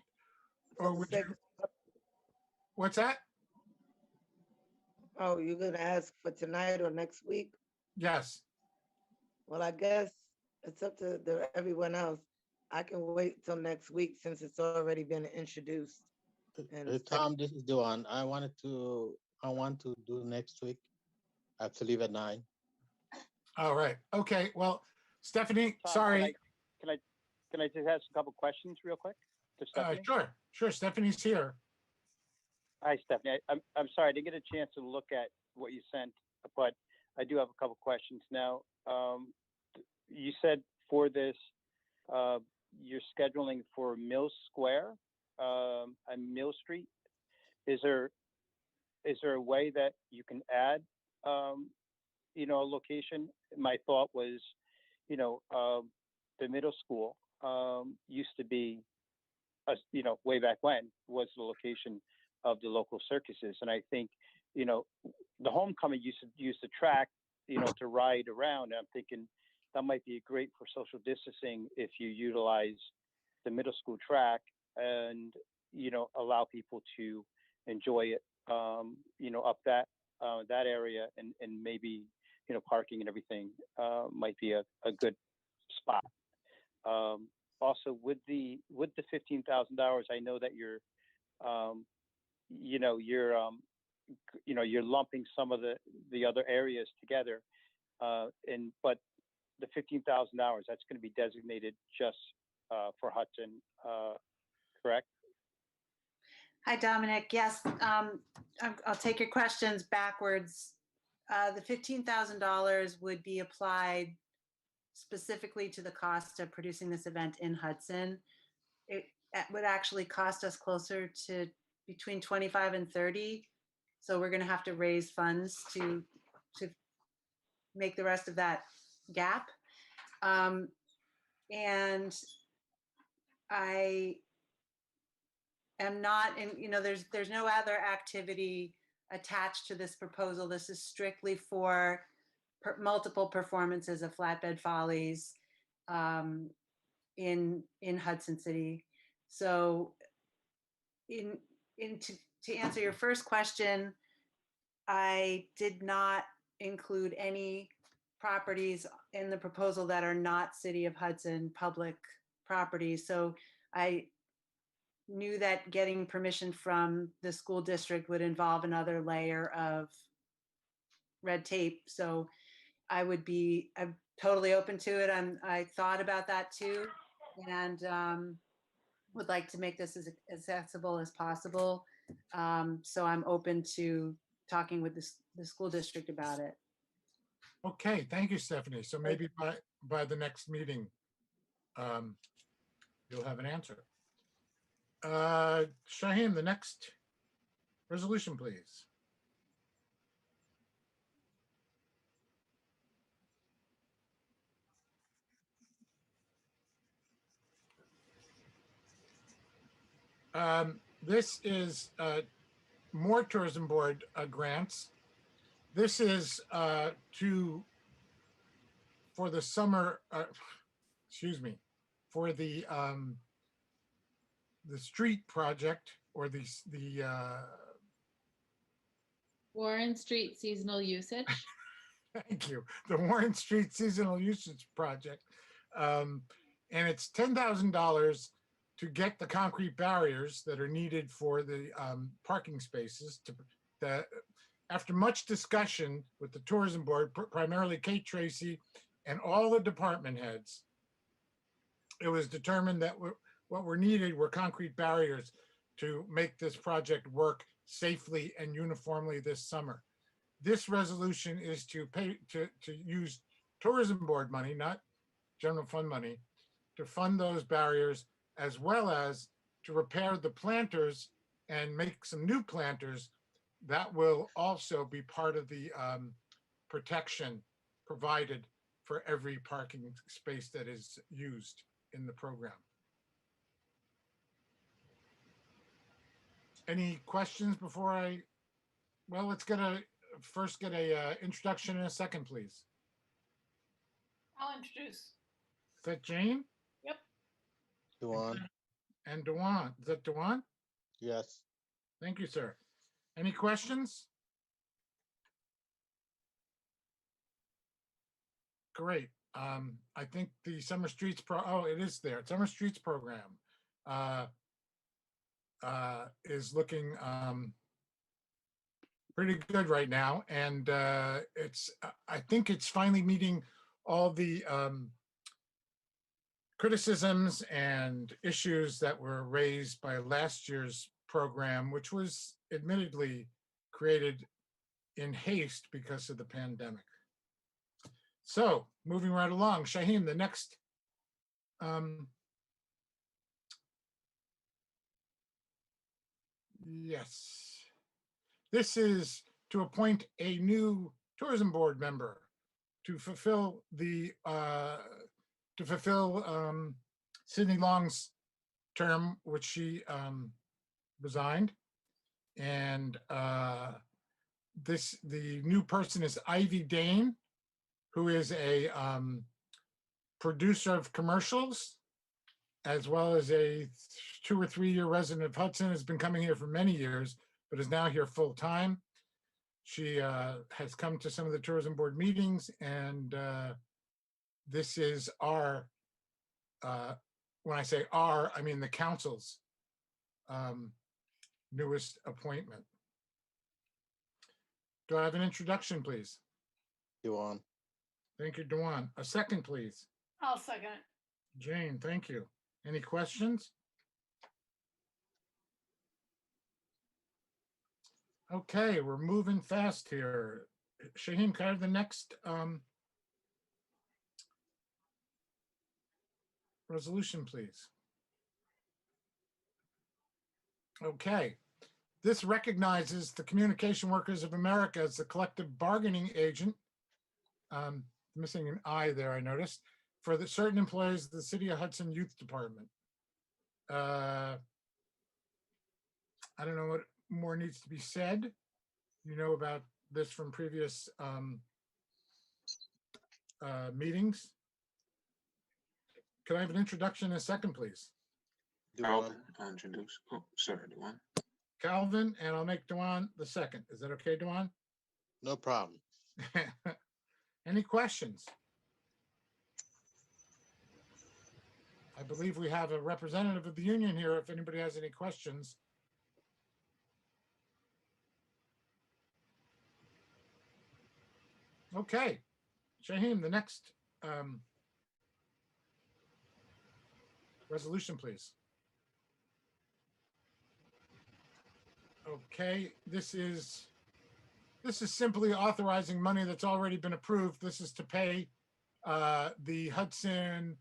A: Or would you, what's that?
G: Oh, you're gonna ask for tonight or next week?
A: Yes.
G: Well, I guess it's up to everyone else. I can wait till next week since it's already been introduced. And
U: Tom, this is Duan. I want to do next week. I have to leave at 9.
A: All right. Okay. Well, Stephanie,
L: Tom,
A: sorry.
L: Can I just ask a couple questions real quick to Stephanie?
A: Sure. Stephanie's here.
L: Hi, Stephanie. I'm sorry, I didn't get a chance to look at what you sent, but I do have a couple questions now. You said for this, you're scheduling for Mill Square and Mill Street. Is there a way that you can add, a location? My thought was, the middle school used to be, way back when, was the location of the local circuses. And I think, the homecoming used to use the track, to ride around. And I'm thinking that might be great for social distancing if you utilize the middle school track and, allow people to enjoy it, up that area and maybe, parking and everything might be a good spot. Also with the $15,000, I know that you're lumping some of the other areas together, but the $15,000, that's going to be designated just for Hudson, correct?
D: Hi, Dominic. Yes, I'll take your questions backwards. The $15,000 would be applied specifically to the cost of producing this event in Hudson. It would actually cost us closer to between 25 and 30. So we're going to have to raise funds to make the rest of that gap. And I am not in, there's no other activity attached to this proposal. This is strictly for multiple performances of Flatbed Follies in Hudson City. So to answer your first question, I did not include any properties in the proposal that are not City of Hudson public properties. So I knew that getting permission from the school district would involve another layer of red tape. So I'm totally open to it. I thought about that too. And would like to make this as accessible as possible. So I'm open to talking with the school district about it.
A: Okay, thank you, Stephanie. So maybe by the next meeting, you'll have an answer. Shaheen, the next resolution, please. This is more tourism board grants. This is for the summer, excuse me, for the street project or the
T: Warren Street seasonal usage.
A: thank you, the Warren Street seasonal usage project. And it's $10,000 to get the concrete barriers that are needed for the parking spaces after much discussion with the tourism board, primarily Kate Tracy and all the department heads, it was determined that what were needed were concrete barriers to make this project work safely and uniformly this summer. This resolution is to use tourism board money, not general fund money, to fund those barriers, as well as to repair the planters and make some new planters that will also be part of the protection provided for every parking space that is used in the program. Any questions before well, let's first get a introduction and a second, please.
M: I'll introduce.
A: Is that Jane?
M: Yep.
U: Dewan.
A: And Dewan. Is that Dewan?
U: Yes.
A: Thank you, sir. Any questions? Great. I think the Summer Streets it is there. Summer Streets program is looking pretty good right now. And I think it's finally meeting all the criticisms and issues that were raised by last year's program, which was admittedly created in haste because of the pandemic. So moving right along, Shaheen, the next yes, this is to appoint a new tourism board member to fulfill Sydney Long's term, which she resigned. And the new person is Ivy Dane, who is a producer of commercials, as well as a 2 or 3 year resident of Hudson, has been coming here for many years, but is now here full time. She has come to some of the tourism board meetings, and this is our, when I say our, I mean the council's newest appointment. Do I have an introduction, please?
U: Dewan.
A: Thank you, Dewan. A second, please.
M: I'll second it.
A: Jane, thank you. Any questions? Okay, we're moving fast here. Shaheen, can I have the next resolution, please? Okay. This recognizes the Communication Workers of America as the collective bargaining agent. Missing an I there, I noticed, for the certain employees of the City of Hudson Youth Department. I don't know what more needs to be said. You know about this from previous meetings. Can I have an introduction in a second, please?
E: Calvin, I'll introduce. Oh, sorry, Dewan.
A: Calvin, and I'll make Dewan the second. Is that okay, Dewan?
U: No problem.
A: Any questions? I believe we have a representative of the union here if anybody has any questions. Okay, Shaheen, the next resolution, please. Okay, this is simply authorizing money that's already been approved. This is to pay the Hudson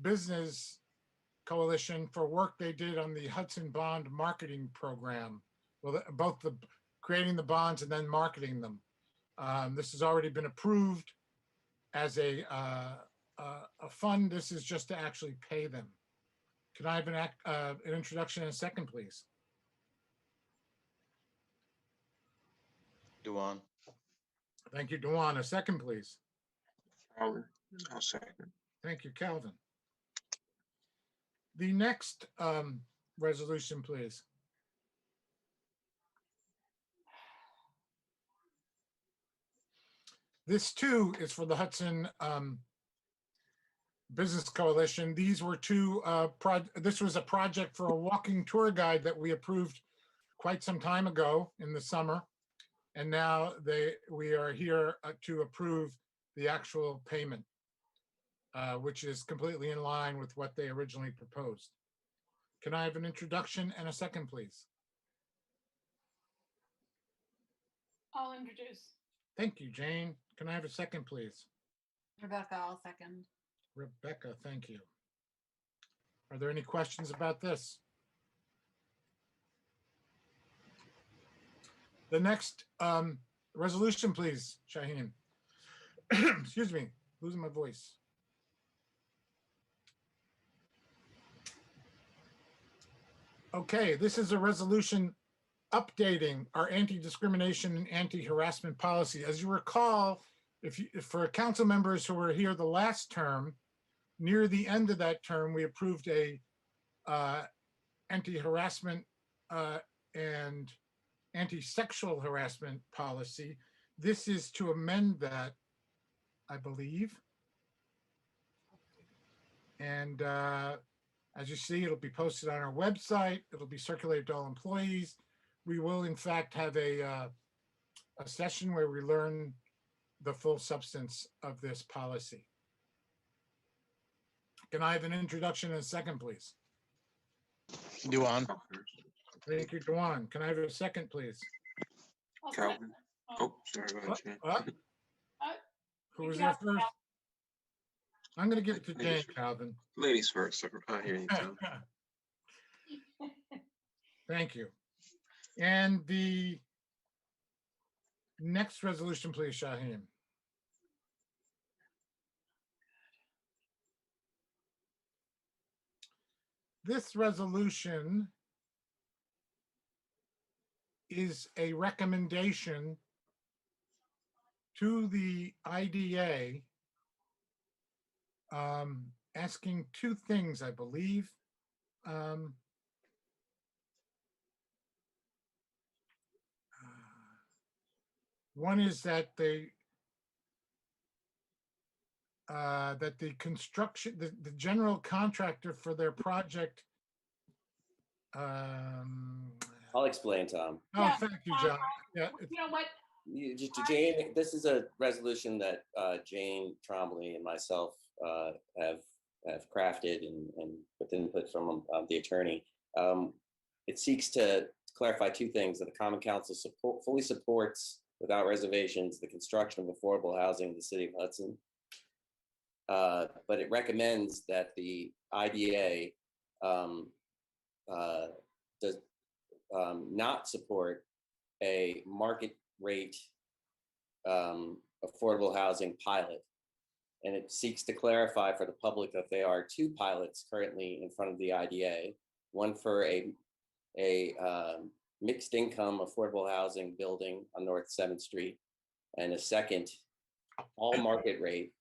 A: Business Coalition for work they did on the Hudson Bond Marketing Program. Well, both the creating the bonds and then marketing them. This has already been approved as a fund. This is just to actually pay them. Can I have an introduction and a second, please?
U: Duan.
A: Thank you, Dewan. A second, please.
E: Calvin, I'll second.
A: Thank you, Calvin. The next resolution, please. This too is for the Hudson Business Coalition. These were two, this was a project for a walking tour guide that we approved quite some time ago in the summer. And now we are here to approve the actual payment, which is completely in line with what they originally proposed. Can I have an introduction and a second, please?
M: I'll introduce.
A: Thank you, Jane. Can I have a second, please?
D: Rebecca, I'll second.
A: Rebecca, thank you. Are there any questions about this? The next resolution, please, Shaheen. Excuse me, losing my voice. Okay, this is a resolution updating our anti-discrimination and anti-harassment policy. As you recall, for council members who were here the last term, near the end of that term, we approved a anti-harassment and anti-sexual harassment policy. This is to amend that, I believe. And as you see, it'll be posted on our website. It'll be circulated to all employees. We will, in fact, have a session where we learn the full substance of this policy. Can I have an introduction and a second, please?
U: Duan.
A: Thank you, Dewan. Can I have a second, please?
E: Calvin. Oh, sorry about that.
A: Who was there first? I'm going to give it to Jane, Calvin.
E: Ladies first. I hear you, Tom.
A: Thank you. And the next resolution, please, Shaheen. This resolution is a recommendation to the IDA asking two things, I believe. One is that the construction, the general contractor for their project.
F: I'll explain, Tom.
A: Oh, thank you, John. Yeah,
M: You know what?
F: Jane, this is a resolution that Jane Trombley and myself have crafted and with input from the attorney. It seeks to clarify two things: that the Common Council fully supports, without reservations, the construction of affordable housing in the city of Hudson. But it recommends that the IDA does not support a market rate affordable housing pilot. And it seeks to clarify for the public that there are two pilots currently in front of the IDA, one for a mixed income affordable housing building on North 7th Street, and a second all market rate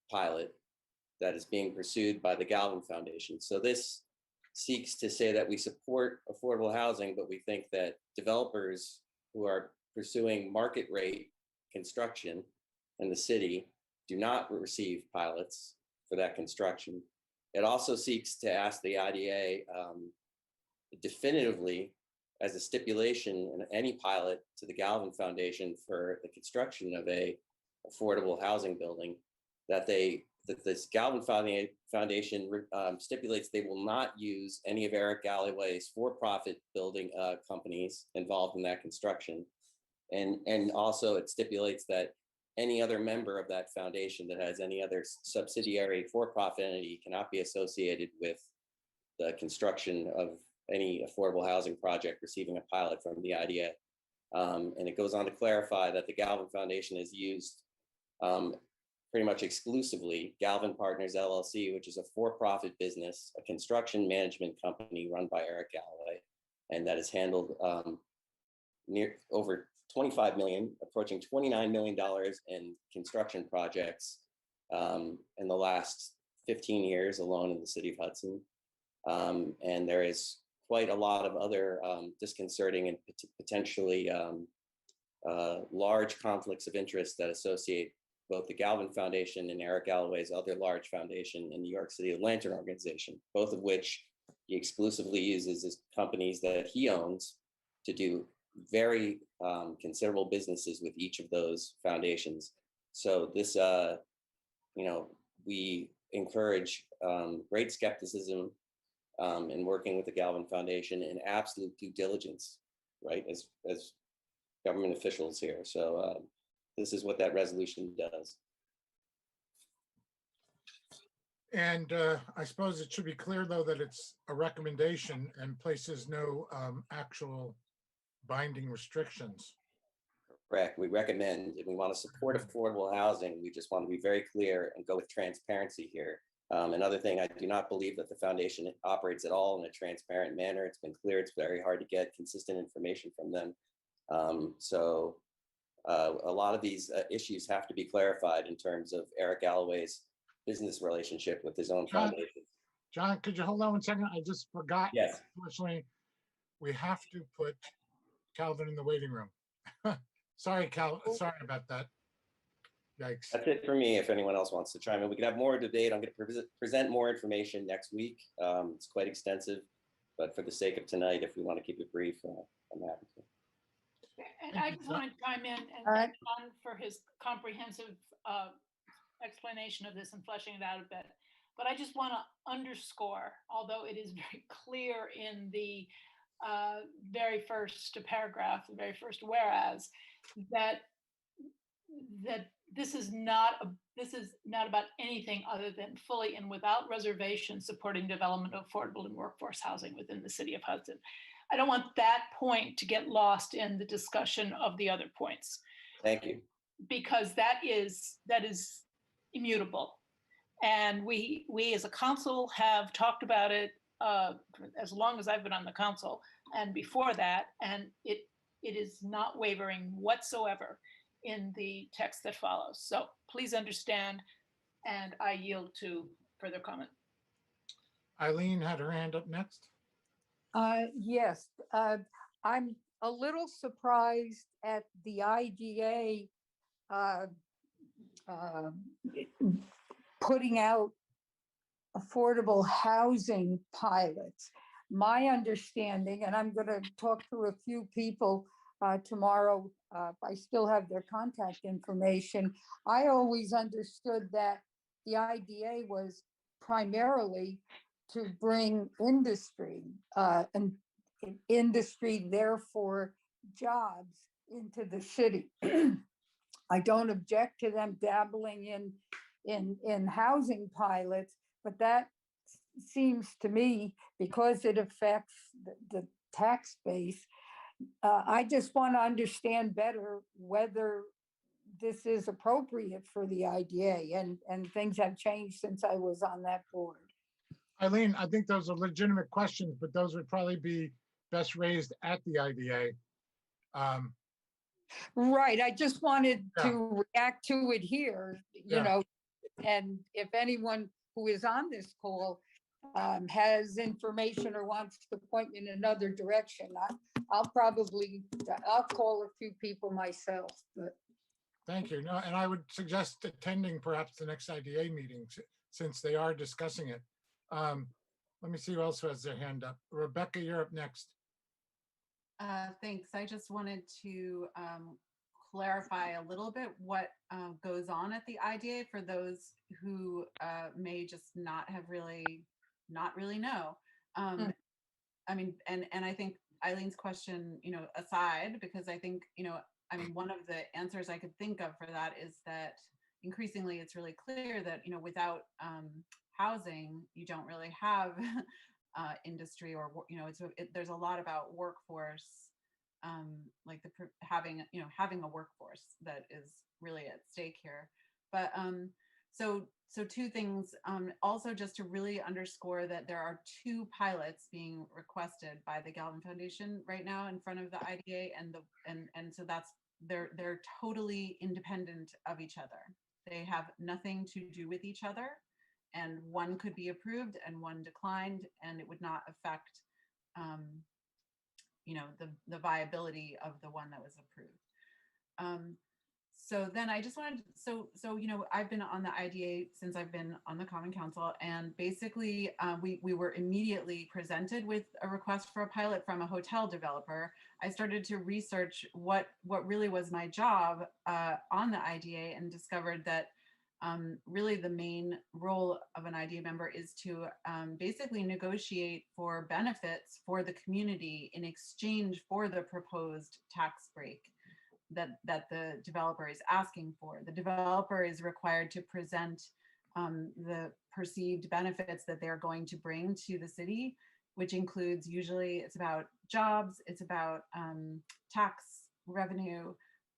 F: pilot that is being pursued by the Galvin Foundation. So this seeks to say that we support affordable housing, but we think that developers who are pursuing market rate construction in the city do not receive pilots for that construction. It also seeks to ask the IDA definitively, as a stipulation in any pilot to the Galvin Foundation for the construction of a affordable housing building, that they that this Galvin Foundation stipulates they will not use any of Eric Galloway's for-profit building companies involved in that construction. And also it stipulates that any other member of that foundation that has any other subsidiary for-profit entity cannot be associated with the construction of any affordable housing project receiving a pilot from the IDA. And it goes on to clarify that the Galvin Foundation has used pretty much exclusively Galvin Partners LLC, which is a for-profit business, a construction management company run by Eric Galloway, and that has handled over 25 million, approaching $29 million in construction projects in the last 15 years alone in the city of Hudson. And there is quite a lot of other disconcerting and potentially large conflicts of interest that associate both the Galvin Foundation and Eric Galloway's other large foundation in New York City, the Lantern Organization, both of which he exclusively uses as companies that he owns to do very considerable businesses with each of those foundations. So this, we encourage great skepticism in working with the Galvin Foundation and absolute due diligence, right, as government officials here. So this is what that resolution does.
A: And I suppose it should be clear, though, that it's a recommendation and places no actual binding restrictions.
F: Correct. We recommend, if we want to support affordable housing, we just want to be very clear and go with transparency here. Another thing, I do not believe that the foundation operates at all in a transparent manner. It's been clear, it's very hard to get consistent information from them. So a lot of these issues have to be clarified in terms of Eric Galloway's business relationship with his own foundation.
A: John, could you hold on 1 second? I just forgot.
F: Yes.
A: Unfortunately, we have to put Calvin in the waiting room. Sorry, Cal. Sorry about that. Yikes.
F: That's it for me. If anyone else wants to chime in, we can have more debate. I'm going to present more information next week. It's quite extensive, but for the sake of tonight, if we want to keep it brief, I'm happy to.
M: And I just want to chime in and thank John for his comprehensive explanation of this and fleshing it out a bit. But I just want to underscore, although it is very clear in the very first paragraph, the very first whereas, that this is not about anything other than fully and without reservation supporting development of affordable and workforce housing within the city of Hudson. I don't want that point to get lost in the discussion of the other points.
F: Thank you.
M: Because that is immutable. And we as a council have talked about it as long as I've been on the council and before that, and it is not wavering whatsoever in the text that follows. So please understand, and I yield to further comment.
A: Eileen had her hand up next.
I: Yes, I'm a little surprised at the IDA putting out affordable housing pilots. My understanding, and I'm going to talk to a few people tomorrow, I still have their contact information. I always understood that the IDA was primarily to bring industry and industry, therefore jobs into the city. I don't object to them dabbling in housing pilots, but that seems to me, because it affects the tax base, I just want to understand better whether this is appropriate for the IDA, and things have changed since I was on that board.
A: Eileen, I think those are legitimate questions, but those would probably be best raised at the IDA.
I: Right. I just wanted to react to it here, you know, and if anyone who is on this call has information or wants to point me in another direction, I'll call a few people myself. But
A: thank you. No, and I would suggest attending perhaps the next IDA meeting since they are discussing it. Let me see who else has their hand up. Rebecca, you're up next.
D: Thanks. I just wanted to clarify a little bit what goes on at the IDA for those who may just not really know. I mean, and I think Eileen's question, aside, because I think, I mean, one of the answers I could think of for that is that increasingly it's really clear that, without housing, you don't really have industry or, there's a lot about workforce, like having a workforce that is really at stake here. But so two things, also just to really underscore that there are 2 pilots being requested by the Galvin Foundation right now in front of the IDA, and so they're totally independent of each other. They have nothing to do with each other, and one could be approved and one declined, and it would not affect the viability of the one that was approved. So then I just wanted, I've been on the IDA since I've been on the Common Council, and basically we were immediately presented with a request for a pilot from a hotel developer. I started to research what really was my job on the IDA, and discovered that really the main role of an IDA member is to basically negotiate for benefits for the community in exchange for the proposed tax break that the developer is asking for. The developer is required to present the perceived benefits that they're going to bring to the city, which includes, usually it's about jobs, it's about tax revenue,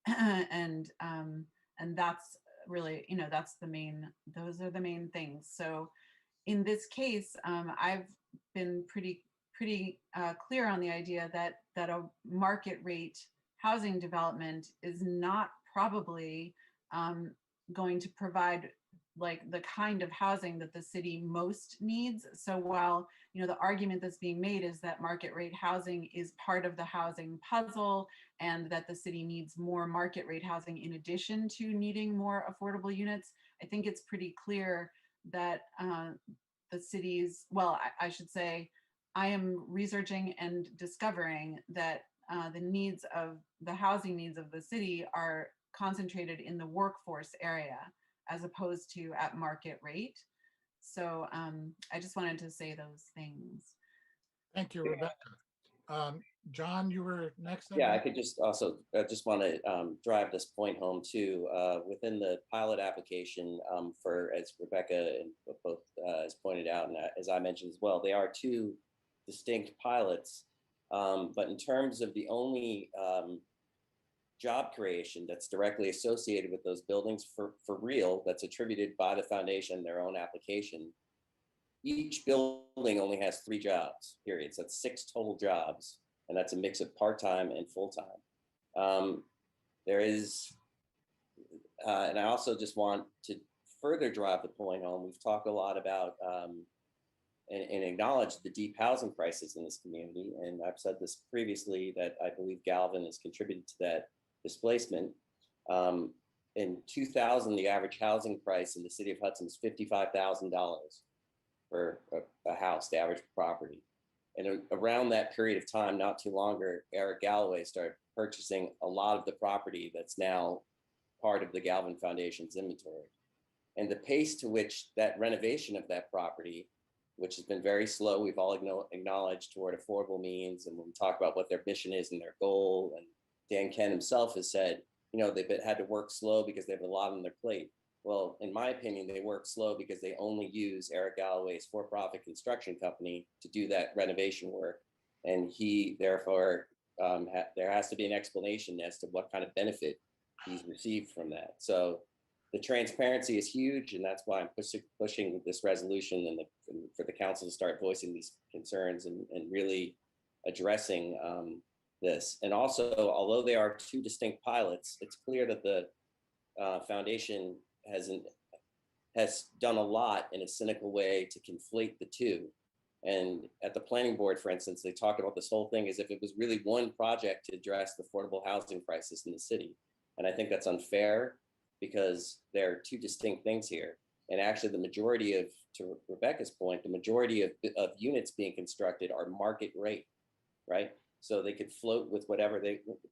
D: and that's really, those are the main things. So in this case, I've been pretty clear on the idea that a market rate housing development is not probably going to provide like the kind of housing that the city most needs. So while, the argument that's being made is that market rate housing is part of the housing puzzle, and that the city needs more market rate housing in addition to needing more affordable units, I think it's pretty clear that the city's, well, I should say, I am researching and discovering that the housing needs of the city are concentrated in the workforce area as opposed to at market rate. So I just wanted to say those things.
A: Thank you, Rebecca. John, you were next.
F: Yeah, I could just also just want to drive this point home too. Within the pilot application for, as Rebecca and both has pointed out, and as I mentioned as well, they are 2 distinct pilots. But in terms of the only job creation that's directly associated with those buildings for real, that's attributed by the foundation, their own application, each building only has 3 jobs, period. So that's 6 total jobs, and that's a mix of part-time and full-time. There is, and I also just want to further drive the point home, we've talked a lot about and acknowledge the deep housing crisis in this community. And I've said this previously, that I believe Galvin has contributed to that displacement. In 2000, the average housing price in the city of Hudson is $55,000 for a house, the average property. And around that period of time, not too longer, Eric Galloway started purchasing a lot of the property that's now part of the Galvin Foundation's inventory. And the pace to which that renovation of that property, which has been very slow, we've all acknowledged, toward affordable means. And when we talk about what their mission is and their goal, and Dan Ken himself has said, they've had to work slow because they have a lot on their plate. Well, in my opinion, they work slow because they only use Eric Galloway's for-profit construction company to do that renovation work. And he, therefore, there has to be an explanation as to what kind of benefit he's received from that. So the transparency is huge, and that's why I'm pushing this resolution and for the council to start voicing these concerns and really addressing this. And also, although there are 2 distinct pilots, it's clear that the foundation has done a lot in a cynical way to conflate the 2. And at the planning board, for instance, they talked about this whole thing as if it was really one project to address the affordable housing crisis in the city. And I think that's unfair, because there are 2 distinct things here. And actually the majority of, to Rebecca's point, the majority of units being constructed are market rate, right? So they could float with whatever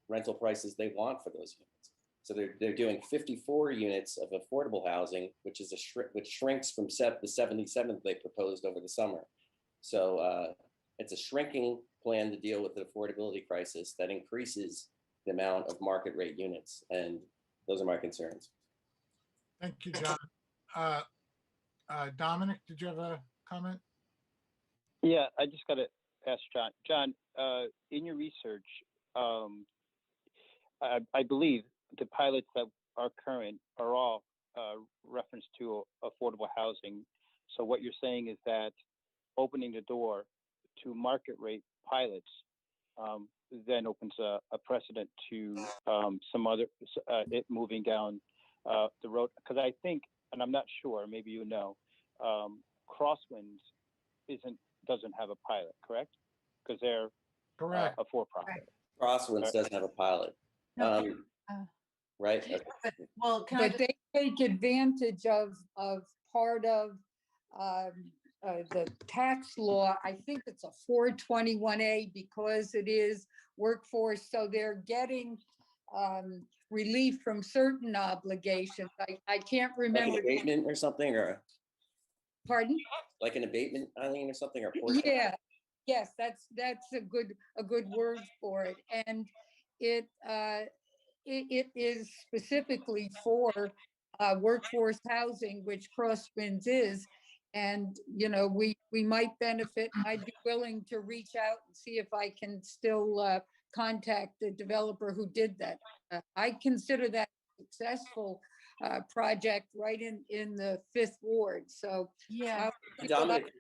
F: rental prices they want for those units. So they're doing 54 units of affordable housing, which is which shrinks from the 77 they proposed over the summer. So it's a shrinking plan to deal with the affordability crisis that increases the amount of market rate units. And those are my concerns.
A: Thank you, John. Dominic, did you have a comment?
L: Yeah, I just got to ask John. John, in your research, I believe the pilots that are current are all reference to affordable housing. So what you're saying is that opening the door to market rate pilots then opens a precedent to some other it moving down the road. Because I think, and I'm not sure, maybe you know, Crosswinds doesn't have a pilot, correct? Because they're
A: correct
L: a for-profit.
F: Crosswinds doesn't have a pilot. Right?
D: Well,
I: but they take advantage of part of the tax law. I think it's a 421A because it is workforce. So they're getting relief from certain obligations. I can't remember.
F: Like an abatement or something, or
I: pardon?
F: Like an abatement, Eileen, or something, or portion?
I: Yeah, yes, that's a good word for it, and it is specifically for workforce housing, which Crosswinds is. And, you know, we might benefit. I'd be willing to reach out and see if I can still contact the developer who did that. I consider that a successful project right in the 5th Ward. So
D: yeah.
F: Dominic,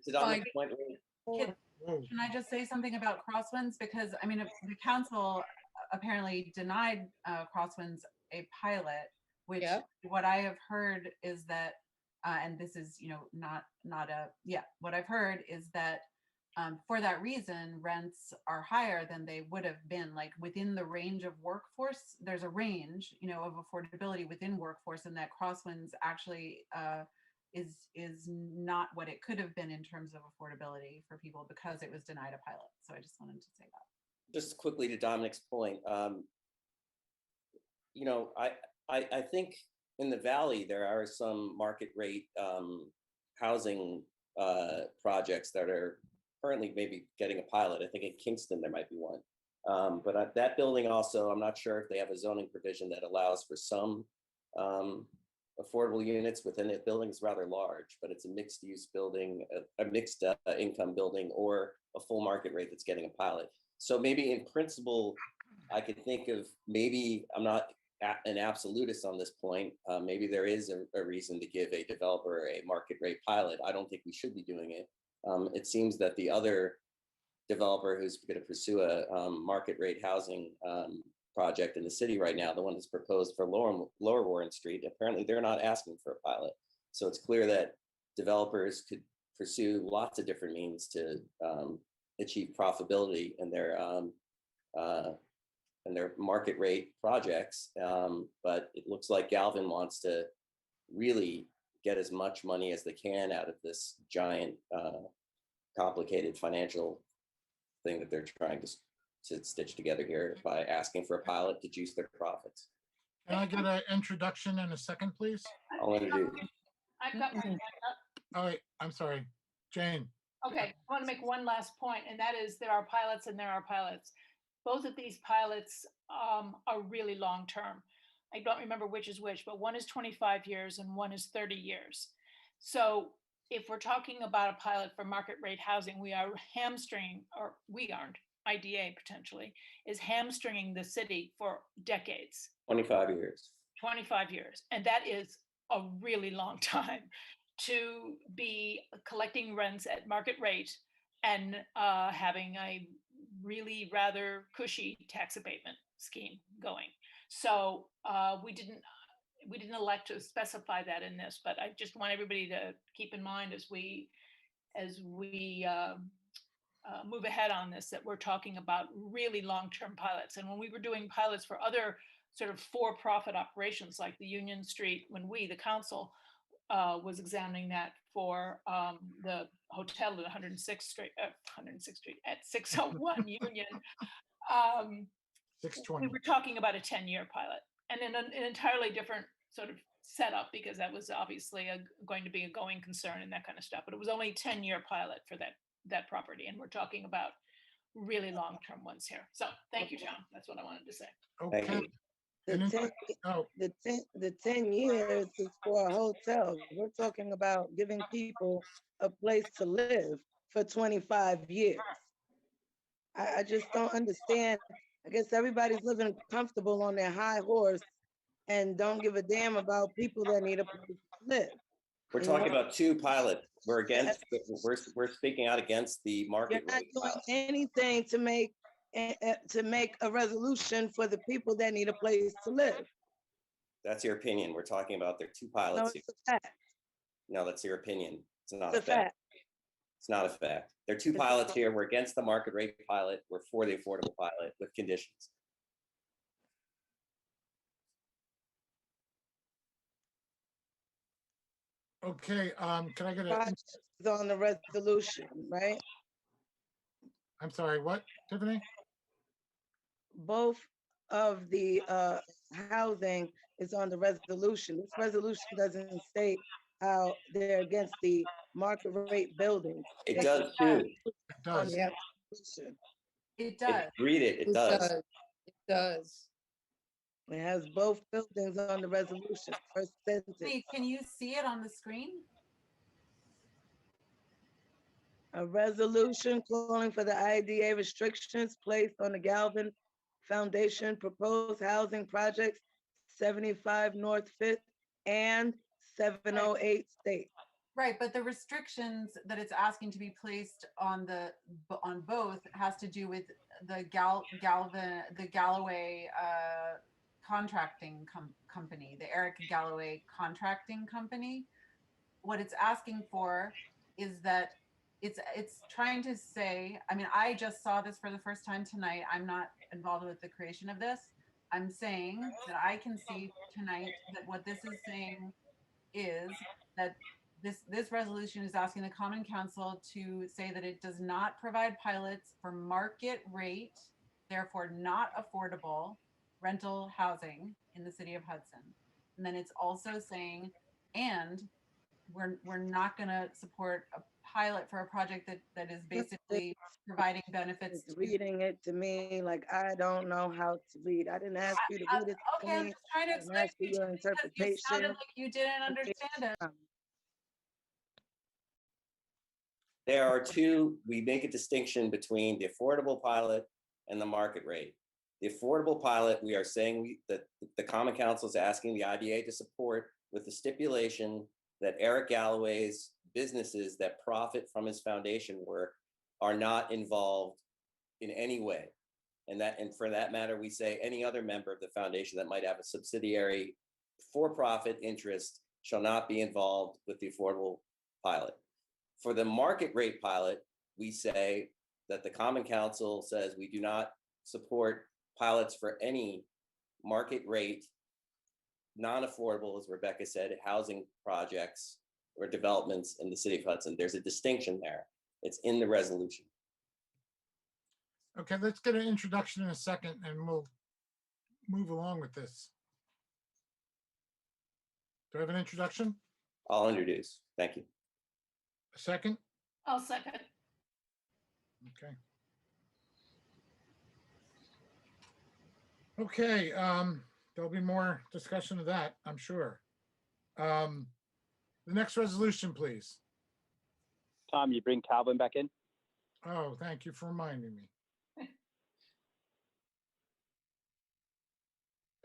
D: Can I just say something about Crosswinds? Because I mean, the council apparently denied Crosswinds a pilot, which what I have heard is that, and this is, you know, not a, what I've heard is that for that reason, rents are higher than they would have been, like within the range of workforce. There's a range, you know, of affordability within workforce, and that Crosswinds actually is not what it could have been in terms of affordability for people because it was denied a pilot. So I just wanted to say that.
F: Just quickly to Dominic's point, you know, I think in the Valley there are some market rate housing projects that are currently maybe getting a pilot. I think in Kingston there might be one. But that building also, I'm not sure if they have a zoning provision that allows for some affordable units within it. Building is rather large, but it's a mixed use building, a mixed income building, or a full market rate that's getting a pilot. So maybe in principle, I could think of, maybe I'm not an absolutist on this point. Maybe there is a reason to give a developer a market rate pilot. I don't think we should be doing it. It seems that the other developer who's going to pursue a market rate housing project in the city right now, the one that's proposed for Lower Warren Street, apparently they're not asking for a pilot. So it's clear that developers could pursue lots of different means to achieve profitability in their market rate projects. But it looks like Galvin wants to really get as much money as they can out of this giant, complicated financial thing that they're trying to stitch together here by asking for a pilot to juice their profits.
A: Can I get an introduction in a second, please?
F: I'll introduce.
M: I've got my hand up.
A: Oh, wait, I'm sorry, Jane.
M: Okay, I want to make one last point, and that is there are pilots and there are pilots. Both of these pilots are really long-term. I don't remember which is which, but one is 25 years and one is 30 years. So if we're talking about a pilot for market rate housing, we are hamstringing, or we aren't, IDA potentially, is hamstringing the city for decades.
F: 25 years.
M: 25 years. And that is a really long time to be collecting rents at market rate and having a really rather cushy tax abatement scheme going. So we didn't elect to specify that in this, but I just want everybody to keep in mind as we move ahead on this, that we're talking about really long-term pilots. And when we were doing pilots for other sort of for-profit operations like the Union Street, when we, the council, was examining that for the hotel at 106th Street at 601 Union,
A: 620.
M: we were talking about a 10-year pilot. and in an entirely different sort of setup, because that was obviously going to be a going concern and that kind of stuff. But it was only a 10-year pilot for that property, and we're talking about really long-term ones here. So thank you, John. That's what I wanted to say.
F: Thank
A: Okay.
F: you.
G: The
A: And
G: 10,
A: oh,
G: the 10 years is for a hotel. We're talking about giving people a place to live for 25 years. I just don't understand. I guess everybody's living comfortable on their high horse and don't give a damn about people that need a place to live.
F: We're
G: And
F: talking
G: you're-
F: about two pilots. We're against, we're speaking out against the
G: You're
F: market
G: not
F: rate
G: doing
F: pilot.
G: anything to make a resolution for the people that need a place to live.
F: That's your opinion. We're talking about their two
G: No,
F: pilots.
G: it's a fact.
F: No, that's your opinion. It's not
G: It's
F: a
G: a
F: fact.
G: fact.
F: It's not a fact. There are two
G: It's a
F: pilots
G: fact.
F: here. We're against the market rate pilot. We're for the affordable pilot with conditions.
A: okay. Can I get a,
G: Project is on the resolution, right?
A: I'm sorry, what, Tiffany?
G: Both of the housing is on the resolution. This resolution doesn't state how they're against the market rate buildings.
F: It
G: They-
F: does too.
A: It
G: on
A: does.
G: the resolution.
D: It does.
F: Read it. It does.
I: It does.
G: It has both buildings on the resolution, first sentence.
D: Wait, can you see it on the screen?
G: A resolution calling for the IDA restrictions placed on the Galvin Foundation proposed housing projects 75 North Fifth and 708 State.
D: Right, but the restrictions that it's asking to be placed on on both has to do with the Galloway contracting company, the Eric Galloway contracting company. What it's asking for is that it's trying to say, I mean, I just saw this for the first time tonight. I'm not involved with the creation of this. I'm saying that I can see tonight that what this is saying is that this resolution is asking the Common Council to say that it does not provide pilots for market rate, therefore not affordable rental housing in the city of Hudson. And then it's also saying, and we're not going to support a pilot for a project that is basically providing benefits
G: It's
D: to
G: reading it to me like I don't know how to read. I didn't ask you to read it to
D: okay, I'm
G: me.
D: just trying to
G: I didn't
D: explain
G: ask
D: to
G: you
D: you
G: your
D: because you
G: interpretation.
D: sounded like you didn't understand it.
F: There are two, we make a distinction between the affordable pilot and the market rate. The affordable pilot, we are saying that the Common Council is asking the IDA to support with the stipulation that Eric Galloway's businesses that profit from his foundation work are not involved in any way. And for that matter, we say any other member of the foundation that might have a subsidiary for-profit interest shall not be involved with the affordable pilot. For the market rate pilot, we say that the Common Council says we do not support pilots for any market rate, non-affordable, as Rebecca said, housing projects or developments in the city of Hudson. There's a distinction there. It's in the resolution.
A: Okay, let's get an introduction in a second and we'll move along with this. Do I have an introduction?
F: I'll introduce. Thank you.
A: A second?
M: I'll second.
A: Okay. Okay, there'll be more discussion of that, I'm sure. The next resolution, please.
L: Tom, you bring Calvin back in?
A: Oh, thank you for reminding me.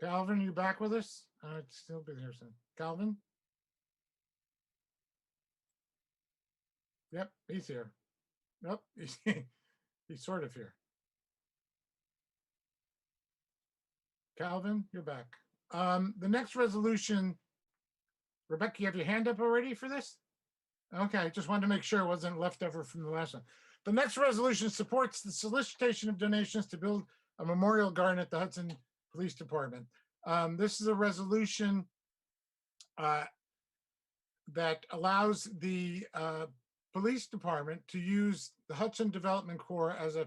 A: Calvin, you back with us? I'd still be there soon. Calvin? Yep, he's here. Nope, he's sort of here. Calvin, you're back. The next resolution, Rebecca, you have your hand up already for this? Okay, just wanted to make sure it wasn't left over from the last one. The next resolution supports the solicitation of donations to build a memorial garden at the Hudson Police Department. This is a resolution that allows the police department to use the Hudson Development Corps as a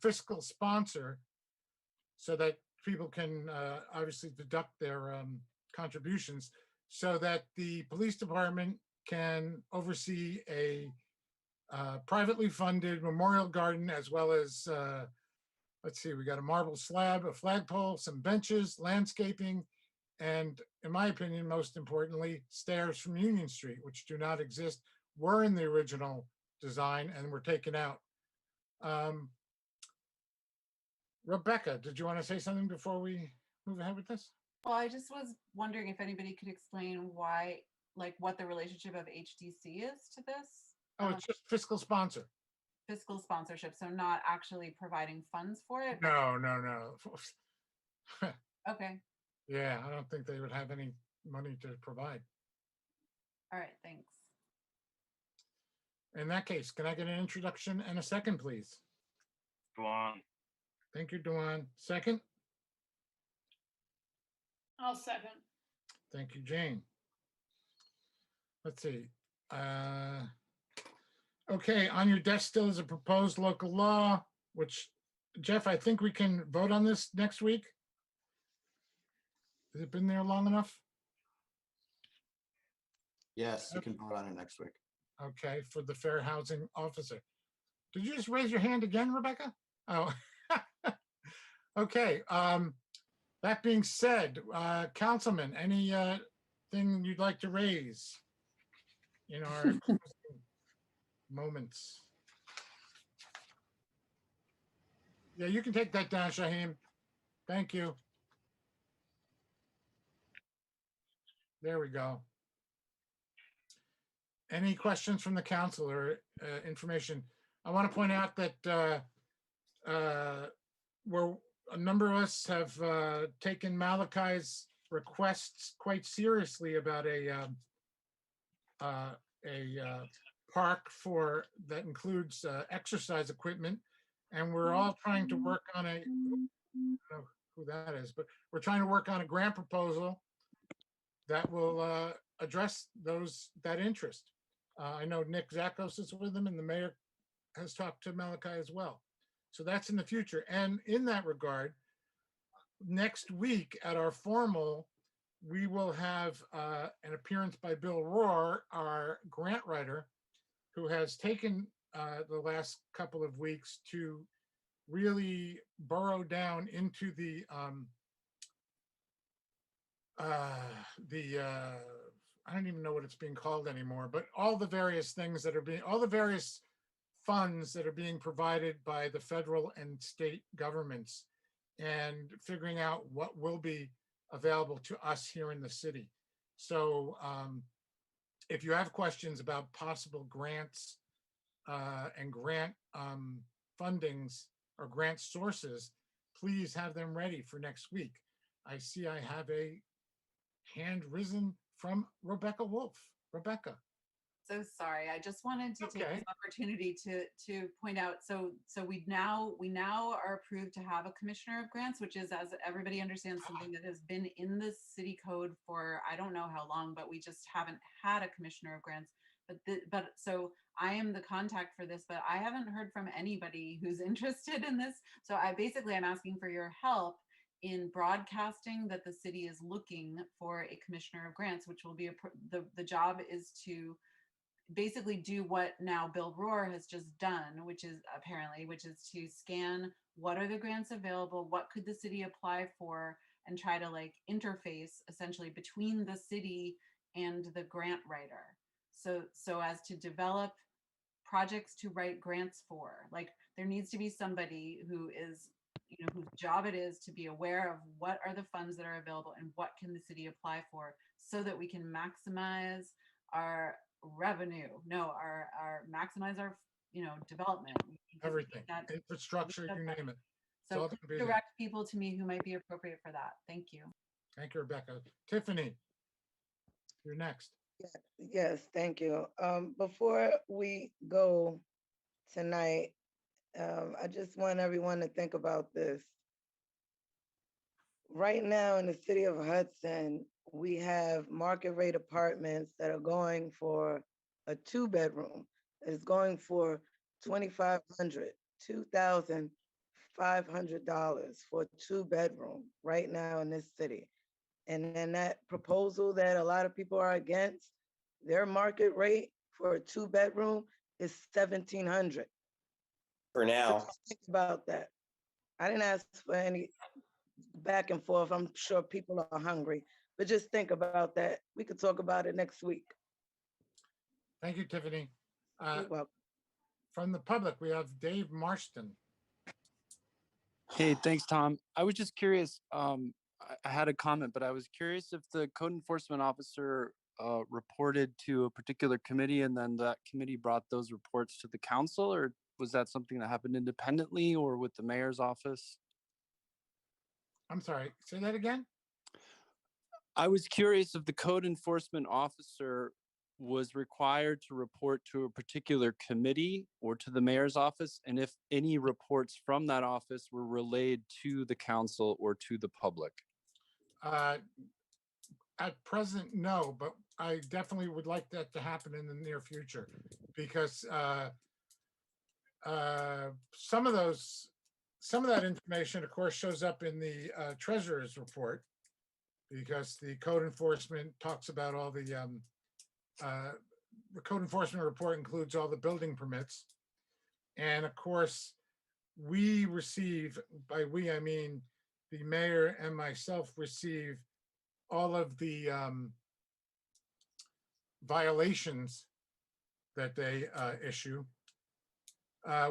A: fiscal sponsor so that people can obviously deduct their contributions so that the police department can oversee a privately funded memorial garden, as well as, let's see, we got a marble slab, a flagpole, some benches, landscaping, and in my opinion, most importantly, stairs from Union Street, which do not exist, were in the original design and were taken out. Rebecca, did you want to say something before we move ahead with this?
D: Well, I just was wondering if anybody could explain why, like what the relationship of HDC is to this.
A: Oh, it's just fiscal sponsor.
D: Fiscal sponsorship, so not actually providing funds for it?
A: No, no, no.
D: Okay,
A: Yeah, I don't think they would have any money to provide.
D: all right, thanks.
A: In that case, can I get an introduction and a second, please?
J: Duan.
A: Thank you, Duan. Second?
M: I'll second.
A: Thank you, Jane. Let's see. Okay, on your desk still is a proposed local law, which, Jeff, I think we can vote on this next week. Has it been there long enough?
V: Yes, you can vote on it next week.
A: Okay, for the fair housing officer. Did you just raise your hand again, Rebecca? Oh, okay. That being said, Councilman, any thing you'd like to raise in our closing moments? Yeah, you can take that down, Shaheem. Thank you. There we go. Any questions from the council or information? I want to point out that a number of us have taken Malachi's requests quite seriously about a park that includes exercise equipment, and we're all trying to work on I don't know who that is, but we're trying to work on a grant proposal that will address that interest. I know Nick Zakos is with them, and the mayor has talked to Malachi as well. So that's in the future. And in that regard, next week at our formal, we will have an appearance by Bill Rohr, our grant writer, who has taken the last couple of weeks to really burrow down into the I don't even know what it's being called anymore, but all the various things that are all the various funds that are being provided by the federal and state governments, and figuring out what will be available to us here in the city. So if you have questions about possible grants and grant fundings or grant sources, please have them ready for next week. I see I have a hand risen from Rebecca Wolf. Rebecca.
D: So sorry, I just wanted to take this opportunity to point out, so we now are approved to have a commissioner of grants, which is, as everybody understands, something that has been in the city code for I don't know how long, but we just haven't had a commissioner of grants. But so I am the contact for this, but I haven't heard from anybody who's interested in this. So I'm asking for your help in broadcasting that the city is looking for a commissioner of grants, which will be the job is to basically do what now Bill Rohr has just done, which is to scan what are the grants available, what could the city apply for, and try to like interface essentially between the city and the grant writer. So as to develop projects to write grants for. Like there needs to be somebody who is, whose job it is to be aware of what are the funds that are available and what can the city apply for, so that we can maximize our revenue. Maximize our, development.
A: Everything, infrastructure, you name it.
D: So direct people to me who might be appropriate for that. Thank you.
A: Thank you, Rebecca. Tiffany, you're next.
G: Yes, thank you. Before we go tonight, I just want everyone to think about this. Right now in the city of Hudson, we have market rate apartments that are going for a 2-bedroom. It's going for $2,500, $500 for a 2-bedroom right now in this city. And then that proposal that a lot of people are against, their market rate for a 2-bedroom is 1,700.
F: For now.
G: Just think about that. I didn't ask for any back and forth. I'm sure people are hungry, but just think about that. We could talk about it next week.
A: Thank you, Tiffany.
G: You're welcome.
A: From the public, we have Dave Marston.
B: Hey, thanks, Tom. I was just curious. I had a comment, but I was curious if the code enforcement officer reported to a particular committee and then that committee brought those reports to the council, or was that something that happened independently or with the mayor's office?
A: I'm sorry, say that again?
B: I was curious if the code enforcement officer was required to report to a particular committee or to the mayor's office, and if any reports from that office were relayed to the council or to the public.
A: At present, no, but I definitely would like that to happen in the near future, because some of that information, of course, shows up in the treasurer's report, because the code enforcement talks about all the code enforcement report includes all the building permits. And of course, we receive, by we, I mean, the mayor and myself receive all of the violations that they issue.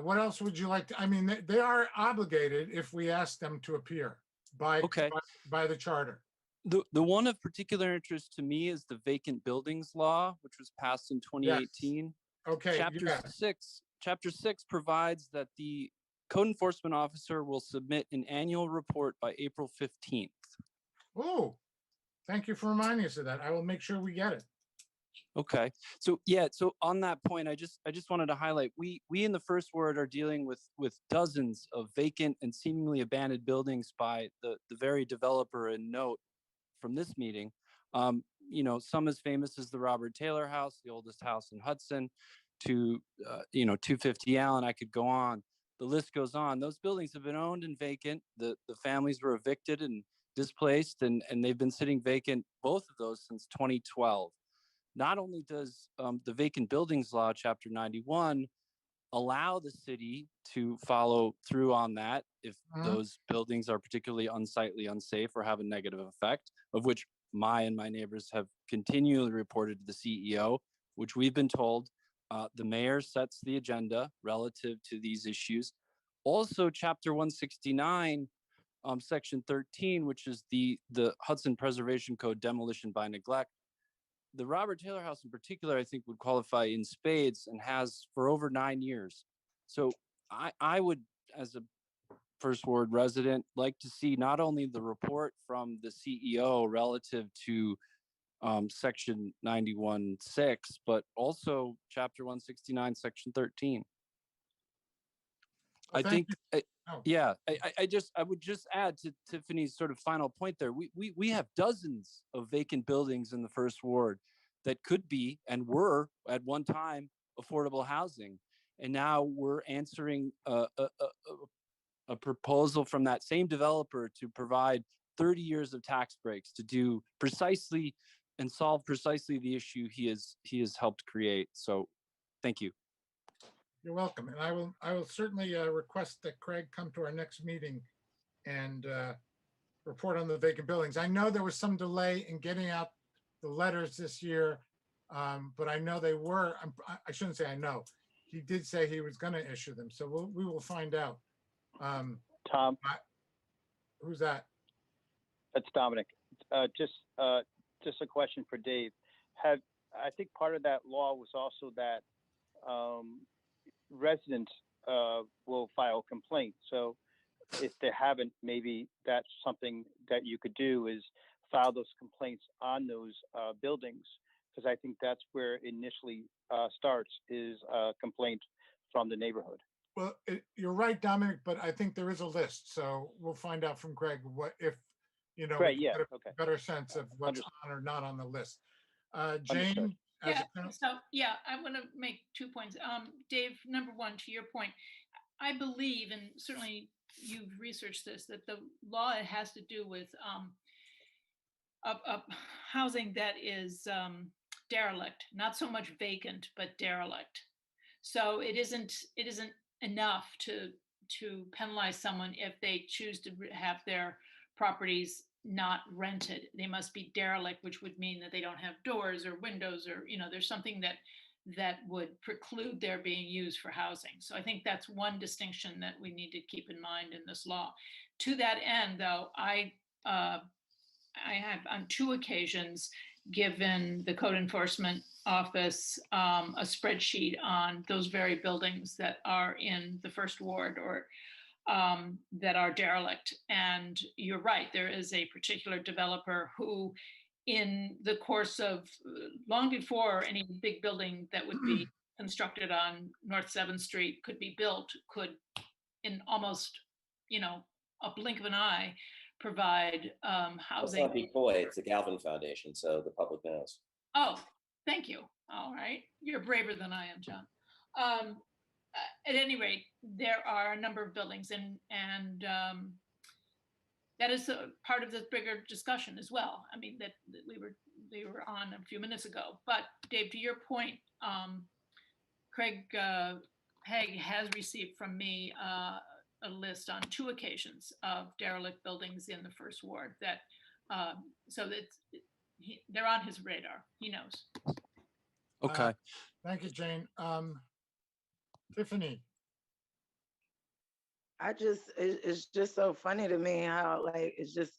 A: What else would you like to, I mean, they are obligated if we ask them to appear by the charter.
B: The one of particular interest to me is the vacant buildings law, which was passed in 2018.
A: Yes. Okay.
B: Chapter 6 provides that the code enforcement officer will submit an annual report by April 15th.
A: Oh, thank you for reminding us of that. I will make sure we get it.
B: Okay. So yeah, so on that point, I just wanted to highlight, we in the first ward are dealing with dozens of vacant and seemingly abandoned buildings by the very developer in note from this meeting. You know, some as famous as the Robert Taylor House, the oldest house in Hudson, to 250 Allen. I could go on. The list goes on. Those buildings have been owned and vacant. The families were evicted and displaced, and they've been sitting vacant, both of those, since 2012. Not only does the vacant buildings law, chapter 91, allow the city to follow through on that if those buildings are particularly unsightly, unsafe, or have a negative effect, of which my neighbors have continually reported to the CEO, which we've been told the mayor sets the agenda relative to these issues. Also, chapter 169, section 13, which is the Hudson Preservation Code demolition by neglect. The Robert Taylor House in particular, I think, would qualify in spades and has for over 9 years. So I would, as a first ward resident, like to see not only the report from the CEO relative to section 91.6, but also chapter 169, section 13.
A: Well,
B: I think,
A: Oh.
B: yeah, I would just add to Tiffany's sort of final point there. We have dozens of vacant buildings in the first ward that could be and were at one time affordable housing, and now we're answering a proposal from that same developer to provide 30 years of tax breaks to do precisely and solve precisely the issue he has helped create. So, thank you.
A: You're welcome. And I will certainly request that Craig come to our next meeting and report on the vacant buildings. I know there was some delay in getting out the letters this year, but I know they were, I shouldn't say I know. He did say he was going to issue them. So we will find out.
L: Tom,
A: who's that?
L: That's Dominic. Just a question for Dave. I think part of that law was also that residents will file complaints. So if they haven't, maybe that's something that you could do, is file those complaints on those buildings, because I think that's where it initially starts, is a complaint from the neighborhood.
A: Well, you're right, Dominic, but I think there is a list. So we'll find out from Craig what if,
L: Right,
A: we
L: yeah,
A: get a
L: okay.
A: better sense of what's on or not on the list. Jane?
M: Yeah, so yeah, I want to make 2 points. Dave, number one, to your point, I believe, and certainly you've researched this, that the law has to do with housing that is derelict, not so much vacant, but derelict. So it isn't enough to penalize someone if they choose to have their properties not rented. They must be derelict, which would mean that they don't have doors or windows, or there's something that would preclude their being used for housing. So I think that's one distinction that we need to keep in mind in this law. To that end, though, I have on 2 occasions given the code enforcement office a spreadsheet on those very buildings that are in the first ward or that are derelict. And you're right, there is a particular developer who, in the course of long before any big building that would be constructed on North 7th Street could be built, could in almost, a blink of an eye, provide
F: Let's
M: housing.
F: not be coy, it's the Galvin Foundation, so the public knows.
M: Oh, thank you. All right. You're braver than I am, John. At any rate, there are a number of buildings and that is a part of this bigger discussion as well. I mean, that we were on a few minutes ago. But Dave, to your point, Craig Haig has received from me a list on 2 occasions of derelict buildings in the first ward that, so that they're on his radar. He knows.
B: Okay.
A: Thank you, Jane. Tiffany.
G: It's just so funny to me how I just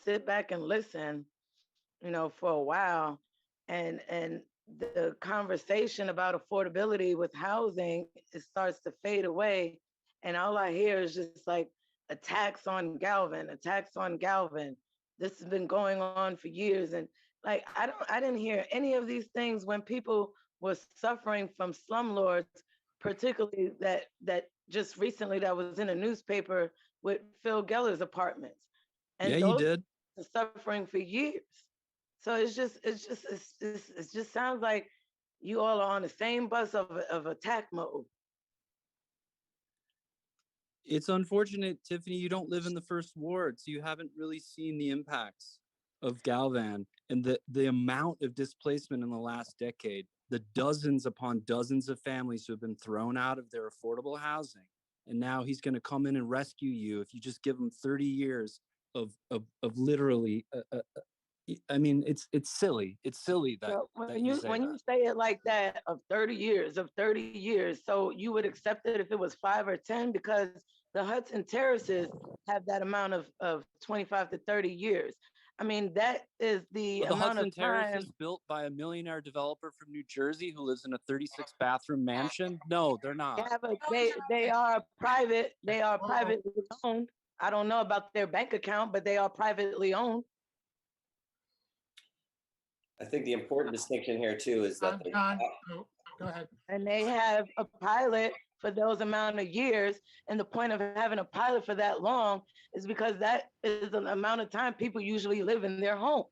G: sit back and listen, for a while, and the conversation about affordability with housing, it starts to fade away, and all I hear is just like attacks on Galvin. This has been going on for years, and like I didn't hear any of these things when people were suffering from slumlords, particularly that just recently that was in a newspaper with Phil Geller's apartments. And
B: yeah, you did.
G: Are suffering for years. So it just sounds like you all are on the same bus of attack mode.
B: It's unfortunate, Tiffany, you don't live in the first ward, so you haven't really seen the impacts of Galvan and the amount of displacement in the last decade, the dozens upon dozens of families who have been thrown out of their affordable housing. And now he's going to come in and rescue you if you just give him 30 years of literally, I mean, it's silly. It's silly that,
G: when you say it like that, of 30 years, so you would accept it if it was 5 or 10, because the Hudson Terraces have that amount of 25 to 30 years. I mean, that is the amount
B: Hudson
G: of time.
B: Terrace is built by a millionaire developer from New Jersey who lives in a 36 bathroom mansion. No, they're not.
G: Yeah, but they are private. They are privately owned. I don't know about their bank account, but they are privately owned.
F: I think the important distinction here too is that
A: Go ahead.
G: And they have a pilot for those amount of years. And the point of having a pilot for that long is because that is an amount of time people usually live in their homes.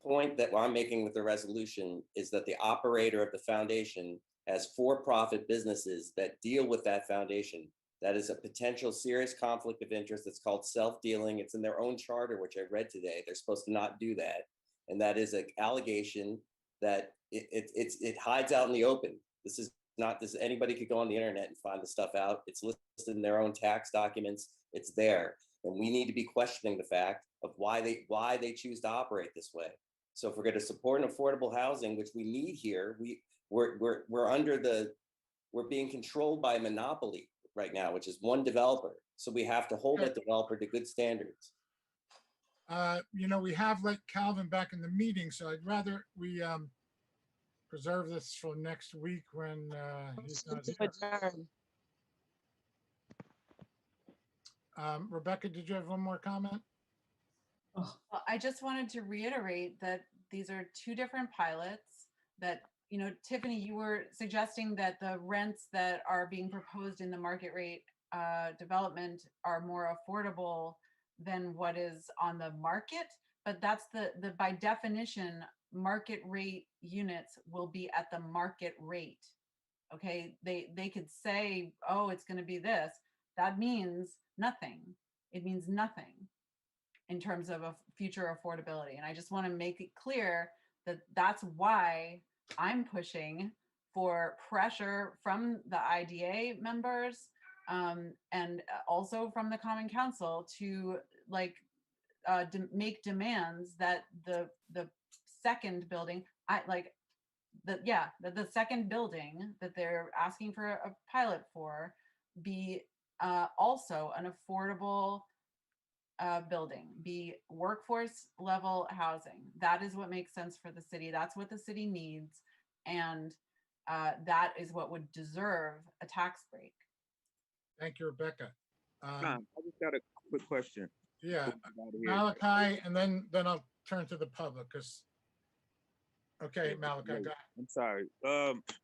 F: Point that I'm making with the resolution is that the operator of the foundation has for-profit businesses that deal with that foundation. That is a potential serious conflict of interest. It's called self-dealing. It's in their own charter, which I read today. They're supposed to not do that. And that is an allegation that it hides out in the open. This is not this. Anybody could go on the internet and find the stuff out. It's listed in their own tax documents. It's there, and we need to be questioning the fact of why they choose to operate this way. So if we're going to support an affordable housing, which we need here, we're being controlled by a monopoly right now, which is one developer. So we have to hold that developer to good standards.
A: We have let Calvin back in the meeting, so I'd rather we preserve this for next week when he's not here. Rebecca, did you have one more comment?
D: Well, I just wanted to reiterate that these are 2 different pilots that, Tiffany, you were suggesting that the rents that are being proposed in the market rate development are more affordable than what is on the market, but that's the by definition, market rate units will be at the market rate. Okay, they could say, oh, it's going to be this. that means nothing. It means nothing in terms of a future affordability. And I just want to make it clear that that's why I'm pushing for pressure from the IDA members and also from the Common Council to like make demands that the second building, the second building that they're asking for a pilot for be also an affordable building, be workforce level housing. That is what makes sense for the city. That's what the city needs. And that is what would deserve a tax break.
A: Thank you, Rebecca.
H: I just got a quick question.
A: Yeah,
H: before we get out of here.
A: Malachi, and then I'll turn to the public, because, okay, Malachi,
H: Wait,
A: go ahead.
H: I'm sorry.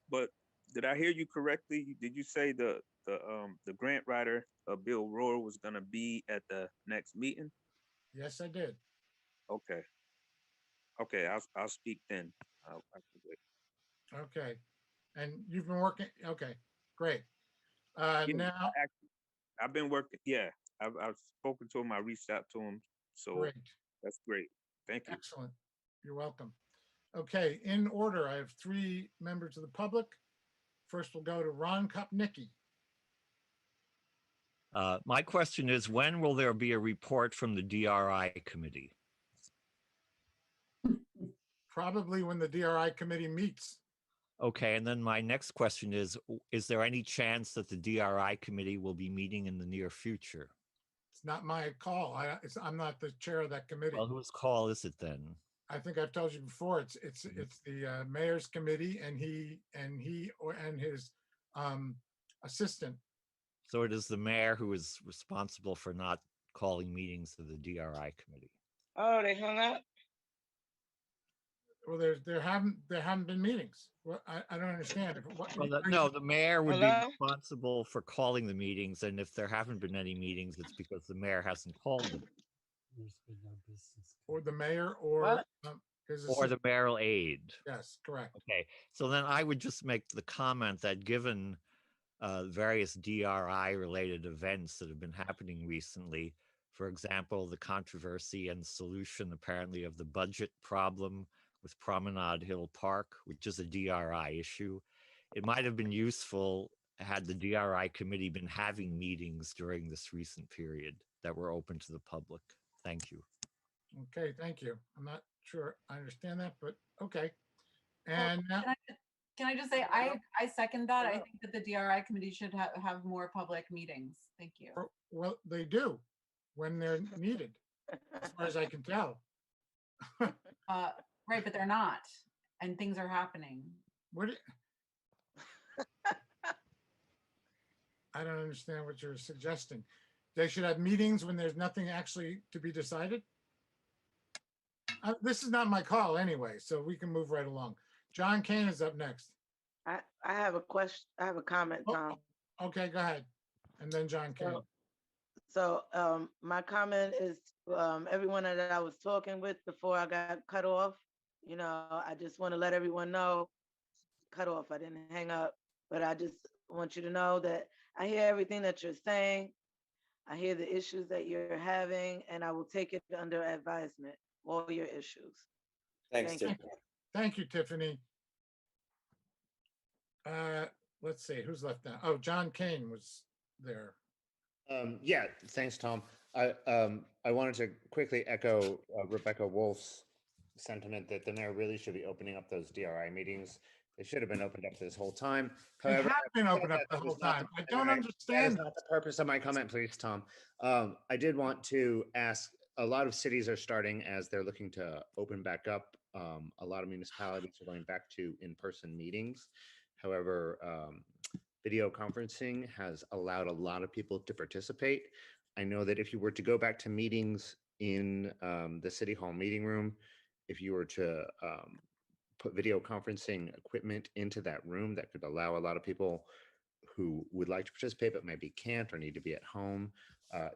H: But did I hear you correctly? Did you say the grant writer, Bill Rohr, was gonna be at the next meeting?
A: Yes, I did.
H: Okay. Okay, I'll speak then. I'll wait.
A: Okay, and you've been working, okay, great.
H: Yeah,
A: Now,
H: I've been working. Yeah, I've spoken to him. I reached out to him. So
A: great,
H: that's great. Thank you.
A: excellent. You're welcome. Okay, in order, I have 3 members of the public. First, we'll go to Ron Kopnicki.
K: My question is, when will there be a report from the DRI committee?
A: Probably when the DRI committee meets.
K: Okay, and then my next question is there any chance that the DRI committee will be meeting in the near future?
A: It's not my call. I'm not the chair of that committee.
K: Well, whose call is it then?
A: I think I've told you before, it's the mayor's committee, and his assistant.
K: So it is the mayor who is responsible for not calling meetings of the DRI committee.
G: Oh, they hung up?
A: Well, there haven't been meetings. Well, I don't understand.
K: No, the mayor would
G: Hello?
K: be responsible for calling the meetings, and if there haven't been any meetings, it's because the mayor hasn't called them.
A: Or the mayor, or
G: What?
A: his
K: Or the
A: assistant.
K: mayoral aide.
A: Yes, correct.
K: Okay, so then I would just make the comment that given various DRI-related events that have been happening recently, for example, the controversy and solution apparently of the budget problem with Promenade Hill Park, which is a DRI issue, it might have been useful had the DRI committee been having meetings during this recent period that were open to the public. Thank you.
A: Okay, thank you. I'm not sure I understand that, but okay. And now,
D: Can I just say, I second that. I think that the DRI committee should have more public meetings. Thank you.
A: well, they do when they're needed, as far as I can tell.
D: Right, but they're not, and things are happening.
A: What? I don't understand what you're suggesting. They should have meetings when there's nothing actually to be decided? This is not my call anyway, so we can move right along. John Kane is up next.
G: I have a question. I have a comment, Tom.
A: Okay, go ahead. And then John Kane.
G: So my comment is everyone that I was talking with before I got cut off, I just want to let everyone know, cut off, I didn't hang up, but I just want you to know that I hear everything that you're saying. I hear the issues that you're having, and I will take it under advisement, all your issues.
F: Thanks,
G: Thank you.
F: Tiffany.
A: Thank you, Tiffany. Let's see, who's left now? Oh, John Kane was there.
W: Yeah, thanks, Tom. I wanted to quickly echo Rebecca Wolf's sentiment that the mayor really should be opening up those DRI meetings. They should have been opened up this whole time.
A: They
W: However,
A: have been
W: having
A: opened
W: said
A: up the
W: that,
A: whole
W: is not
A: time. I
W: the
A: don't
W: primary- That is
A: understand.
W: not the purpose of my comment, please, Tom. I did want to ask, a lot of cities are starting as they're looking to open back up. A lot of municipalities are going back to in-person meetings. However, video conferencing has allowed a lot of people to participate. I know that if you were to go back to meetings in the City Hall meeting room, if you were to put video conferencing equipment into that room, that could allow a lot of people who would like to participate but maybe can't or need to be at home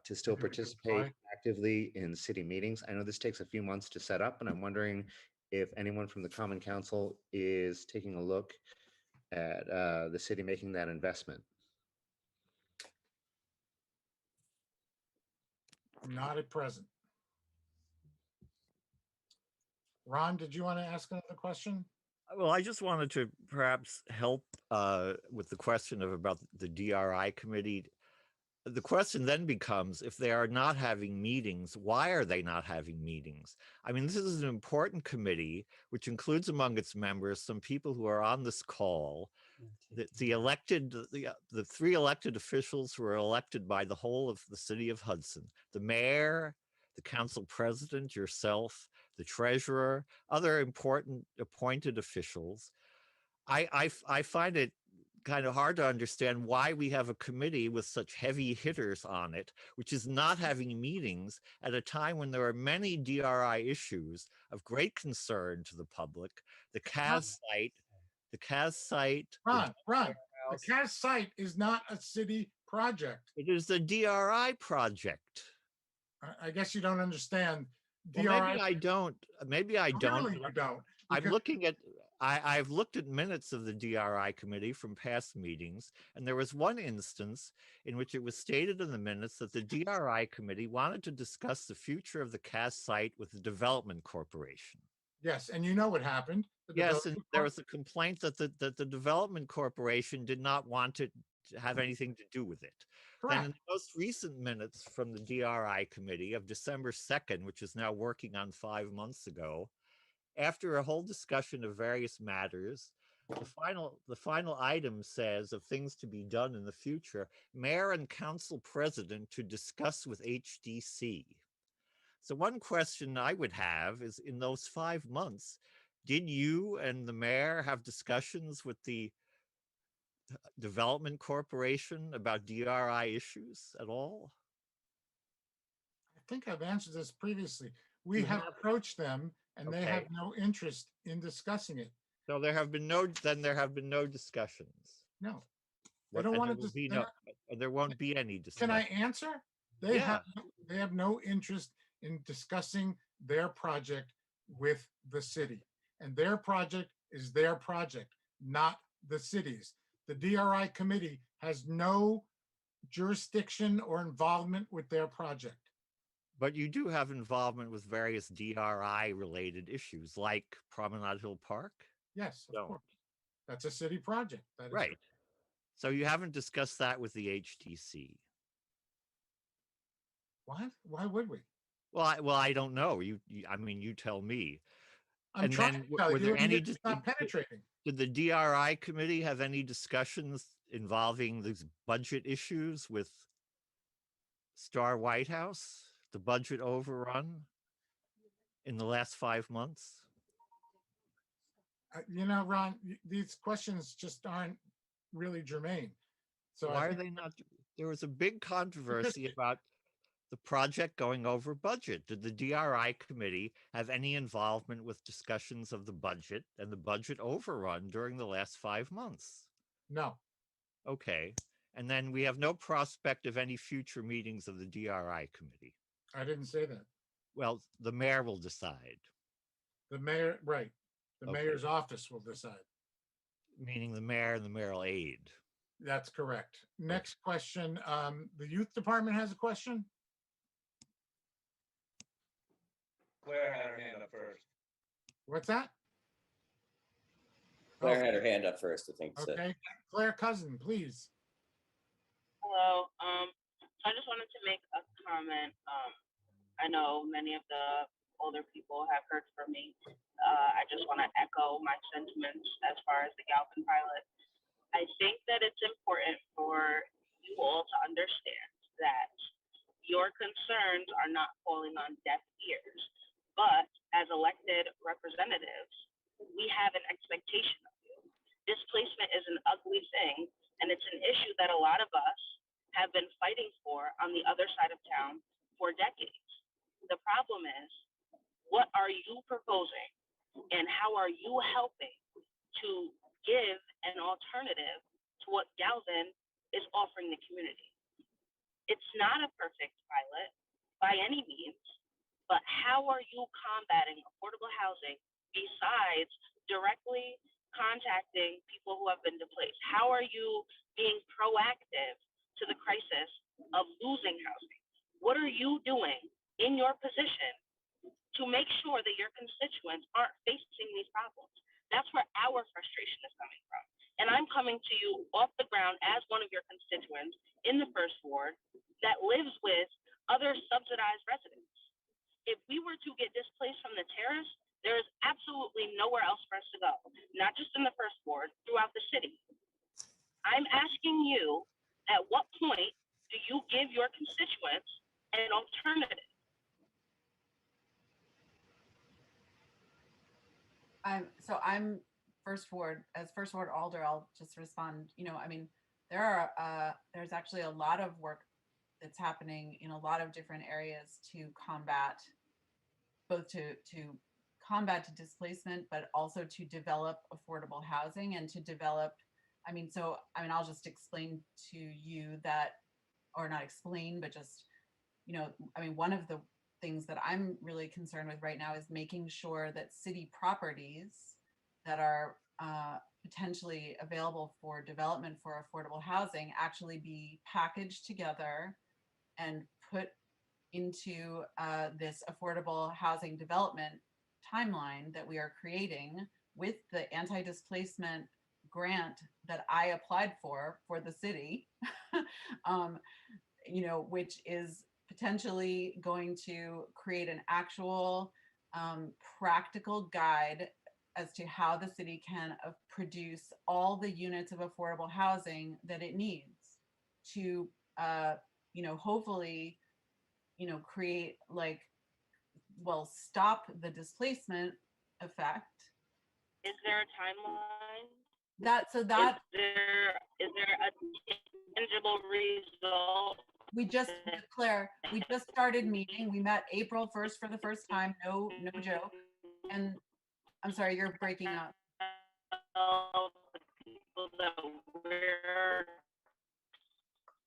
W: to still participate actively in city meetings. I know this takes a few months to set up, and I'm wondering if anyone from the Common Council is taking a look at the city making that investment.
A: Not at present. Ron, did you want to ask another question?
K: Well, I just wanted to perhaps help with the question of about the DRI committee. The question then becomes, if they are not having meetings, why are they not having meetings? I mean, this is an important committee, which includes among its members some people who are on this call. The three elected officials who are elected by the whole of the city of Hudson, the mayor, the council president, yourself, the treasurer, other important appointed officials. I find it kind of hard to understand why we have a committee with such heavy hitters on it, which is not having meetings at a time when there are many DRI issues of great concern to the public. The CAS site,
A: Ron, the CAS site is not a city project.
K: it is a DRI project.
A: I guess you don't understand.
K: Well, maybe I don't. Maybe I don't.
A: Clearly you don't.
K: I'm looking at, I've looked at minutes of the DRI committee from past meetings, and there was one instance in which it was stated in the minutes that the DRI committee wanted to discuss the future of the CAS site with the Development Corporation.
A: Yes, and you know what happened.
K: Yes, and there was a complaint that the Development Corporation did not want to have anything to do with it. Then in the most recent minutes from the DRI committee of December 2nd, which is now working on 5 months ago, after a whole discussion of various matters, the final item says of things to be done in the future, mayor and council president to discuss with HDC. So one question I would have is, in those 5 months, did you and the mayor have discussions with the Development Corporation about DRI issues at all?
A: I think I've answered this previously. We have approached them and they have no interest in discussing it.
K: So there have been no discussions.
A: No. They don't want to.
K: There won't be any discussion.
A: Can I answer? They have no interest in discussing their project with the city. And their project is their project, not the city's. The DRI committee has no jurisdiction or involvement with their project.
K: But you do have involvement with various DRI related issues like Promenade Hill Park?
A: Yes, of course. That's a city project. That is
K: right. So you haven't discussed that with the HTC.
A: What? Why would we?
K: Well, I don't know. I mean, you tell me.
A: I'm trying to tell you, it's not penetrating.
K: Did the DRI committee have any discussions involving these budget issues with Star White House, the budget overrun in the last 5 months?
A: You know, Ron, these questions just aren't really germane. So
K: why are they not? There was a big controversy about the project going over budget. Did the DRI committee have any involvement with discussions of the budget and the budget overrun during the last 5 months?
A: No.
K: Okay. And then we have no prospect of any future meetings of the DRI committee.
A: I didn't say that.
K: Well, the mayor will decide.
A: The mayor, right. The mayor's office will decide.
K: Meaning the mayor and the mayoral aide.
A: That's correct. Next question. The youth department has a question.
J: Claire had her hand up first.
A: What's that?
F: Claire had her hand up first, I think.
A: Okay. Claire Cousin, please.
N: Hello. I just wanted to make a comment. I know many of the older people have heard from me. I just want to echo my sentiments as far as the Galvin pilot. I think that it's important for you all to understand that your concerns are not falling on deaf ears, but as elected representatives, we have an expectation of you. Displacement is an ugly thing, and it's an issue that a lot of us have been fighting for on the other side of town for decades. The problem is, what are you proposing, and how are you helping to give an alternative to what Galvin is offering the community? It's not a perfect pilot by any means, but how are you combating affordable housing besides directly contacting people who have been displaced? How are you being proactive to the crisis of losing housing? What are you doing in your position to make sure that your constituents aren't facing these problems? That's where our frustration is coming from. And I'm coming to you off the ground as one of your constituents in the first ward that lives with other subsidized residents. If we were to get displaced from the terrace, there is absolutely nowhere else for us to go, not just in the first ward, throughout the city. I'm asking you, at what point do you give your constituents an alternative?
D: I'm first ward, as first ward alder, I'll just respond. I mean, there's actually a lot of work that's happening in a lot of different areas to combat, both to combat displacement, but also to develop affordable housing and to develop, I'll just explain to you that, or not explain, but just, one of the things that I'm really concerned with right now is making sure that city properties that are potentially available for development for affordable housing actually be packaged together and put into this affordable housing development timeline that we are creating with the anti-displacement grant that I applied for the city, which is potentially going to create an actual practical guide as to how the city can produce all the units of affordable housing that it needs to, hopefully, create stop the displacement effect.
N: Is there a timeline?
D: Is
N: there a tangible result?
D: Claire, we just started meeting. We met April 1st for the first time. No joke. And I'm sorry, you're breaking up.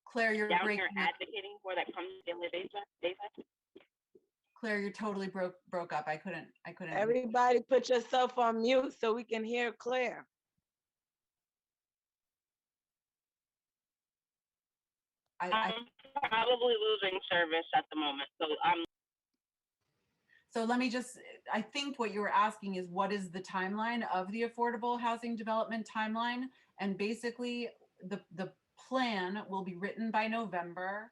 D: Claire, you're
N: down
D: breaking
N: here
D: up.
N: advocating for that comes daily basis.
D: Claire, you're totally broke up. I couldn't.
G: Everybody put yourself on mute so we can hear Claire.
N: I'm probably losing service at the moment,
D: So let me just, I think what you were asking is what is the timeline of the affordable housing development timeline? And basically the plan will be written by November,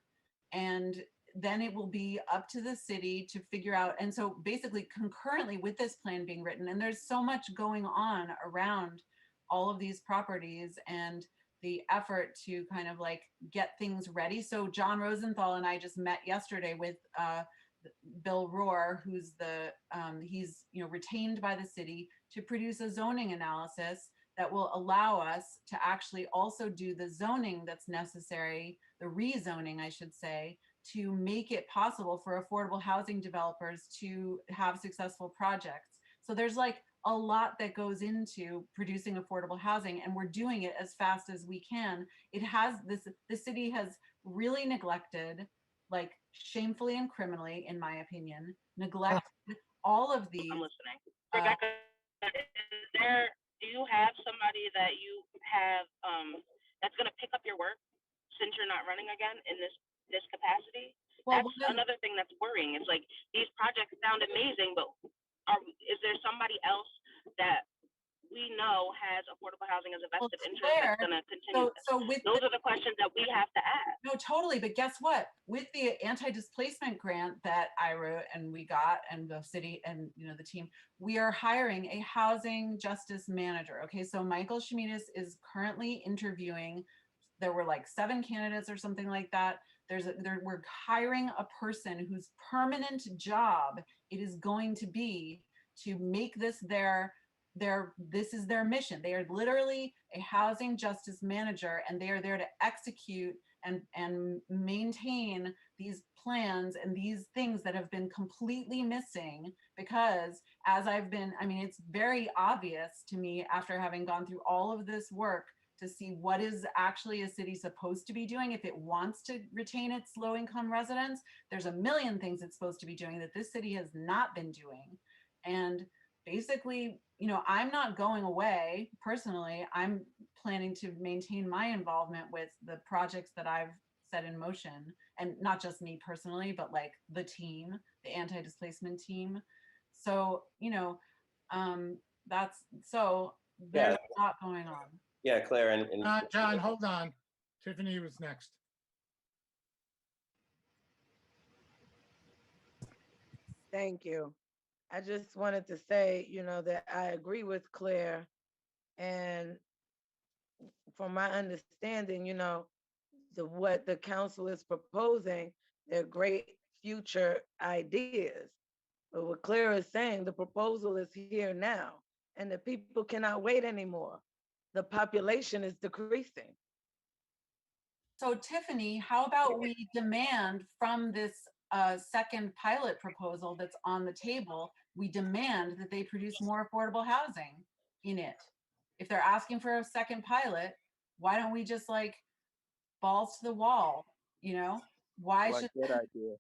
D: and then it will be up to the city to figure out. And so basically concurrently with this plan being written, and there's so much going on around all of these properties and the effort to kind of get things ready. So John Rosenthal and I just met yesterday with Bill Rohr, who's he's retained by the city to produce a zoning analysis that will allow us to actually also do the zoning that's necessary, the rezoning, I should say, to make it possible for affordable housing developers to have successful projects. So there's a lot that goes into producing affordable housing, and we're doing it as fast as we can. The city has really neglected, shamefully and criminally, in my opinion, neglected all of these.
N: I'm listening. Rebecca, do you have somebody that you have that's going to pick up your work since you're not running again in this capacity? Well, that's another thing that's worrying. It's these projects sound amazing, but is there somebody else that we know has affordable housing as a vested interest that's going to continue? Those are the questions that we have to ask.
D: No, totally. But guess what? With the anti-displacement grant that I wrote and we got, and the city and the team, we are hiring a housing justice manager. Okay, so Michael Shemidas is currently interviewing. There were 7 candidates or something like that. We're hiring a person whose permanent job it is going to be to make this this is their mission. They are literally a housing justice manager, and they are there to execute and maintain these plans and these things that have been completely missing. Because it's very obvious to me after having gone through all of this work to see what is actually a city supposed to be doing if it wants to retain its low-income residents. There's a million things it's supposed to be doing that this city has not been doing. And basically, I'm not going away personally. I'm planning to maintain my involvement with the projects that I've set in motion. and not just me personally, but like the team, the anti-displacement team. So, there's
F: Yeah.
D: a lot going on.
F: Yeah, Claire, and
A: John, hold on. Tiffany was next.
G: Thank you. I just wanted to say, that I agree with Claire. And from my understanding, what the council is proposing, they're great future ideas. But what Claire is saying, the proposal is here now, and the people cannot wait anymore. The population is decreasing.
D: So Tiffany, how about we demand from this second pilot proposal that's on the table, we demand that they produce more affordable housing in it. If they're asking for a second pilot, why don't we just like balls to the wall, Why should
H: good idea.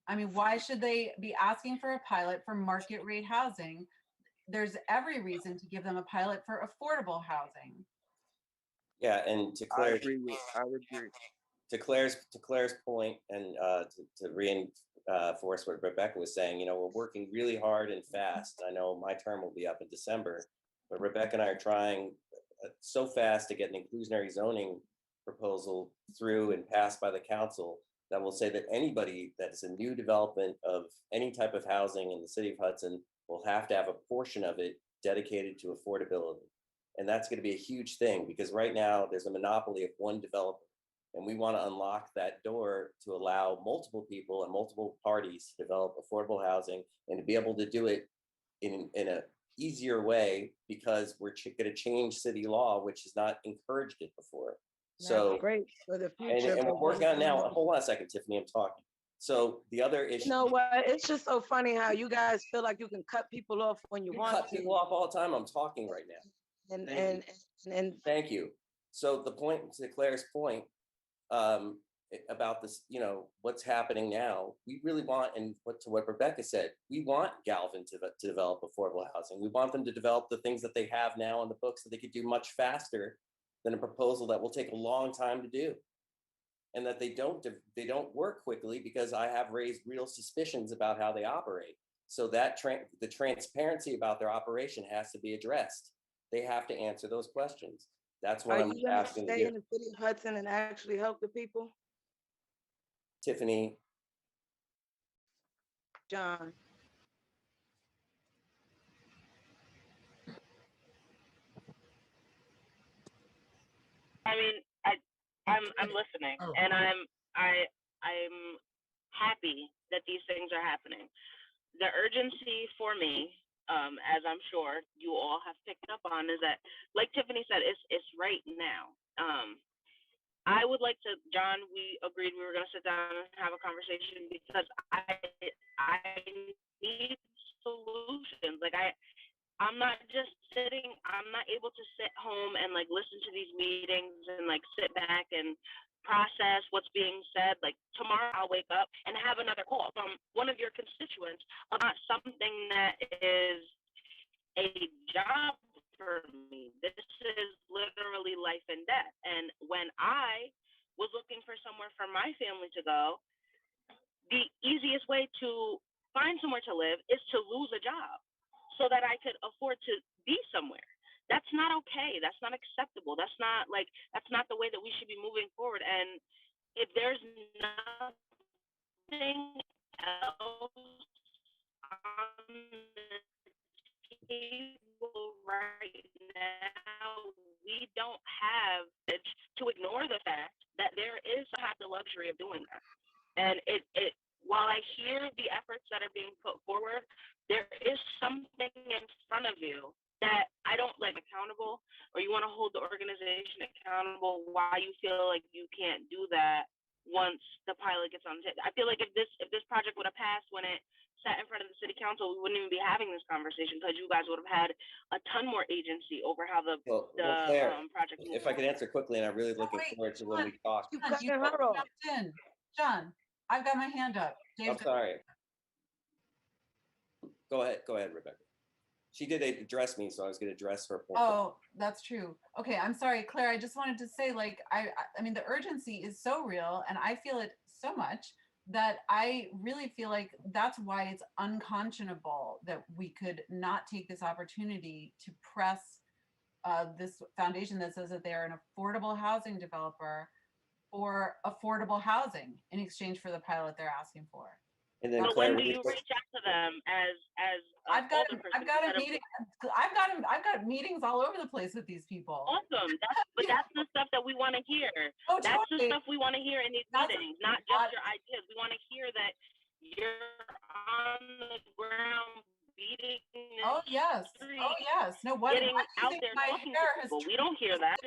D: I mean, why should they be asking for a pilot for market rate housing? There's every reason to give them a pilot for affordable housing.
F: yeah, and to
H: I
F: Claire's,
H: would agree.
F: to Claire's point, and to reinforce what Rebecca was saying, we're working really hard and fast. I know my term will be up in December, but Rebecca and I are trying so fast to get an inclusionary zoning proposal through and passed by the council that will say that anybody that's a new development of any type of housing in the city of Hudson will have to have a portion of it dedicated to affordability. And that's going to be a huge thing, because right now there's a monopoly of one developer. And we want to unlock that door to allow multiple people and multiple parties to develop affordable housing, and to be able to do it in a easier way, because we're going to change city law, which has not encouraged it before. So
G: that's great for the future.
F: and we're working on it now. Hold on a second, Tiffany, I'm talking. So the other issue.
G: You know what? It's just so funny how you guys feel like you can cut people off when you want
F: cut
G: to.
F: people off all the time. I'm talking right now.
G: And
F: thank you. So the point, to Claire's point, about this, what's happening now, we really want, and what Rebecca said, we want Galvin to develop affordable housing. We want them to develop the things that they have now on the books that they could do much faster than a proposal that will take a long time to do, and that they don't work quickly, because I have raised real suspicions about how they operate. So that the transparency about their operation has to be addressed. They have to answer those questions. That's what I'm asking to
G: stay
F: do.
G: in the city of Hudson and actually help the people?
F: Tiffany.
G: John.
N: I mean, I'm listening, and I'm happy that these things are happening. The urgency for me, as I'm sure you all have picked up on, is that, like Tiffany said, it's right now. I would like to, John, we agreed we were going to sit down and have a conversation, because I need solutions. Like I'm not just sitting, I'm not able to sit home and like listen to these meetings and like sit back and process what's being said. Like tomorrow I'll wake up and have another call from one of your constituents about something that is a job for me. This is literally life and death. And when I was looking for somewhere for my family to go, the easiest way to find somewhere to live is to lose a job, so that I could afford to be somewhere. That's not okay. That's not acceptable. That's not the way that we should be moving forward. And if there's nothing else on the table right now, we don't have to ignore the fact that there is the luxury of doing that. And while I hear the efforts that are being put forward, there is something in front of you that I don't like accountable, or you want to hold the organization accountable why you feel like you can't do that once the pilot gets on the table. I feel like if this project would have passed when it sat in front of the city council, we wouldn't even be having this conversation, because you guys would have had a ton more agency over how the
F: Claire,
N: project moves
F: if I could answer quickly, and I'm really looking forward to when we talk.
D: John, I've got my hand up.
F: I'm sorry. Go ahead, Rebecca. She did address me, so I was going to address her point.
D: Oh, that's true. Okay, I'm sorry, Claire. I just wanted to say, like, I mean, the urgency is so real, and I feel it so much that I really feel like that's why it's unconscionable that we could not take this opportunity to press this foundation that says that they're an affordable housing developer for affordable housing in exchange for the pilot they're asking for.
F: And then
N: But
F: Claire,
N: when do you reach out to them as
D: I've got
N: older person
D: I've got a
N: instead of-
D: meeting. I've got meetings all over the place with these people.
N: Awesome. But that's the stuff that we want to hear.
D: Oh,
N: That's
D: totally.
N: the stuff we want to hear in these meetings, not just your ideas. We want to hear that you're on the ground beating.
D: Oh yes. Oh yes. No, what
N: Getting
D: why do you
N: out
D: think
N: there
D: my
N: talking
D: hair
N: to
D: has
N: people. We don't hear that.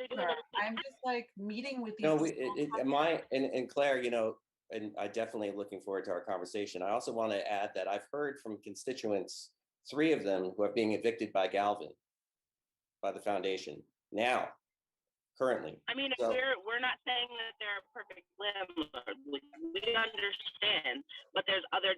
D: I'm just like meeting with these
F: no,
D: people.
F: and Claire, you know, and I definitely am looking forward to our conversation. I also want to add that I've heard from constituents, 3 of them who are being evicted by Galvin, by the foundation now, currently.
N: I mean,
F: So-
N: we're not saying that they're a perfect landlord. We understand, but there's other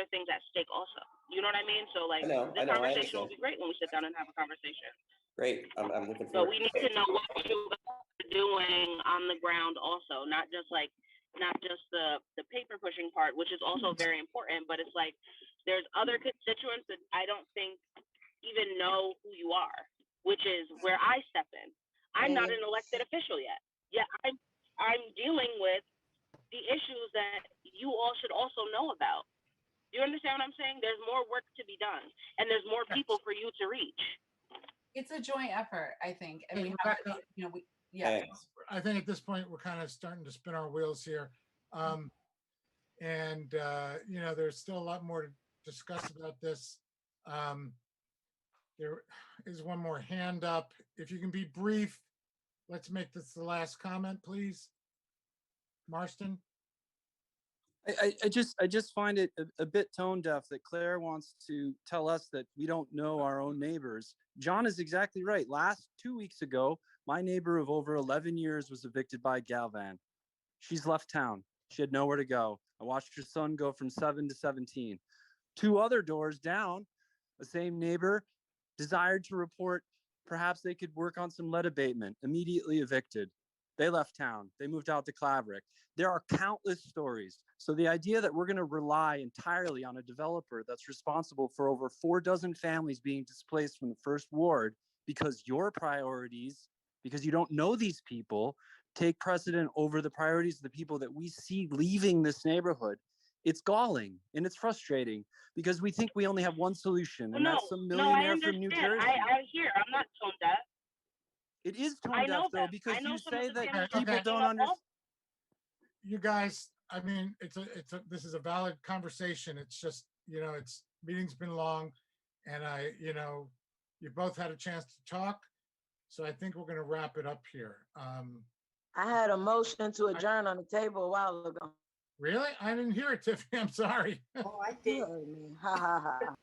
N: things at stake also. You know what I mean? So like
F: I know,
N: this
F: I
N: conversation will
F: understand.
N: be great when we sit down and have a conversation.
F: Great, I'm looking
N: But
F: forward.
N: we need to know what you guys are doing on the ground also, not just the paper pushing part, which is also very important, but it's like there's other constituents that I don't think even know who you are, which is where I step in. I'm not an elected official yet. Yeah, I'm dealing with the issues that you all should also know about. Do you understand what I'm saying? There's more work to be done, and there's more people for you to reach.
D: It's a joint effort, I think. And
A: Hey,
D: we have
A: Rebecca.
D: you know, yeah.
A: I think at this point, we're kind of starting to spin our wheels here. You know, there's still a lot more to discuss about this. There is one more hand up. If you can be brief, let's make this the last comment, please. Marston?
B: I just find it a bit tone deaf that Claire wants to tell us that we don't know our own neighbors. John is exactly right. 2 weeks ago, my neighbor of over 11 years was evicted by Galvan. She's left town. She had nowhere to go. I watched her son go from 7 to 17. 2 other doors down, the same neighbor desired to report perhaps they could work on some lead abatement, immediately evicted. They left town. They moved out to Claverick. There are countless stories. So the idea that we're going to rely entirely on a developer that's responsible for over 4 dozen families being displaced from the first ward because your priorities, because you don't know these people, take precedent over the priorities of the people that we see leaving this neighborhood. It's galling and it's frustrating because we think we only have one solution, and that's some millionaire from New Jersey.
N: I hear. I'm not tone deaf.
B: It is
N: I
B: tone
N: know
B: deaf though,
N: that.
B: because
N: I know
B: you
N: some of
B: say
N: the
B: that
N: families
B: people
N: are
B: don't
N: up
B: understand.
A: You guys, I mean, this is a valid conversation. It's just, you know, meeting's been long, and you know, you both had a chance to talk. So I think we're going to wrap it up here.
G: I had a motion to adjourn on the table a while ago.
A: Really? I didn't hear it, Tiffany. I'm sorry.
G: Oh, I did. Ha ha ha.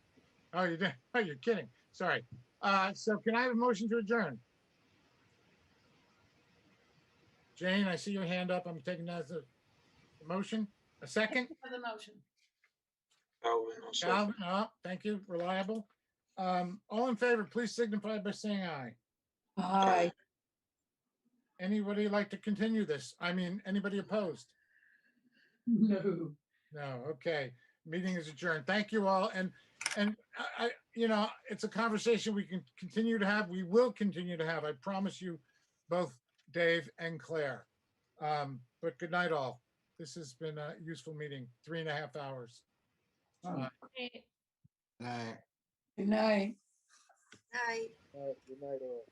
A: Oh, you did? Oh, you're kidding. Sorry. So can I have a motion to adjourn? Jane, I see your hand up. I'm taking that as a motion. A second?
M: For the motion.
A: Calvin, thank you. Reliable. All in favor, please signify by saying aye.
I: Aye.
A: Anybody like to continue this? I mean, anybody opposed?
I: No.
A: No, okay. Meeting is adjourned. Thank you all. And I, you know, it's a conversation we can continue to have. We will continue to have. I promise you, both Dave and Claire. But good night, all. This has been a useful meeting, 3.5 hours.
M: Okay.
V: Night.
I: Good night.
C: Night.
L: Good night, all.